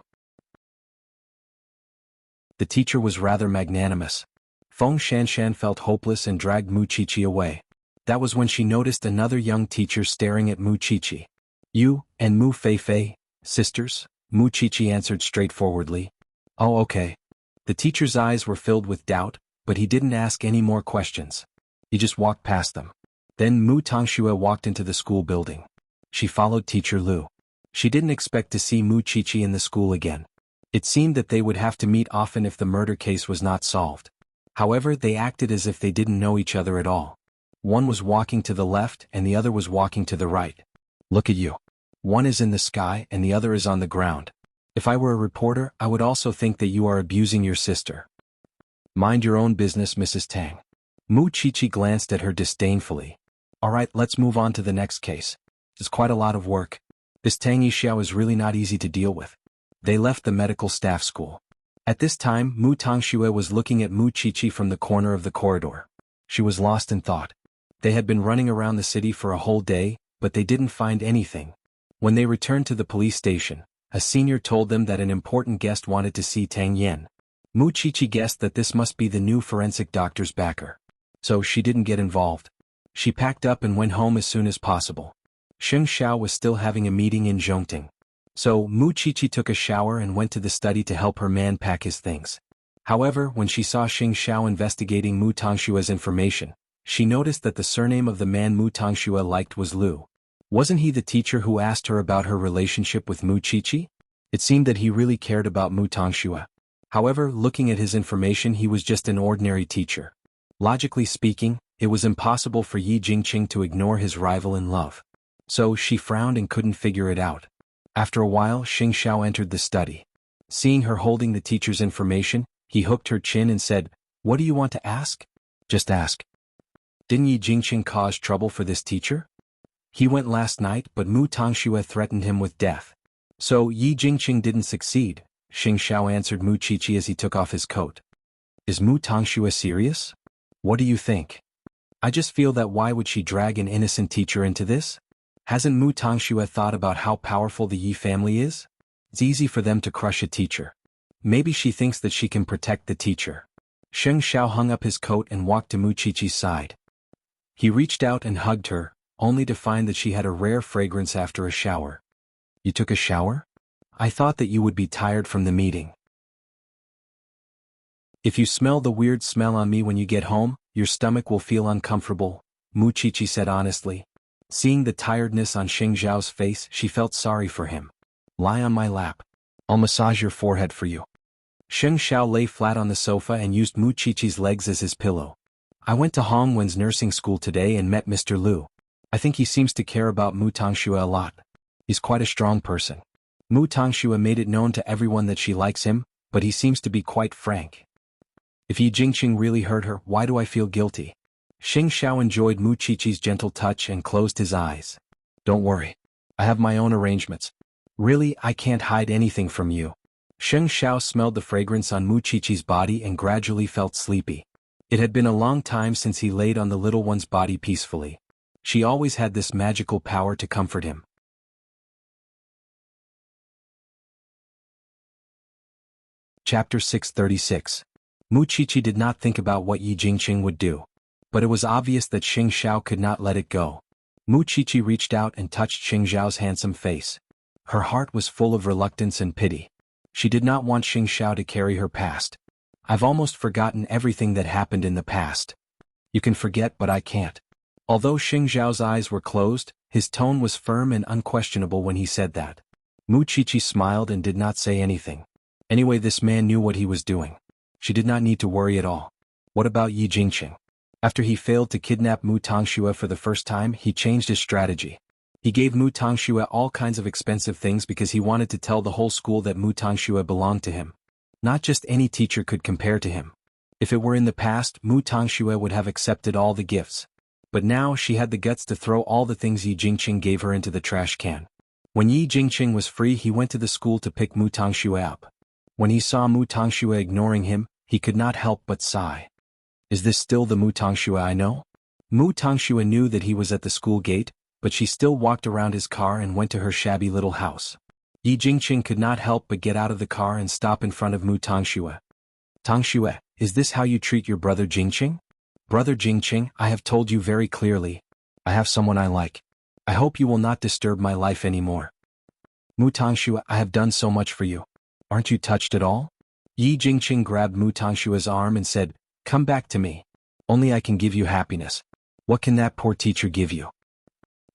The teacher was rather magnanimous. Feng Shanshan felt hopeless and dragged Muchichi away. That was when she noticed another young teacher staring at Muchichi. You, and Mu Feifei, sisters? Muchichi answered straightforwardly. Oh, okay. The teacher's eyes were filled with doubt, but he didn't ask any more questions. He just walked past them. Then Mu Tongxue walked into the school building. She followed Teacher Lu. She didn't expect to see Muchichi in the school again. It seemed that they would have to meet often if the murder case was not solved. However, they acted as if they didn't know each other at all. One was walking to the left and the other was walking to the right. Look at you. One is in the sky and the other is on the ground. If I were a reporter, I would also think that you are abusing your sister. Mind your own business, Mrs. Tang. Muchichi glanced at her disdainfully. Alright, let's move on to the next case. It's quite a lot of work. This Tang Yixiao is really not easy to deal with. They left the medical staff school. At this time, Mu Tongxue was looking at Muchichi from the corner of the corridor. She was lost in thought. They had been running around the city for a whole day, but they didn't find anything. When they returned to the police station, a senior told them that an important guest wanted to see Tang Yin. Muchichi guessed that this must be the new forensic doctor's backer. So she didn't get involved. She packed up and went home as soon as possible. Xing Xiao was still having a meeting in Zhongting. So Muchichi took a shower and went to the study to help her man pack his things. However, when she saw Xing Xiao investigating Mu Tongshue's information, she noticed that the surname of the man Mu Tongxue liked was Lu. Wasn't he the teacher who asked her about her relationship with Muchichi? It seemed that he really cared about Mu Tongxue. However, looking at his information, he was just an ordinary teacher. Logically speaking, it was impossible for Yi Jingqing to ignore his rival in love. So she frowned and couldn't figure it out. After a while, Xing Xiao entered the study. Seeing her holding the teacher's information, he hooked her chin and said, "What do you want to ask?" Just ask. Didn't Yi Jingqing cause trouble for this teacher? He went last night, but Mu Tongxue threatened him with death. So Yi Jingqing didn't succeed, Xing Xiao answered Mu Qiqi as he took off his coat. Is Mu Tongxue serious? What do you think? I just feel that why would she drag an innocent teacher into this? Hasn't Mu Tongxue thought about how powerful the Yi family is? It's easy for them to crush a teacher. Maybe she thinks that she can protect the teacher. Xing Xiao hung up his coat and walked to Mu Qiqi's side. He reached out and hugged her, only to find that she had a rare fragrance after a shower. You took a shower? I thought that you would be tired from the meeting. If you smell the weird smell on me when you get home, your stomach will feel uncomfortable, Mu Qiqi said honestly. Seeing the tiredness on Xing Xiao's face, she felt sorry for him. Lie on my lap. I'll massage your forehead for you. Xing Xiao lay flat on the sofa and used Mu Qiqi's legs as his pillow. I went to Hong Wen's nursing school today and met Mr. Lu. I think he seems to care about Mu Tongxue a lot. He's quite a strong person. Mu Tongxue made it known to everyone that she likes him, but he seems to be quite frank. If Yi Jingqing really hurt her, why do I feel guilty? Xing Xiao enjoyed Mu Qiqi's gentle touch and closed his eyes. Don't worry. I have my own arrangements. Really, I can't hide anything from you. Xing Xiao smelled the fragrance on Mu Qiqi's body and gradually felt sleepy. It had been a long time since he laid on the little one's body peacefully. She always had this magical power to comfort him. Chapter 636. Mu Qiqi did not think about what Yi Jingqing would do. But it was obvious that Xing Xiao could not let it go. Mu Qiqi reached out and touched Xing Xiao's handsome face. Her heart was full of reluctance and pity. She did not want Xing Xiao to carry her past. I've almost forgotten everything that happened in the past. You can forget, but I can't. Although Xing Xiao's eyes were closed, his tone was firm and unquestionable when he said that. Mu Qiqi smiled and did not say anything. Anyway, this man knew what he was doing. She did not need to worry at all. What about Yi Jingqing? After he failed to kidnap Mu Tongxue for the first time, he changed his strategy. He gave Mu Tongxue all kinds of expensive things because he wanted to tell the whole school that Mu Tongxue belonged to him. Not just any teacher could compare to him. If it were in the past, Mu Tongxue would have accepted all the gifts. But now she had the guts to throw all the things Yi Jingqing gave her into the trash can. When Yi Jingqing was free, he went to the school to pick Mu Tongxue up. When he saw Mu Tongxue ignoring him, he could not help but sigh. Is this still the Mu Tongxue I know? Mu Tongxue knew that he was at the school gate, but she still walked around his car and went to her shabby little house. Yi Jingqing could not help but get out of the car and stop in front of Mu Tongxue. Tongxue, is this how you treat your brother Jingqing? Brother Jingqing, I have told you very clearly. I have someone I like. I hope you will not disturb my life anymore. Mu Tongxue, I have done so much for you. Aren't you touched at all? Yi Jingqing grabbed Mu Tongshua's arm and said, Come back to me. Only I can give you happiness. What can that poor teacher give you?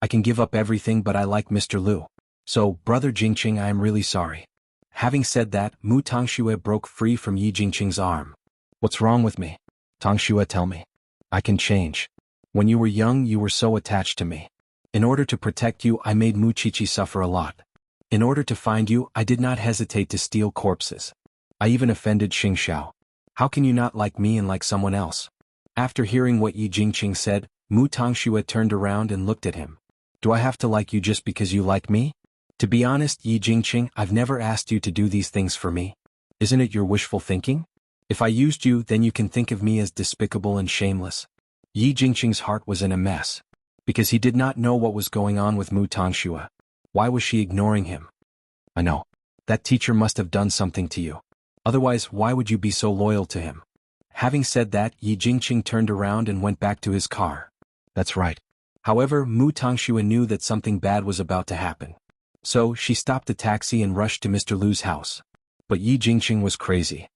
I can give up everything, but I like Mr. Lu. So, Brother Jingqing, I am really sorry. Having said that, Mu Tongxue broke free from Yi Jingqing's arm. What's wrong with me? Tongxue, tell me. I can change. When you were young, you were so attached to me. In order to protect you, I made Mu Qiqi suffer a lot. In order to find you, I did not hesitate to steal corpses. I even offended Xing Xiao. How can you not like me and like someone else? After hearing what Yi Jingqing said, Mu Tongxue turned around and looked at him. Do I have to like you just because you like me? To be honest, Yi Jingqing, I've never asked you to do these things for me. Isn't it your wishful thinking? If I used you, then you can think of me as despicable and shameless. Yi Jingqing's heart was in a mess. Because he did not know what was going on with Mu Tongxue. Why was she ignoring him? I know. That teacher must have done something to you. Otherwise, why would you be so loyal to him? Having said that, Yi Jingqing turned around and went back to his car. That's right. However, Mu Tongxue knew that something bad was about to happen. So, she stopped the taxi and rushed to Mr. Lu's house. But Yi Jingqing was crazy.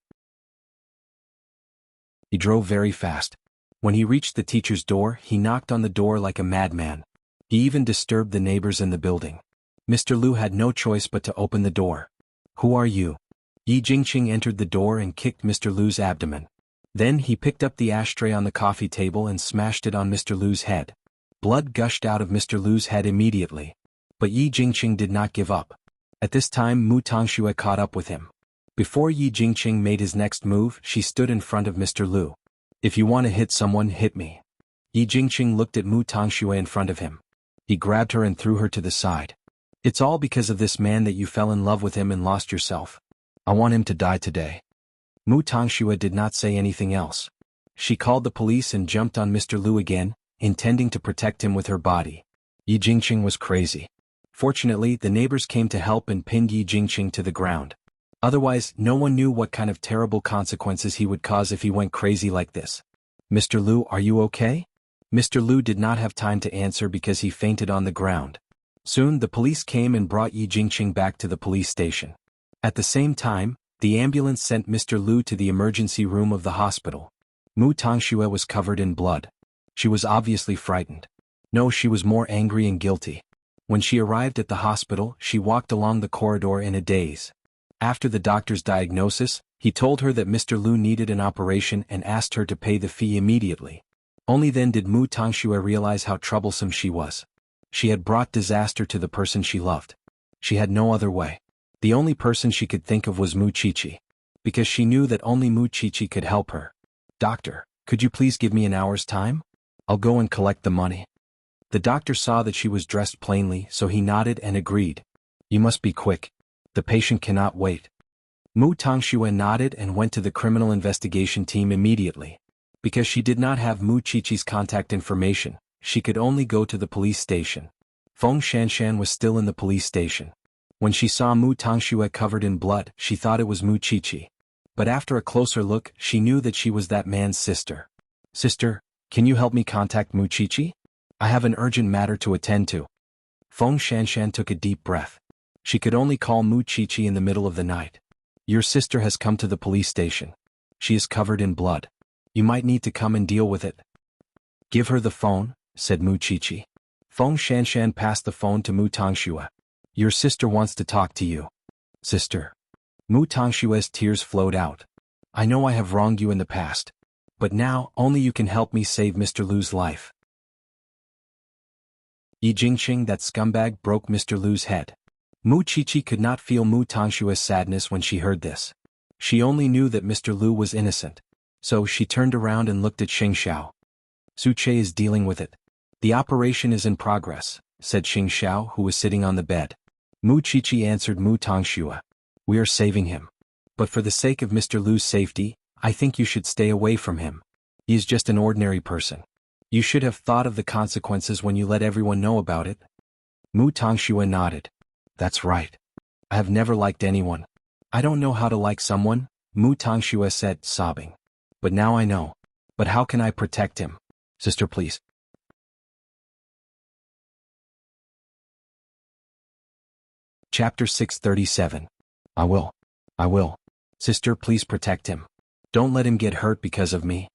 He drove very fast. When he reached the teacher's door, he knocked on the door like a madman. He even disturbed the neighbors in the building. Mr. Lu had no choice but to open the door. Who are you? Yi Jingqing entered the door and kicked Mr. Lu's abdomen. Then he picked up the ashtray on the coffee table and smashed it on Mr. Lu's head. Blood gushed out of Mr. Lu's head immediately. But Yi Jingqing did not give up. At this time, Mu Tongxue caught up with him. Before Yi Jingqing made his next move, she stood in front of Mr. Lu. If you want to hit someone, hit me. Yi Jingqing looked at Mu Tongxue in front of him. He grabbed her and threw her to the side. It's all because of this man that you fell in love with him and lost yourself. I want him to die today. Mu Tongxue did not say anything else. She called the police and jumped on Mr. Lu again, intending to protect him with her body. Yi Jingqing was crazy. Fortunately, the neighbors came to help and pinned Yi Jingqing to the ground. Otherwise, no one knew what kind of terrible consequences he would cause if he went crazy like this. Mr. Lu, are you okay? Mr. Lu did not have time to answer because he fainted on the ground. Soon, the police came and brought Yi Jingqing back to the police station. At the same time, the ambulance sent Mr. Lu to the emergency room of the hospital. Mu Tongxue was covered in blood. She was obviously frightened. No, she was more angry and guilty. When she arrived at the hospital, she walked along the corridor in a daze. After the doctor's diagnosis, he told her that Mr. Lu needed an operation and asked her to pay the fee immediately. Only then did Mu Tongxue realize how troublesome she was. She had brought disaster to the person she loved. She had no other way. The only person she could think of was Mu Qiqi. Because she knew that only Mu Qiqi could help her. Doctor, could you please give me an hour's time? I'll go and collect the money. The doctor saw that she was dressed plainly, so he nodded and agreed. You must be quick. The patient cannot wait. Mu Tongxue nodded and went to the criminal investigation team immediately. Because she did not have Mu Qiqi's contact information, she could only go to the police station. Feng Shanshan was still in the police station. When she saw Mu Tongxue covered in blood, she thought it was Mu Qiqi. But after a closer look, she knew that she was that man's sister. Sister, can you help me contact Mu Qiqi? I have an urgent matter to attend to. Feng Shanshan took a deep breath. She could only call Mu Qiqi in the middle of the night. Your sister has come to the police station. She is covered in blood. You might need to come and deal with it. Give her the phone, said Mu Qiqi. Feng Shanshan passed the phone to Mu Tongxue. Your sister wants to talk to you. Sister. Mu Tongxue's tears flowed out. I know I have wronged you in the past. But now, only you can help me save Mr. Lu's life. Yi Jingqing, that scumbag, broke Mr. Lu's head. Mu Qiqi could not feel Mu Tongxue's sadness when she heard this. She only knew that Mr. Lu was innocent. So she turned around and looked at Xing Xiao. Su Che is dealing with it. The operation is in progress, said Xing Xiao, who was sitting on the bed. Mu Qiqi answered Mu Tongxue. We are saving him. But for the sake of Mr. Lu's safety, I think you should stay away from him. He is just an ordinary person. You should have thought of the consequences when you let everyone know about it. Mu Tongxue nodded. That's right. I have never liked anyone. I don't know how to like someone, Mu Tongxue said, sobbing. But now I know. But how can I protect him? Sister, please. Chapter 637. I will. Sister, please protect him. Don't let him get hurt because of me.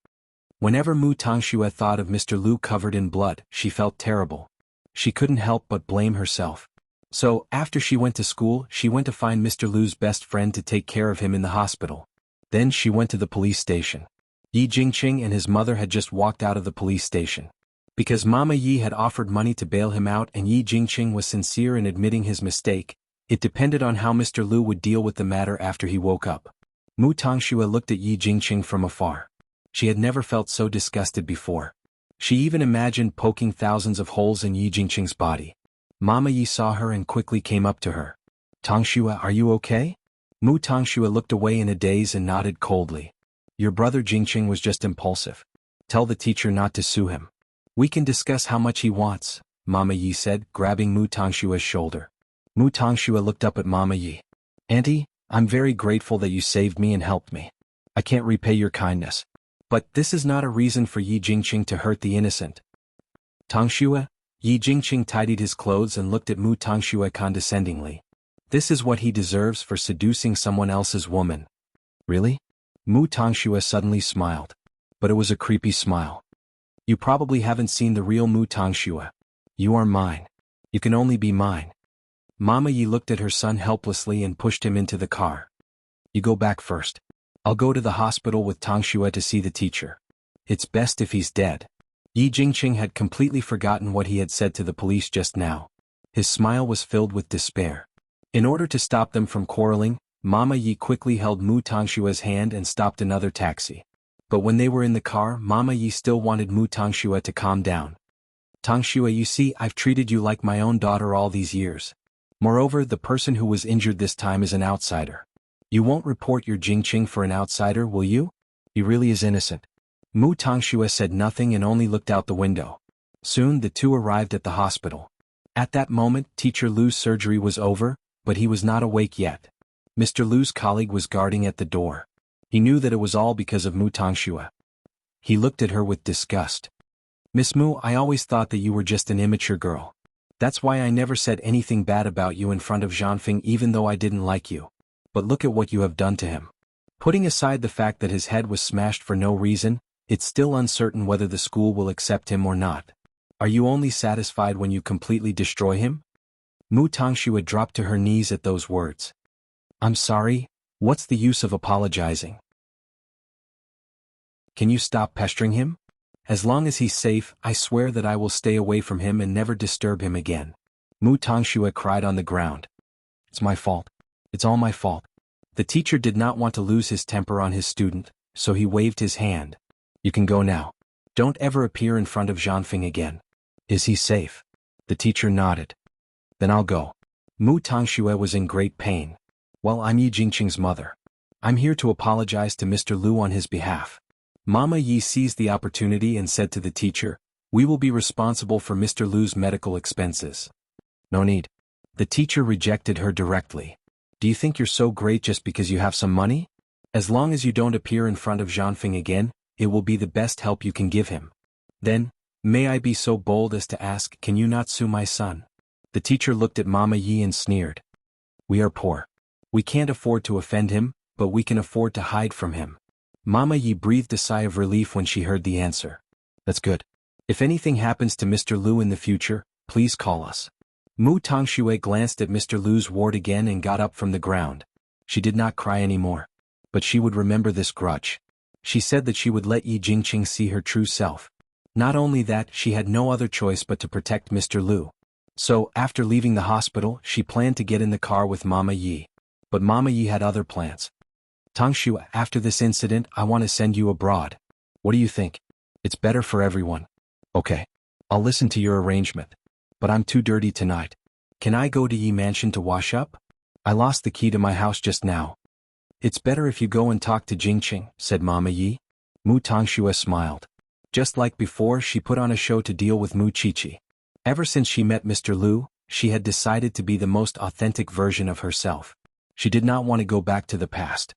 Whenever Mu Tongxue thought of Mr. Lu covered in blood, she felt terrible. She couldn't help but blame herself. So, after she went to school, she went to find Mr. Lu's best friend to take care of him in the hospital. Then she went to the police station. Yi Jingqing and his mother had just walked out of the police station. Because Mama Yi had offered money to bail him out and Yi Jingqing was sincere in admitting his mistake, it depended on how Mr. Lu would deal with the matter after he woke up. Mu Tongxue looked at Yi Jingqing from afar. She had never felt so disgusted before. She even imagined poking thousands of holes in Yi Jingqing's body. Mama Yi saw her and quickly came up to her. Tongxue, are you okay? Mu Tongxue looked away in a daze and nodded coldly. Your brother Jingqing was just impulsive. Tell the teacher not to sue him. We can discuss how much he wants, Mama Yi said, grabbing Mu Tongshue's shoulder. Mu Tongxue looked up at Mama Yi. Auntie, I'm very grateful that you saved me and helped me. I can't repay your kindness. But this is not a reason for Yi Jingqing to hurt the innocent. Tongxue? Yi Jingqing tidied his clothes and looked at Mu Tongxue condescendingly. This is what he deserves for seducing someone else's woman. Really? Mu Tongxue suddenly smiled. But it was a creepy smile. You probably haven't seen the real Mu Tongxue. You are mine. You can only be mine. Mama Yi looked at her son helplessly and pushed him into the car. You go back first. I'll go to the hospital with Tongxue to see the teacher. It's best if he's dead. Yi Jingqing had completely forgotten what he had said to the police just now. His smile was filled with despair. In order to stop them from quarreling, Mama Yi quickly held Mu Tongshue's hand and stopped another taxi. But when they were in the car, Mama Yi still wanted Mu Tangxue to calm down. Tangxue, you see, I've treated you like my own daughter all these years. Moreover, the person who was injured this time is an outsider. You won't report your Jingqing for an outsider, will you? He really is innocent. Mu Tangxue said nothing and only looked out the window. Soon the two arrived at the hospital. At that moment, Teacher Lu's surgery was over, but he was not awake yet. Mr. Lu's colleague was guarding at the door. He knew that it was all because of Mu Tangxue. He looked at her with disgust. Miss Mu, I always thought that you were just an immature girl. That's why I never said anything bad about you in front of Zhanfeng even though I didn't like you. But look at what you have done to him. Putting aside the fact that his head was smashed for no reason, it's still uncertain whether the school will accept him or not. Are you only satisfied when you completely destroy him? Mu Tangxue dropped to her knees at those words. I'm sorry, what's the use of apologizing? Can you stop pestering him? As long as he's safe, I swear that I will stay away from him and never disturb him again. Mu Tangxue cried on the ground. It's my fault. It's all my fault. The teacher did not want to lose his temper on his student, so he waved his hand. You can go now. Don't ever appear in front of Zhanfeng again. Is he safe? The teacher nodded. Then I'll go. Mu Tangxue was in great pain. Well, I'm Yi Jingqing's mother. I'm here to apologize to Mr. Lu on his behalf. Mama Yi seized the opportunity and said to the teacher, we will be responsible for Mr. Lu's medical expenses. No need. The teacher rejected her directly. Do you think you're so great just because you have some money? As long as you don't appear in front of Zhanfeng again, it will be the best help you can give him. Then, may I be so bold as to ask, can you not sue my son? The teacher looked at Mama Yi and sneered. We are poor. We can't afford to offend him, but we can afford to hide from him. Mama Yi breathed a sigh of relief when she heard the answer. That's good. If anything happens to Mr. Lu in the future, please call us. Mu Tangxue glanced at Mr. Lu's ward again and got up from the ground. She did not cry anymore. But she would remember this grudge. She said that she would let Yi Jingqing see her true self. Not only that, she had no other choice but to protect Mr. Lu. So, after leaving the hospital, she planned to get in the car with Mama Yi. But Mama Yi had other plans. Tangxue, after this incident, I want to send you abroad. What do you think? It's better for everyone. Okay. I'll listen to your arrangement. But I'm too dirty tonight. Can I go to Yi Mansion to wash up? I lost the key to my house just now. It's better if you go and talk to Jingqing, said Mama Yi. Mu Tangxue smiled. Just like before, she put on a show to deal with Mu Qiqi. Ever since she met Mr. Lu, she had decided to be the most authentic version of herself. She did not want to go back to the past.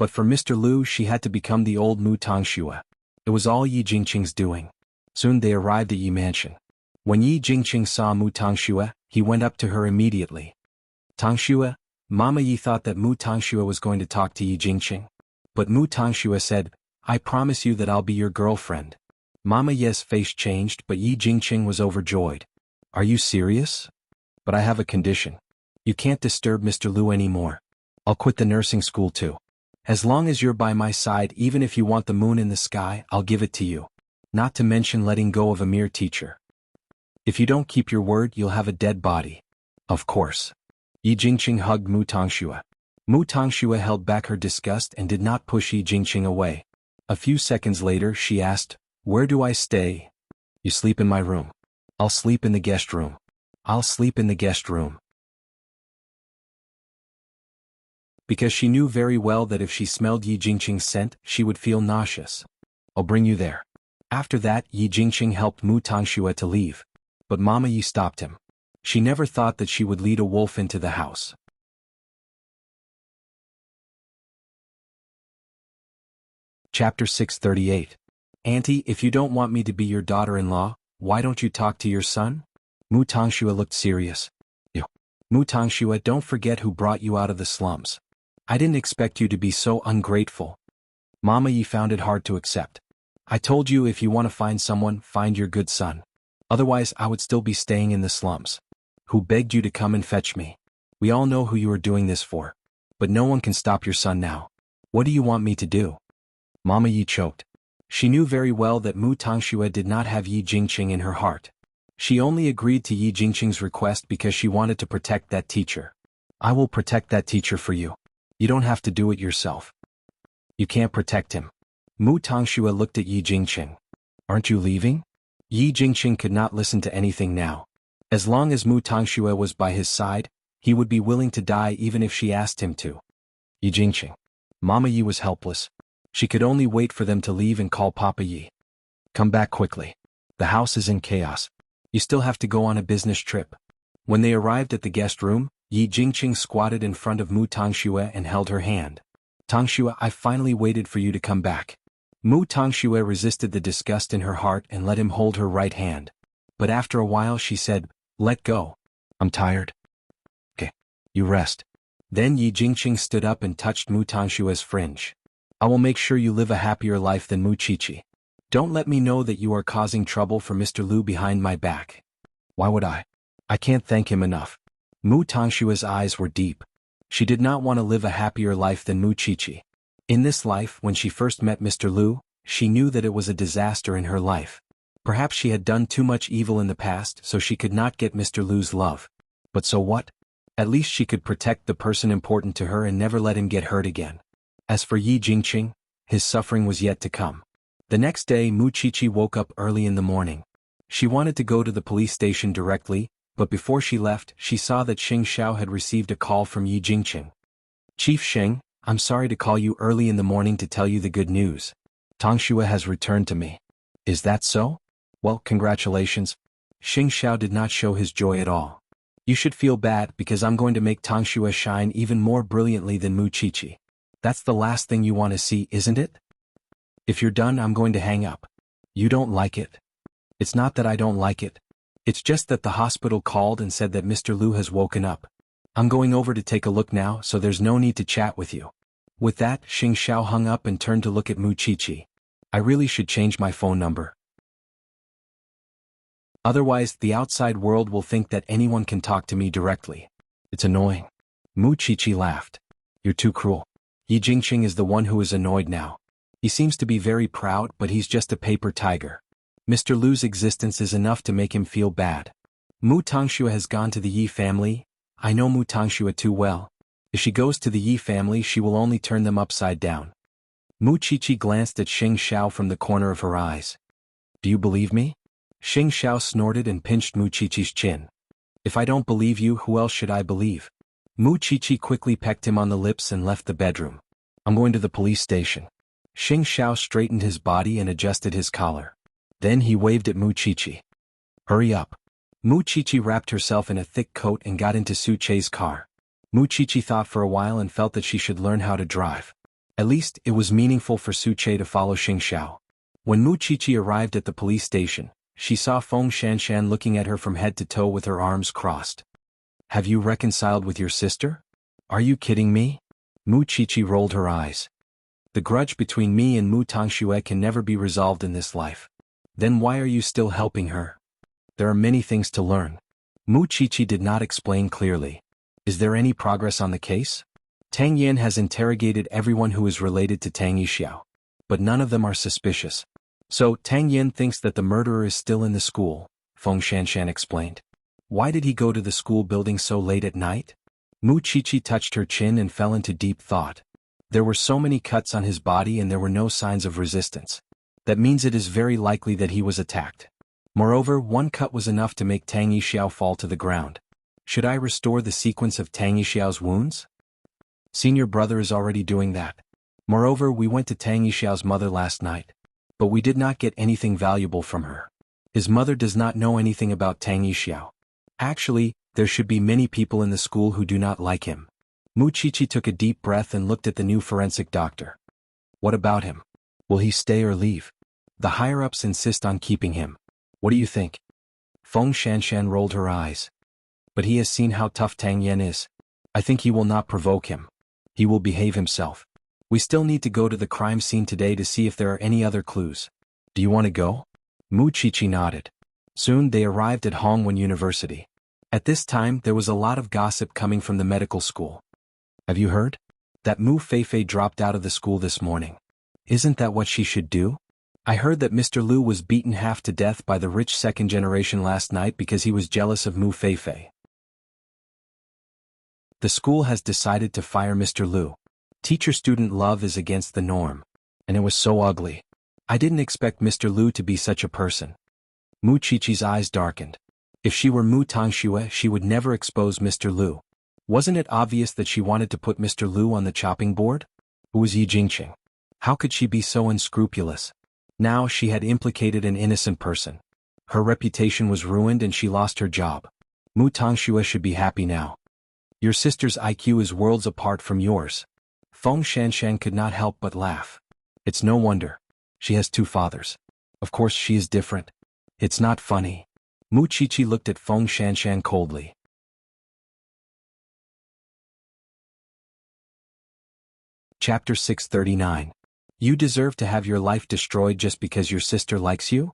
But for Mr. Lu, she had to become the old Mu Tangxue. It was all Yi Jingqing's doing. Soon they arrived at Yi Mansion. When Yi Jingqing saw Mu Tangxue, he went up to her immediately. Tangxue, Mama Yi thought that Mu Tangxue was going to talk to Yi Jingqing. But Mu Tangxue said, I promise you that I'll be your girlfriend. Mama Yi's face changed, but Yi Jingqing was overjoyed. Are you serious? But I have a condition. You can't disturb Mr. Lu anymore. I'll quit the nursing school too. As long as you're by my side, even if you want the moon in the sky, I'll give it to you. Not to mention letting go of a mere teacher. If you don't keep your word, you'll have a dead body. Of course. Yi Jingqing hugged Mu Tangxue. Mu Tangxue held back her disgust and did not push Yi Jingqing away. A few seconds later, she asked, Where do I stay? You sleep in my room. I'll sleep in the guest room. I'll sleep in the guest room. Because she knew very well that if she smelled Yi Jingqing's scent, she would feel nauseous. I'll bring you there. After that, Yi Jingqing helped Mu Tangxue to leave. But Mama Yi stopped him. She never thought that she would lead a wolf into the house. Chapter 638. Auntie, if you don't want me to be your daughter-in-law, why don't you talk to your son? Mu Tangxue looked serious. Mu Tangxue, don't forget who brought you out of the slums. I didn't expect you to be so ungrateful. Mama Yi found it hard to accept. I told you if you want to find someone, find your good son. Otherwise, I would still be staying in the slums. Who begged you to come and fetch me? We all know who you are doing this for. But no one can stop your son now. What do you want me to do? Mama Yi choked. She knew very well that Mu Tangxue did not have Yi Jingqing in her heart. She only agreed to Yi Jingqing's request because she wanted to protect that teacher. I will protect that teacher for you. You don't have to do it yourself. You can't protect him. Mu Tongxue looked at Yi Jingqing. Aren't you leaving? Yi Jingqing could not listen to anything now. As long as Mu Tongxue was by his side, he would be willing to die even if she asked him to. Yi Jingqing. Mama Yi was helpless. She could only wait for them to leave and call Papa Yi. Come back quickly. The house is in chaos. You still have to go on a business trip. When they arrived at the guest room, Yi Jingqing squatted in front of Mu Tongxue and held her hand. Tongxue, I finally waited for you to come back. Mu Tongxue resisted the disgust in her heart and let him hold her right hand. But after a while she said, let go. I'm tired. Okay. You rest. Then Yi Jingqing stood up and touched Mu Tongshue's fringe. I will make sure you live a happier life than Mu Qiqi. Don't let me know that you are causing trouble for Mr. Lu behind my back. Why would I? I can't thank him enough. Mu Tongshue's eyes were deep. She did not want to live a happier life than Mu Qiqi. In this life, when she first met Mr. Lu, she knew that it was a disaster in her life. Perhaps she had done too much evil in the past so she could not get Mr. Lu's love. But so what? At least she could protect the person important to her and never let him get hurt again. As for Yi Jingqing, his suffering was yet to come. The next day Mu Qiqi woke up early in the morning. She wanted to go to the police station directly, but before she left she saw that Xing Xiao had received a call from Yi Jingqing. Chief Xing, I'm sorry to call you early in the morning to tell you the good news. Tongxue has returned to me. Is that so? Well, congratulations. Xing Xiao did not show his joy at all. You should feel bad because I'm going to make Tongxue shine even more brilliantly than Mu Qiqi. That's the last thing you want to see, isn't it? If you're done, I'm going to hang up. You don't like it? It's not that I don't like it. It's just that the hospital called and said that Mr. Lu has woken up. I'm going over to take a look now, so there's no need to chat with you. With that, Xing Xiao hung up and turned to look at Mu Qiqi. I really should change my phone number. Otherwise, the outside world will think that anyone can talk to me directly. It's annoying. Mu Qiqi laughed. You're too cruel. Yi Jingqing is the one who is annoyed now. He seems to be very proud, but he's just a paper tiger. Mr. Lu's existence is enough to make him feel bad. Mu Tongxue has gone to the Yi family. I know Mu Tongxue too well. If she goes to the Yi family, she will only turn them upside down. Mu Qiqi glanced at Xing Xiao from the corner of her eyes. Do you believe me? Xing Xiao snorted and pinched Mu Qiqi's chin. If I don't believe you, who else should I believe? Mu Qiqi quickly pecked him on the lips and left the bedroom. I'm going to the police station. Xing Xiao straightened his body and adjusted his collar. Then he waved at Mu Qiqi. Hurry up. Mu Qiqi wrapped herself in a thick coat and got into Su Che's car. Mu Qiqi thought for a while and felt that she should learn how to drive. At least, it was meaningful for Su Che to follow Xing Xiao. When Mu Qiqi arrived at the police station, she saw Feng Shanshan looking at her from head to toe with her arms crossed. Have you reconciled with your sister? Are you kidding me? Mu Qiqi rolled her eyes. The grudge between me and Mu Tongxue can never be resolved in this life. Then why are you still helping her? There are many things to learn. Mu Qiqi did not explain clearly. Is there any progress on the case? Tang Yan has interrogated everyone who is related to Tang Yixiao. But none of them are suspicious. So, Tang Yan thinks that the murderer is still in the school, Feng Shanshan explained. Why did he go to the school building so late at night? Mu Qiqi touched her chin and fell into deep thought. There were so many cuts on his body and there were no signs of resistance. That means it is very likely that he was attacked. Moreover, one cut was enough to make Tang Yixiao fall to the ground. Should I restore the sequence of Tang Yixiao's wounds? Senior brother is already doing that. Moreover, we went to Tang Yixiao's mother last night. But we did not get anything valuable from her. His mother does not know anything about Tang Yixiao. Actually, there should be many people in the school who do not like him. Mu Qiqi took a deep breath and looked at the new forensic doctor. What about him? Will he stay or leave? The higher-ups insist on keeping him. What do you think? Feng Shanshan rolled her eyes. But he has seen how tough Tang Yan is. I think he will not provoke him. He will behave himself. We still need to go to the crime scene today to see if there are any other clues. Do you want to go? Mu Qiqi nodded. Soon they arrived at Hongwen University. At this time there was a lot of gossip coming from the medical school. Have you heard? That Mu Feifei dropped out of the school this morning. Isn't that what she should do? I heard that Mr. Lu was beaten half to death by the rich second generation last night because he was jealous of Mu Feifei. The school has decided to fire Mr. Lu. Teacher-student love is against the norm. and it was so ugly. I didn't expect Mr. Lu to be such a person. Mu Qiqi's eyes darkened. If she were Mu Tangxue, she would never expose Mr. Lu. Wasn't it obvious that she wanted to put Mr. Lu on the chopping board? Who was Yi Jingqing? How could she be so unscrupulous? Now she had implicated an innocent person. Her reputation was ruined and she lost her job. Mu Tangxue should be happy now. Your sister's IQ is worlds apart from yours. Feng Shanshan could not help but laugh. It's no wonder. She has two fathers. Of course she is different. It's not funny. Mu Qiqi looked at Feng Shanshan coldly. Chapter 639. You deserve to have your life destroyed just because your sister likes you?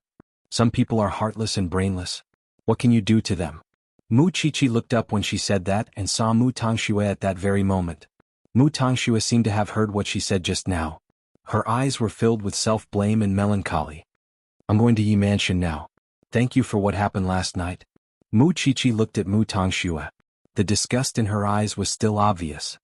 Some people are heartless and brainless. What can you do to them? Mu Qiqi looked up when she said that and saw Mu Tangxue at that very moment. Mu Tangxue seemed to have heard what she said just now. Her eyes were filled with self-blame and melancholy. I'm going to Yi Mansion now. Thank you for what happened last night. Mu Qiqi looked at Mu Tangxue. The disgust in her eyes was still obvious.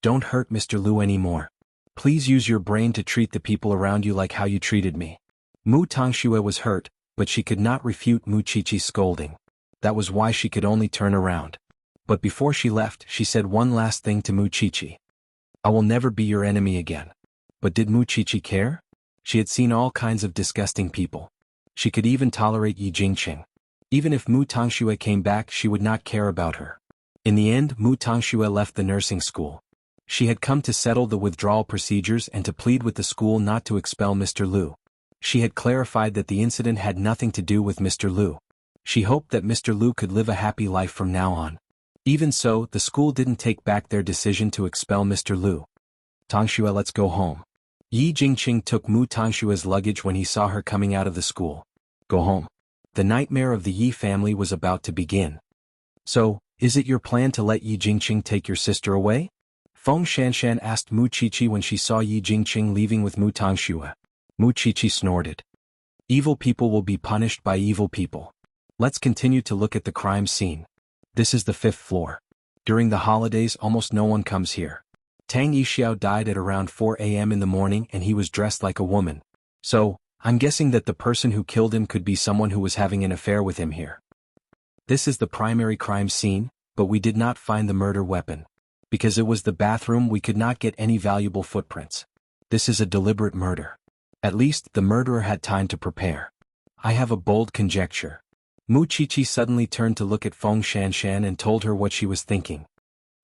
Don't hurt Mr. Lu anymore. Please use your brain to treat the people around you like how you treated me. Mu Tangxue was hurt, but she could not refute Mu Qiqi's scolding. That was why she could only turn around. But before she left, she said one last thing to Mu Qiqi. I will never be your enemy again. But did Mu Qiqi care? She had seen all kinds of disgusting people. She could even tolerate Yi Jingqing. Even if Mu Tangxue came back, she would not care about her. In the end, Mu Tangxue left the nursing school. She had come to settle the withdrawal procedures and to plead with the school not to expel Mr. Lu. She had clarified that the incident had nothing to do with Mr. Lu. She hoped that Mr. Lu could live a happy life from now on. Even so, the school didn't take back their decision to expel Mr. Lu. Tangxue, let's go home. Yi Jingqing took Mu Tangshue's luggage when he saw her coming out of the school. Go home. The nightmare of the Yi family was about to begin. So, is it your plan to let Yi Jingqing take your sister away? Feng Shanshan asked Mu Qiqi when she saw Yi Jingqing leaving with Mu Tangxue. Mu Qiqi snorted. Evil people will be punished by evil people. Let's continue to look at the crime scene. This is the 5th floor. During the holidays, almost no one comes here. Tang Yixiao died at around 4 a.m. in the morning and he was dressed like a woman. So, I'm guessing that the person who killed him could be someone who was having an affair with him here. This is the primary crime scene, but we did not find the murder weapon. Because it was the bathroom, we could not get any valuable footprints. This is a deliberate murder. At least, the murderer had time to prepare. I have a bold conjecture. Mu Qiqi suddenly turned to look at Feng Shanshan and told her what she was thinking.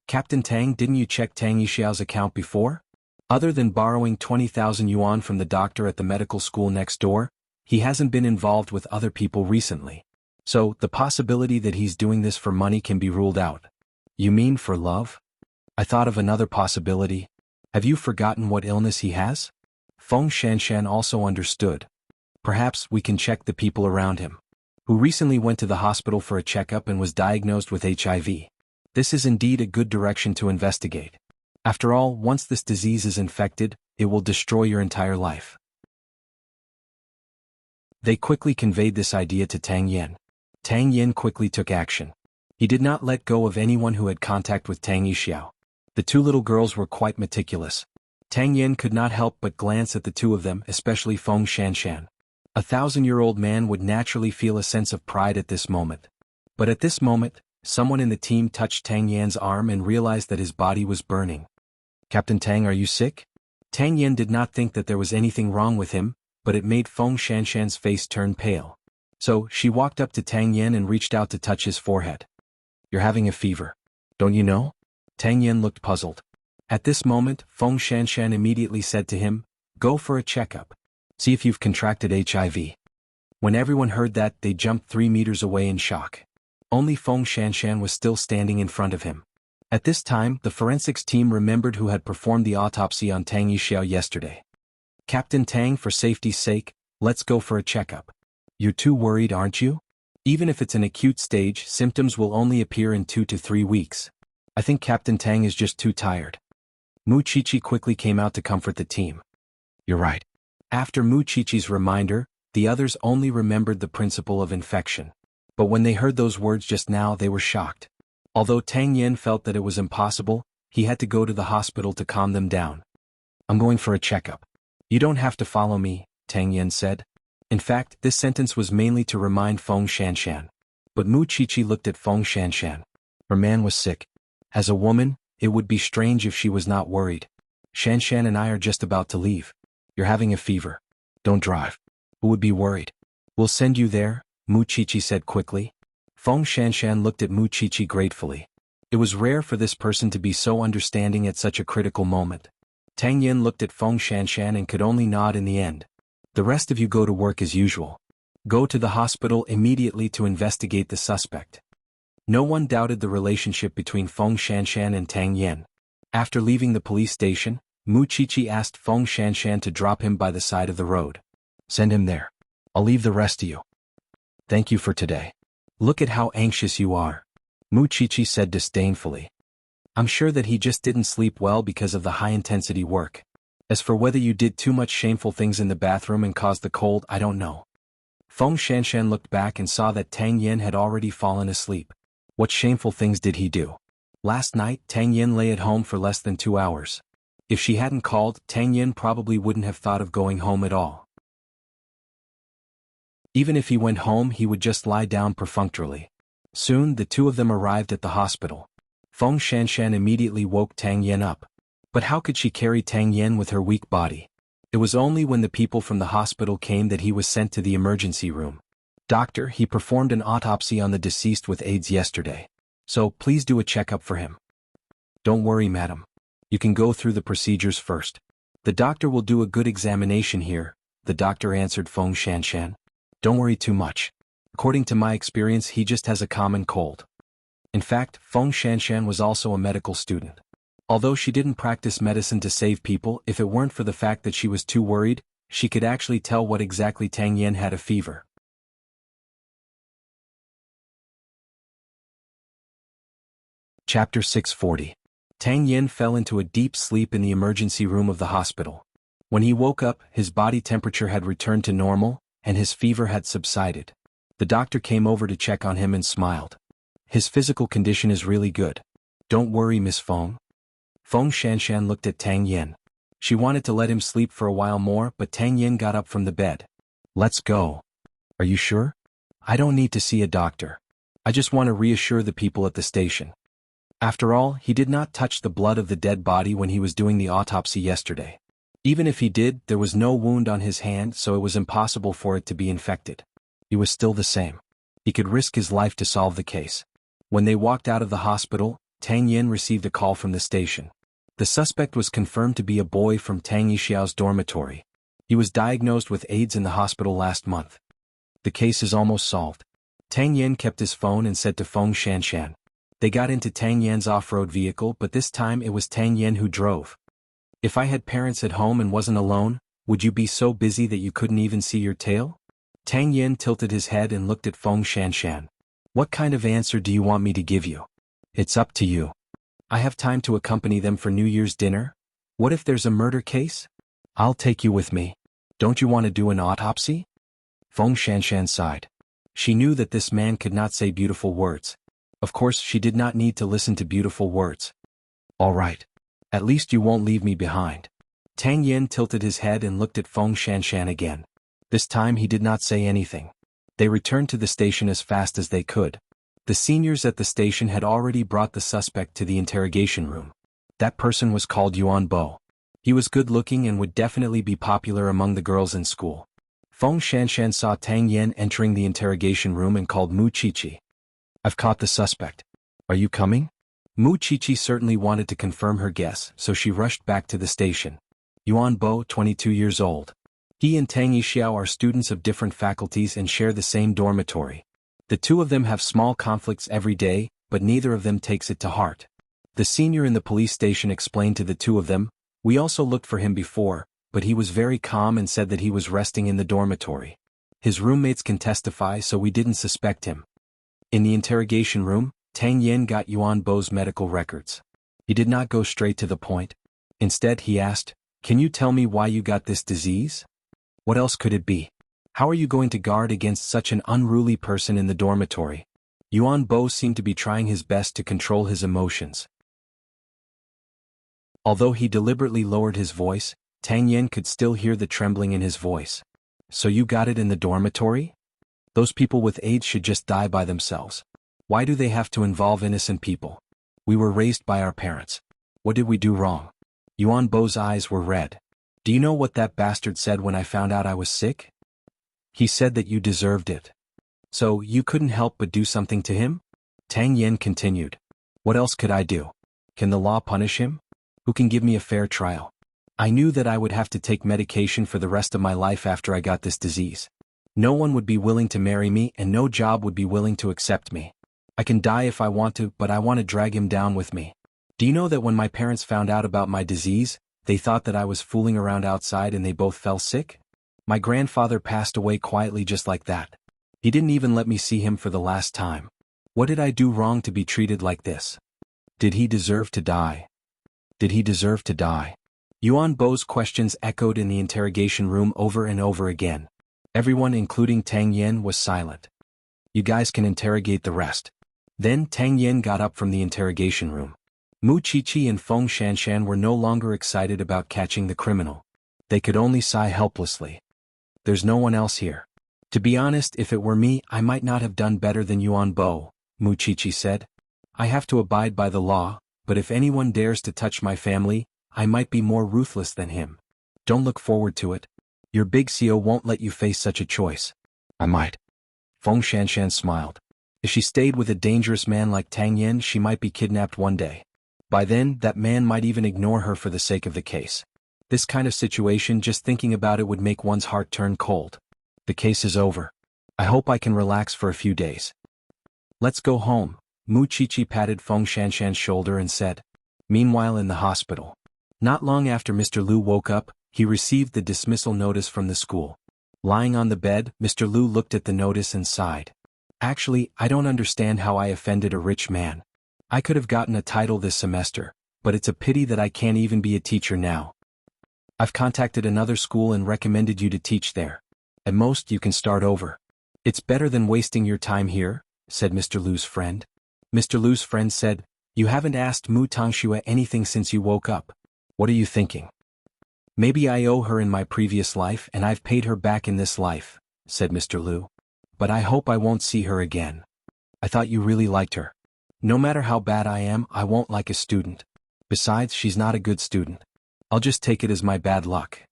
Captain Tang, didn't you check Tang Yixiao's account before? Other than borrowing 20,000 yuan from the doctor at the medical school next door, he hasn't been involved with other people recently. So, the possibility that he's doing this for money can be ruled out. You mean for love? I thought of another possibility. Have you forgotten what illness he has? Feng Shanshan also understood. Perhaps we can check the people around him, who recently went to the hospital for a checkup and was diagnosed with HIV. This is indeed a good direction to investigate. After all, once this disease is infected, it will destroy your entire life. They quickly conveyed this idea to Tang Yen. Tang Yen quickly took action. He did not let go of anyone who had contact with Tang Yixiao. The two little girls were quite meticulous. Tang Yen could not help but glance at the two of them, especially Feng Shanshan. A 1,000-year-old man would naturally feel a sense of pride at this moment. But at this moment, someone in the team touched Tang Yan's arm and realized that his body was burning. Captain Tang, are you sick? Tang Yan did not think that there was anything wrong with him, but it made Feng Shanshan's face turn pale. So, she walked up to Tang Yan and reached out to touch his forehead. You're having a fever. Don't you know? Tang Yan looked puzzled. At this moment, Feng Shanshan immediately said to him, go for a checkup. See if you've contracted HIV. When everyone heard that, they jumped 3 meters away in shock. Only Feng Shanshan was still standing in front of him. At this time, the forensics team remembered who had performed the autopsy on Tang Yixiao yesterday. Captain Tang, for safety's sake, let's go for a checkup. You're too worried, aren't you? Even if it's an acute stage, symptoms will only appear in 2 to 3 weeks. I think Captain Tang is just too tired. Mu Qiqi quickly came out to comfort the team. You're right. After Mu Qiqi's reminder, the others only remembered the principle of infection. But when they heard those words just now, they were shocked. Although Tang Yen felt that it was impossible, he had to go to the hospital to calm them down. I'm going for a checkup. You don't have to follow me, Tang Yen said. In fact, this sentence was mainly to remind Feng Shanshan. But Mu Qiqi looked at Feng Shanshan. Her man was sick. As a woman, it would be strange if she was not worried. Shanshan and I are just about to leave. You're having a fever. Don't drive. Who would be worried? We'll send you there, Mu Qiqi said quickly. Feng Shanshan looked at Mu Qiqi gratefully. It was rare for this person to be so understanding at such a critical moment. Tang Yen looked at Feng Shanshan and could only nod in the end. The rest of you go to work as usual. Go to the hospital immediately to investigate the suspect. No one doubted the relationship between Feng Shanshan and Tang Yen. After leaving the police station, Mu Qiqi asked Feng Shanshan to drop him by the side of the road. Send him there. I'll leave the rest to you. Thank you for today. Look at how anxious you are, Mu Qiqi said disdainfully. I'm sure that he just didn't sleep well because of the high-intensity work. As for whether you did too much shameful things in the bathroom and caused the cold, I don't know. Feng Shanshan looked back and saw that Tang Yen had already fallen asleep. What shameful things did he do? Last night, Tang Yen lay at home for less than 2 hours. If she hadn't called, Tang Yen probably wouldn't have thought of going home at all. Even if he went home, he would just lie down perfunctorily. Soon, the two of them arrived at the hospital. Feng Shanshan immediately woke Tang Yen up. But how could she carry Tang Yen with her weak body? It was only when the people from the hospital came that he was sent to the emergency room. Doctor, he performed an autopsy on the deceased with AIDS yesterday. So, please do a checkup for him. Don't worry, madam. You can go through the procedures first. The doctor will do a good examination here, the doctor answered Feng Shanshan. Don't worry too much. According to my experience, he just has a common cold. In fact, Feng Shanshan was also a medical student. Although she didn't practice medicine to save people, if it weren't for the fact that she was too worried, she could actually tell what exactly Tang Yen had a fever. Chapter 640. Tang Yen fell into a deep sleep in the emergency room of the hospital. When he woke up, his body temperature had returned to normal, and his fever had subsided. The doctor came over to check on him and smiled. His physical condition is really good. Don't worry, Miss Feng. Feng Shanshan looked at Tang Yen. She wanted to let him sleep for a while more, but Tang Yen got up from the bed. Let's go. Are you sure? I don't need to see a doctor. I just want to reassure the people at the station. After all, he did not touch the blood of the dead body when he was doing the autopsy yesterday. Even if he did, there was no wound on his hand, so it was impossible for it to be infected. He was still the same. He could risk his life to solve the case. When they walked out of the hospital, Tang Yen received a call from the station. The suspect was confirmed to be a boy from Tang Yixiao's dormitory. He was diagnosed with AIDS in the hospital last month. The case is almost solved. Tang Yen kept his phone and said to Feng Shanshan. They got into Tang Yen's off-road vehicle, but this time it was Tang Yen who drove. If I had parents at home and wasn't alone, would you be so busy that you couldn't even see your tail? Tang Yen tilted his head and looked at Feng Shanshan. What kind of answer do you want me to give you? It's up to you. I have time to accompany them for New Year's dinner? What if there's a murder case? I'll take you with me. Don't you want to do an autopsy? Feng Shanshan sighed. She knew that this man could not say beautiful words. Of course, she did not need to listen to beautiful words. All right. At least you won't leave me behind. Tang Yen tilted his head and looked at Feng Shanshan again. This time he did not say anything. They returned to the station as fast as they could. The seniors at the station had already brought the suspect to the interrogation room. That person was called Yuan Bo. He was good-looking and would definitely be popular among the girls in school. Feng Shanshan saw Tang Yen entering the interrogation room and called Mu Qiqi. I've caught the suspect. Are you coming? Mu Qiqi certainly wanted to confirm her guess, so she rushed back to the station. Yuan Bo, 22 years old. He and Tang Yixiao are students of different faculties and share the same dormitory. The two of them have small conflicts every day, but neither of them takes it to heart. The senior in the police station explained to the two of them, we also looked for him before, but he was very calm and said that he was resting in the dormitory. His roommates can testify, so we didn't suspect him. In the interrogation room, Tang Yen got Yuan Bo's medical records. He did not go straight to the point. Instead, he asked, can you tell me why you got this disease? What else could it be? How are you going to guard against such an unruly person in the dormitory? Yuan Bo seemed to be trying his best to control his emotions. Although he deliberately lowered his voice, Tang Yen could still hear the trembling in his voice. So you got it in the dormitory? Those people with AIDS should just die by themselves. Why do they have to involve innocent people? We were raised by our parents. What did we do wrong? Yuan Bo's eyes were red. Do you know what that bastard said when I found out I was sick? He said that you deserved it. So, you couldn't help but do something to him? Tang Yen continued. What else could I do? Can the law punish him? Who can give me a fair trial? I knew that I would have to take medication for the rest of my life after I got this disease. No one would be willing to marry me and no job would be willing to accept me. I can die if I want to, but I want to drag him down with me. Do you know that when my parents found out about my disease, they thought that I was fooling around outside and they both fell sick? My grandfather passed away quietly just like that. He didn't even let me see him for the last time. What did I do wrong to be treated like this? Did he deserve to die? Did he deserve to die? Yuan Bo's questions echoed in the interrogation room over and over again. Everyone, including Tang Yen, was silent. You guys can interrogate the rest. Then Tang Yen got up from the interrogation room. Mu Qiqi and Feng Shanshan were no longer excited about catching the criminal. They could only sigh helplessly. There's no one else here. To be honest, if it were me, I might not have done better than Yuan Bo, Mu Qiqi said. I have to abide by the law, but if anyone dares to touch my family, I might be more ruthless than him. Don't look forward to it. Your big CEO won't let you face such a choice. I might. Feng Shanshan smiled. If she stayed with a dangerous man like Tang Yen, she might be kidnapped one day. By then, that man might even ignore her for the sake of the case. This kind of situation, just thinking about it would make one's heart turn cold. The case is over. I hope I can relax for a few days. Let's go home, Mu Qiqi patted Feng Shanshan's shoulder and said. Meanwhile in the hospital. Not long after Mr. Lu woke up, he received the dismissal notice from the school. Lying on the bed, Mr. Lu looked at the notice and sighed. Actually, I don't understand how I offended a rich man. I could have gotten a title this semester, but it's a pity that I can't even be a teacher now. I've contacted another school and recommended you to teach there. At most, you can start over. It's better than wasting your time here, said Mr. Lu's friend. Mr. Lu's friend said, You haven't asked Mu Tangxue anything since you woke up. What are you thinking? Maybe I owe her in my previous life and I've paid her back in this life, said Mr. Lu. But I hope I won't see her again. I thought you really liked her. No matter how bad I am, I won't like a student. Besides, she's not a good student. I'll just take it as my bad luck.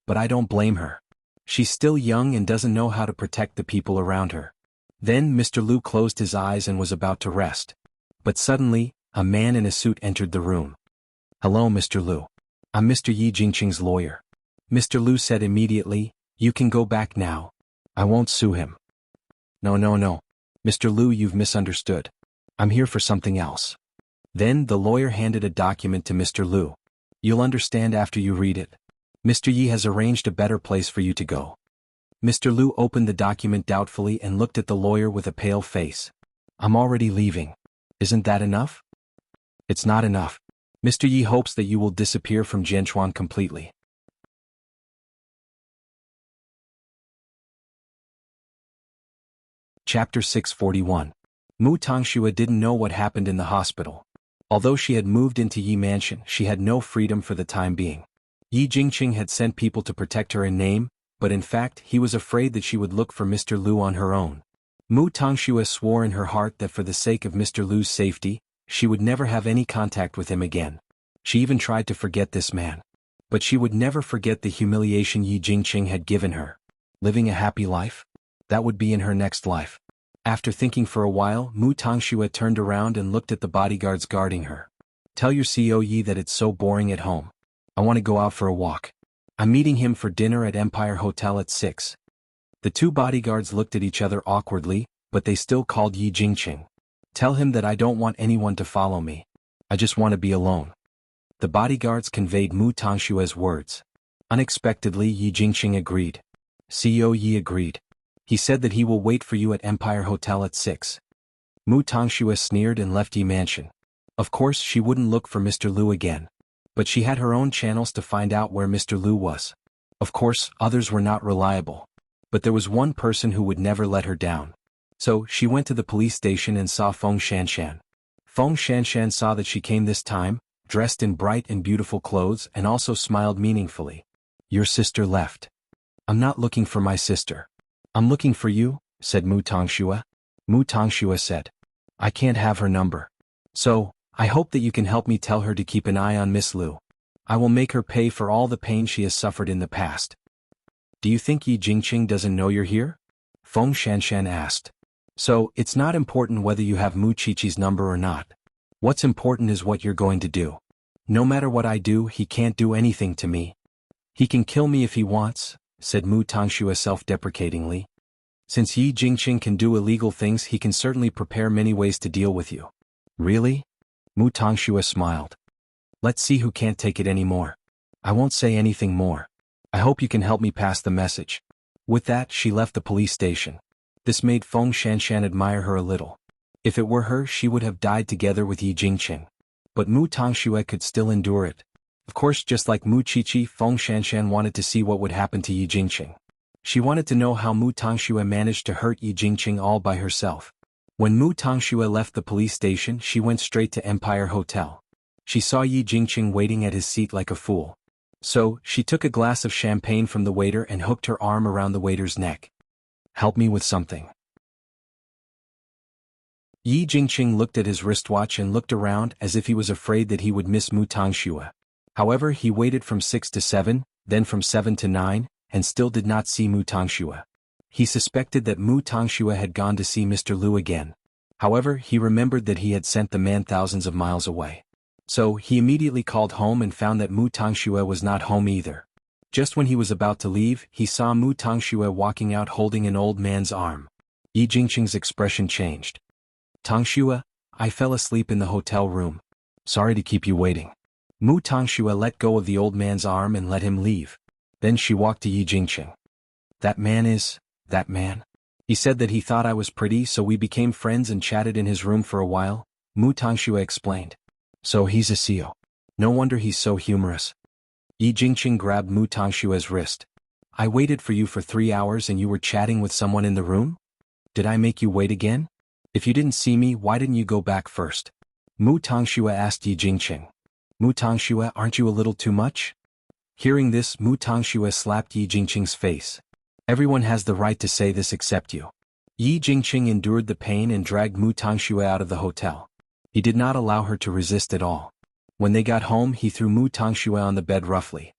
But I don't blame her. She's still young and doesn't know how to protect the people around her. Then Mr. Lu closed his eyes and was about to rest. But suddenly, a man in a suit entered the room. Hello, Mr. Lu. I'm Mr. Yi Jingqing's lawyer. Mr. Lu said immediately, You can go back now. I won't sue him. No. Mr. Lu, you've misunderstood. I'm here for something else. Then the lawyer handed a document to Mr. Lu. You'll understand after you read it. Mr. Yi has arranged a better place for you to go. Mr. Lu opened the document doubtfully and looked at the lawyer with a pale face. I'm already leaving. Isn't that enough? It's not enough. Mr. Yi hopes that you will disappear from Jianchuan completely. Chapter 641. Mu Tangxue didn't know what happened in the hospital. Although she had moved into Yi Mansion, she had no freedom for the time being. Yi Jingqing had sent people to protect her in name, but in fact he was afraid that she would look for Mr. Lu on her own. Mu Tangxue swore in her heart that for the sake of Mr. Lu's safety, she would never have any contact with him again. She even tried to forget this man. But she would never forget the humiliation Yi Jingqing had given her. Living a happy life? That would be in her next life. After thinking for a while, Mu Tangxue turned around and looked at the bodyguards guarding her. Tell your CEO Yi that it's so boring at home. I want to go out for a walk. I'm meeting him for dinner at Empire Hotel at 6. The two bodyguards looked at each other awkwardly, but they still called Yi Jingqing. Tell him that I don't want anyone to follow me. I just want to be alone. The bodyguards conveyed Mu Tangshue's words. Unexpectedly, Yi Jingqing agreed. CEO Yi agreed. He said that he will wait for you at Empire Hotel at 6. Mu Tangxue sneered and left Yi Mansion. Of course, she wouldn't look for Mr. Lu again. But she had her own channels to find out where Mr. Lu was. Of course, others were not reliable. But there was one person who would never let her down. So, she went to the police station and saw Feng Shanshan. Feng Shanshan saw that she came this time, dressed in bright and beautiful clothes, and also smiled meaningfully. Your sister left. I'm not looking for my sister. I'm looking for you, said Mu Tongxue. Mu Tongxue said, I can't have her number. So, I hope that you can help me tell her to keep an eye on Miss Lu. I will make her pay for all the pain she has suffered in the past. Do you think Yi Jingqing doesn't know you're here? Feng Shanshan asked. So, it's not important whether you have Mu Qiqi's number or not. What's important is what you're going to do. No matter what I do, he can't do anything to me. He can kill me if he wants, said Mu Tongxue self-deprecatingly. Since Yi Jingqing can do illegal things, he can certainly prepare many ways to deal with you. Really? Mu Tongxue smiled. Let's see who can't take it anymore. I won't say anything more. I hope you can help me pass the message. With that, she left the police station. This made Feng Shanshan admire her a little. If it were her, she would have died together with Yi Jingqing. But Mu Tongxue could still endure it. Of course, just like Mu Qiqi, Feng Shanshan wanted to see what would happen to Yi Jingqing. She wanted to know how Mu Tongxue managed to hurt Yi Jingqing all by herself. When Mu Tongxue left the police station, she went straight to Empire Hotel. She saw Yi Jingqing waiting at his seat like a fool. So, she took a glass of champagne from the waiter and hooked her arm around the waiter's neck. Help me with something. Yi Jingqing looked at his wristwatch and looked around as if he was afraid that he would miss Mu Tongxue. However, he waited from 6 to 7, then from 7 to 9, and still did not see Mu Tongxue. He suspected that Mu Tongxue had gone to see Mr. Lu again. However, he remembered that he had sent the man thousands of miles away. So, he immediately called home and found that Mu Tongxue was not home either. Just when he was about to leave, he saw Mu Tongxue walking out holding an old man's arm. Yi Jingqing's expression changed. Tongxue, I fell asleep in the hotel room. Sorry to keep you waiting. Mu Tongxue let go of the old man's arm and let him leave. Then she walked to Yi Jingqing. That man? He said that he thought I was pretty, so we became friends and chatted in his room for a while, Mu Tongxue explained. So he's a CEO. No wonder he's so humorous. Yi Jingqing grabbed Mu Tongshue's wrist. I waited for you for 3 hours and you were chatting with someone in the room? Did I make you wait again? If you didn't see me, why didn't you go back first? Mu Tongxue asked Yi Jingqing. Mu Tongxue, aren't you a little too much? Hearing this, Mu Tongxue slapped Yi Jingqing's face. Everyone has the right to say this except you. Yi Jingqing endured the pain and dragged Mu Tongxue out of the hotel. He did not allow her to resist at all. When they got home, he threw Mu Tongxue on the bed roughly.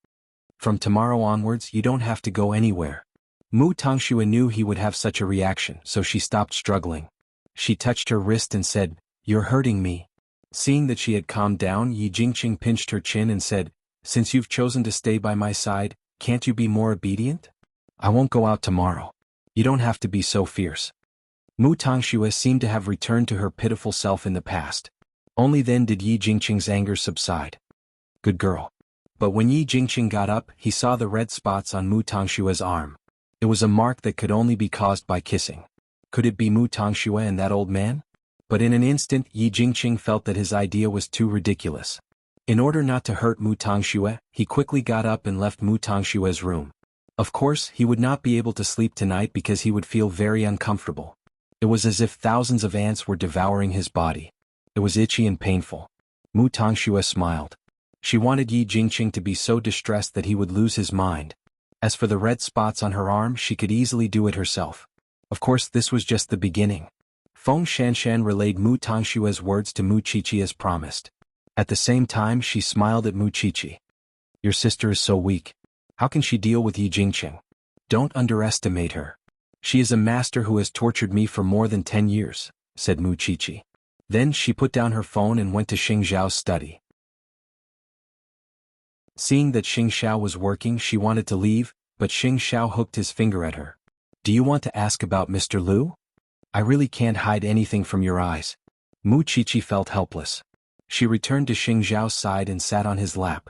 From tomorrow onwards, you don't have to go anywhere. Mu Tongxue knew he would have such a reaction, so she stopped struggling. She touched her wrist and said, You're hurting me. Seeing that she had calmed down, Yi Jingqing pinched her chin and said, Since you've chosen to stay by my side, can't you be more obedient? I won't go out tomorrow. You don't have to be so fierce. Mu Tongxue seemed to have returned to her pitiful self in the past. Only then did Yi Jingqing's anger subside. Good girl. But when Yi Jingqing got up, he saw the red spots on Mu Tongshue's arm. It was a mark that could only be caused by kissing. Could it be Mu Tongxue and that old man? But in an instant, Yi Jingqing felt that his idea was too ridiculous. In order not to hurt Mu Tongxue, he quickly got up and left Mu Tongshue's room. Of course, he would not be able to sleep tonight because he would feel very uncomfortable. It was as if thousands of ants were devouring his body. It was itchy and painful. Mu Tongxue smiled. She wanted Yi Jingqing to be so distressed that he would lose his mind. As for the red spots on her arm, she could easily do it herself. Of course, this was just the beginning. Feng Shanshan relayed Mu Tongshue's words to Mu Qiqi as promised. At the same time, she smiled at Mu Qiqi. Your sister is so weak. How can she deal with Yi Jingqing? Don't underestimate her. She is a master who has tortured me for more than 10 years, said Mu Qiqi. Then she put down her phone and went to Xing Xiao's study. Seeing that Xing Xiao was working, she wanted to leave, but Xing Xiao hooked his finger at her. Do you want to ask about Mr. Lu? I really can't hide anything from your eyes. Mu Qiqi felt helpless. She returned to Xing Xiao's side and sat on his lap.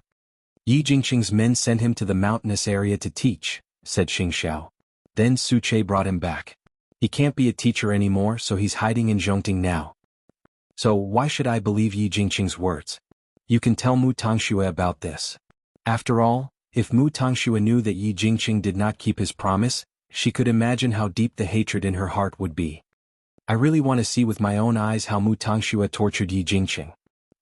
Yi Jingqing's men sent him to the mountainous area to teach, said Xing Xiao. Then Su Che brought him back. He can't be a teacher anymore, so he's hiding in Zhongting now. So why should I believe Yi Jingqing's words? You can tell Mu Tongxue about this. After all, if Mu Tongxue knew that Yi Jingqing did not keep his promise, she could imagine how deep the hatred in her heart would be. I really want to see with my own eyes how Mu Tongxue tortured Yi Jingqing.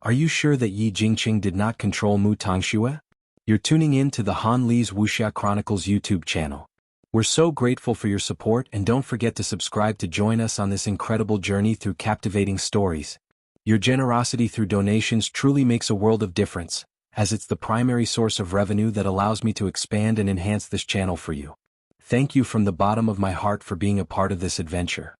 Are you sure that Yi Jingqing did not control Mu Tangxue? You're tuning in to the Han Li's Wuxia Chronicles YouTube channel. We're so grateful for your support, and don't forget to subscribe to join us on this incredible journey through captivating stories. Your generosity through donations truly makes a world of difference, as it's the primary source of revenue that allows me to expand and enhance this channel for you. Thank you from the bottom of my heart for being a part of this adventure.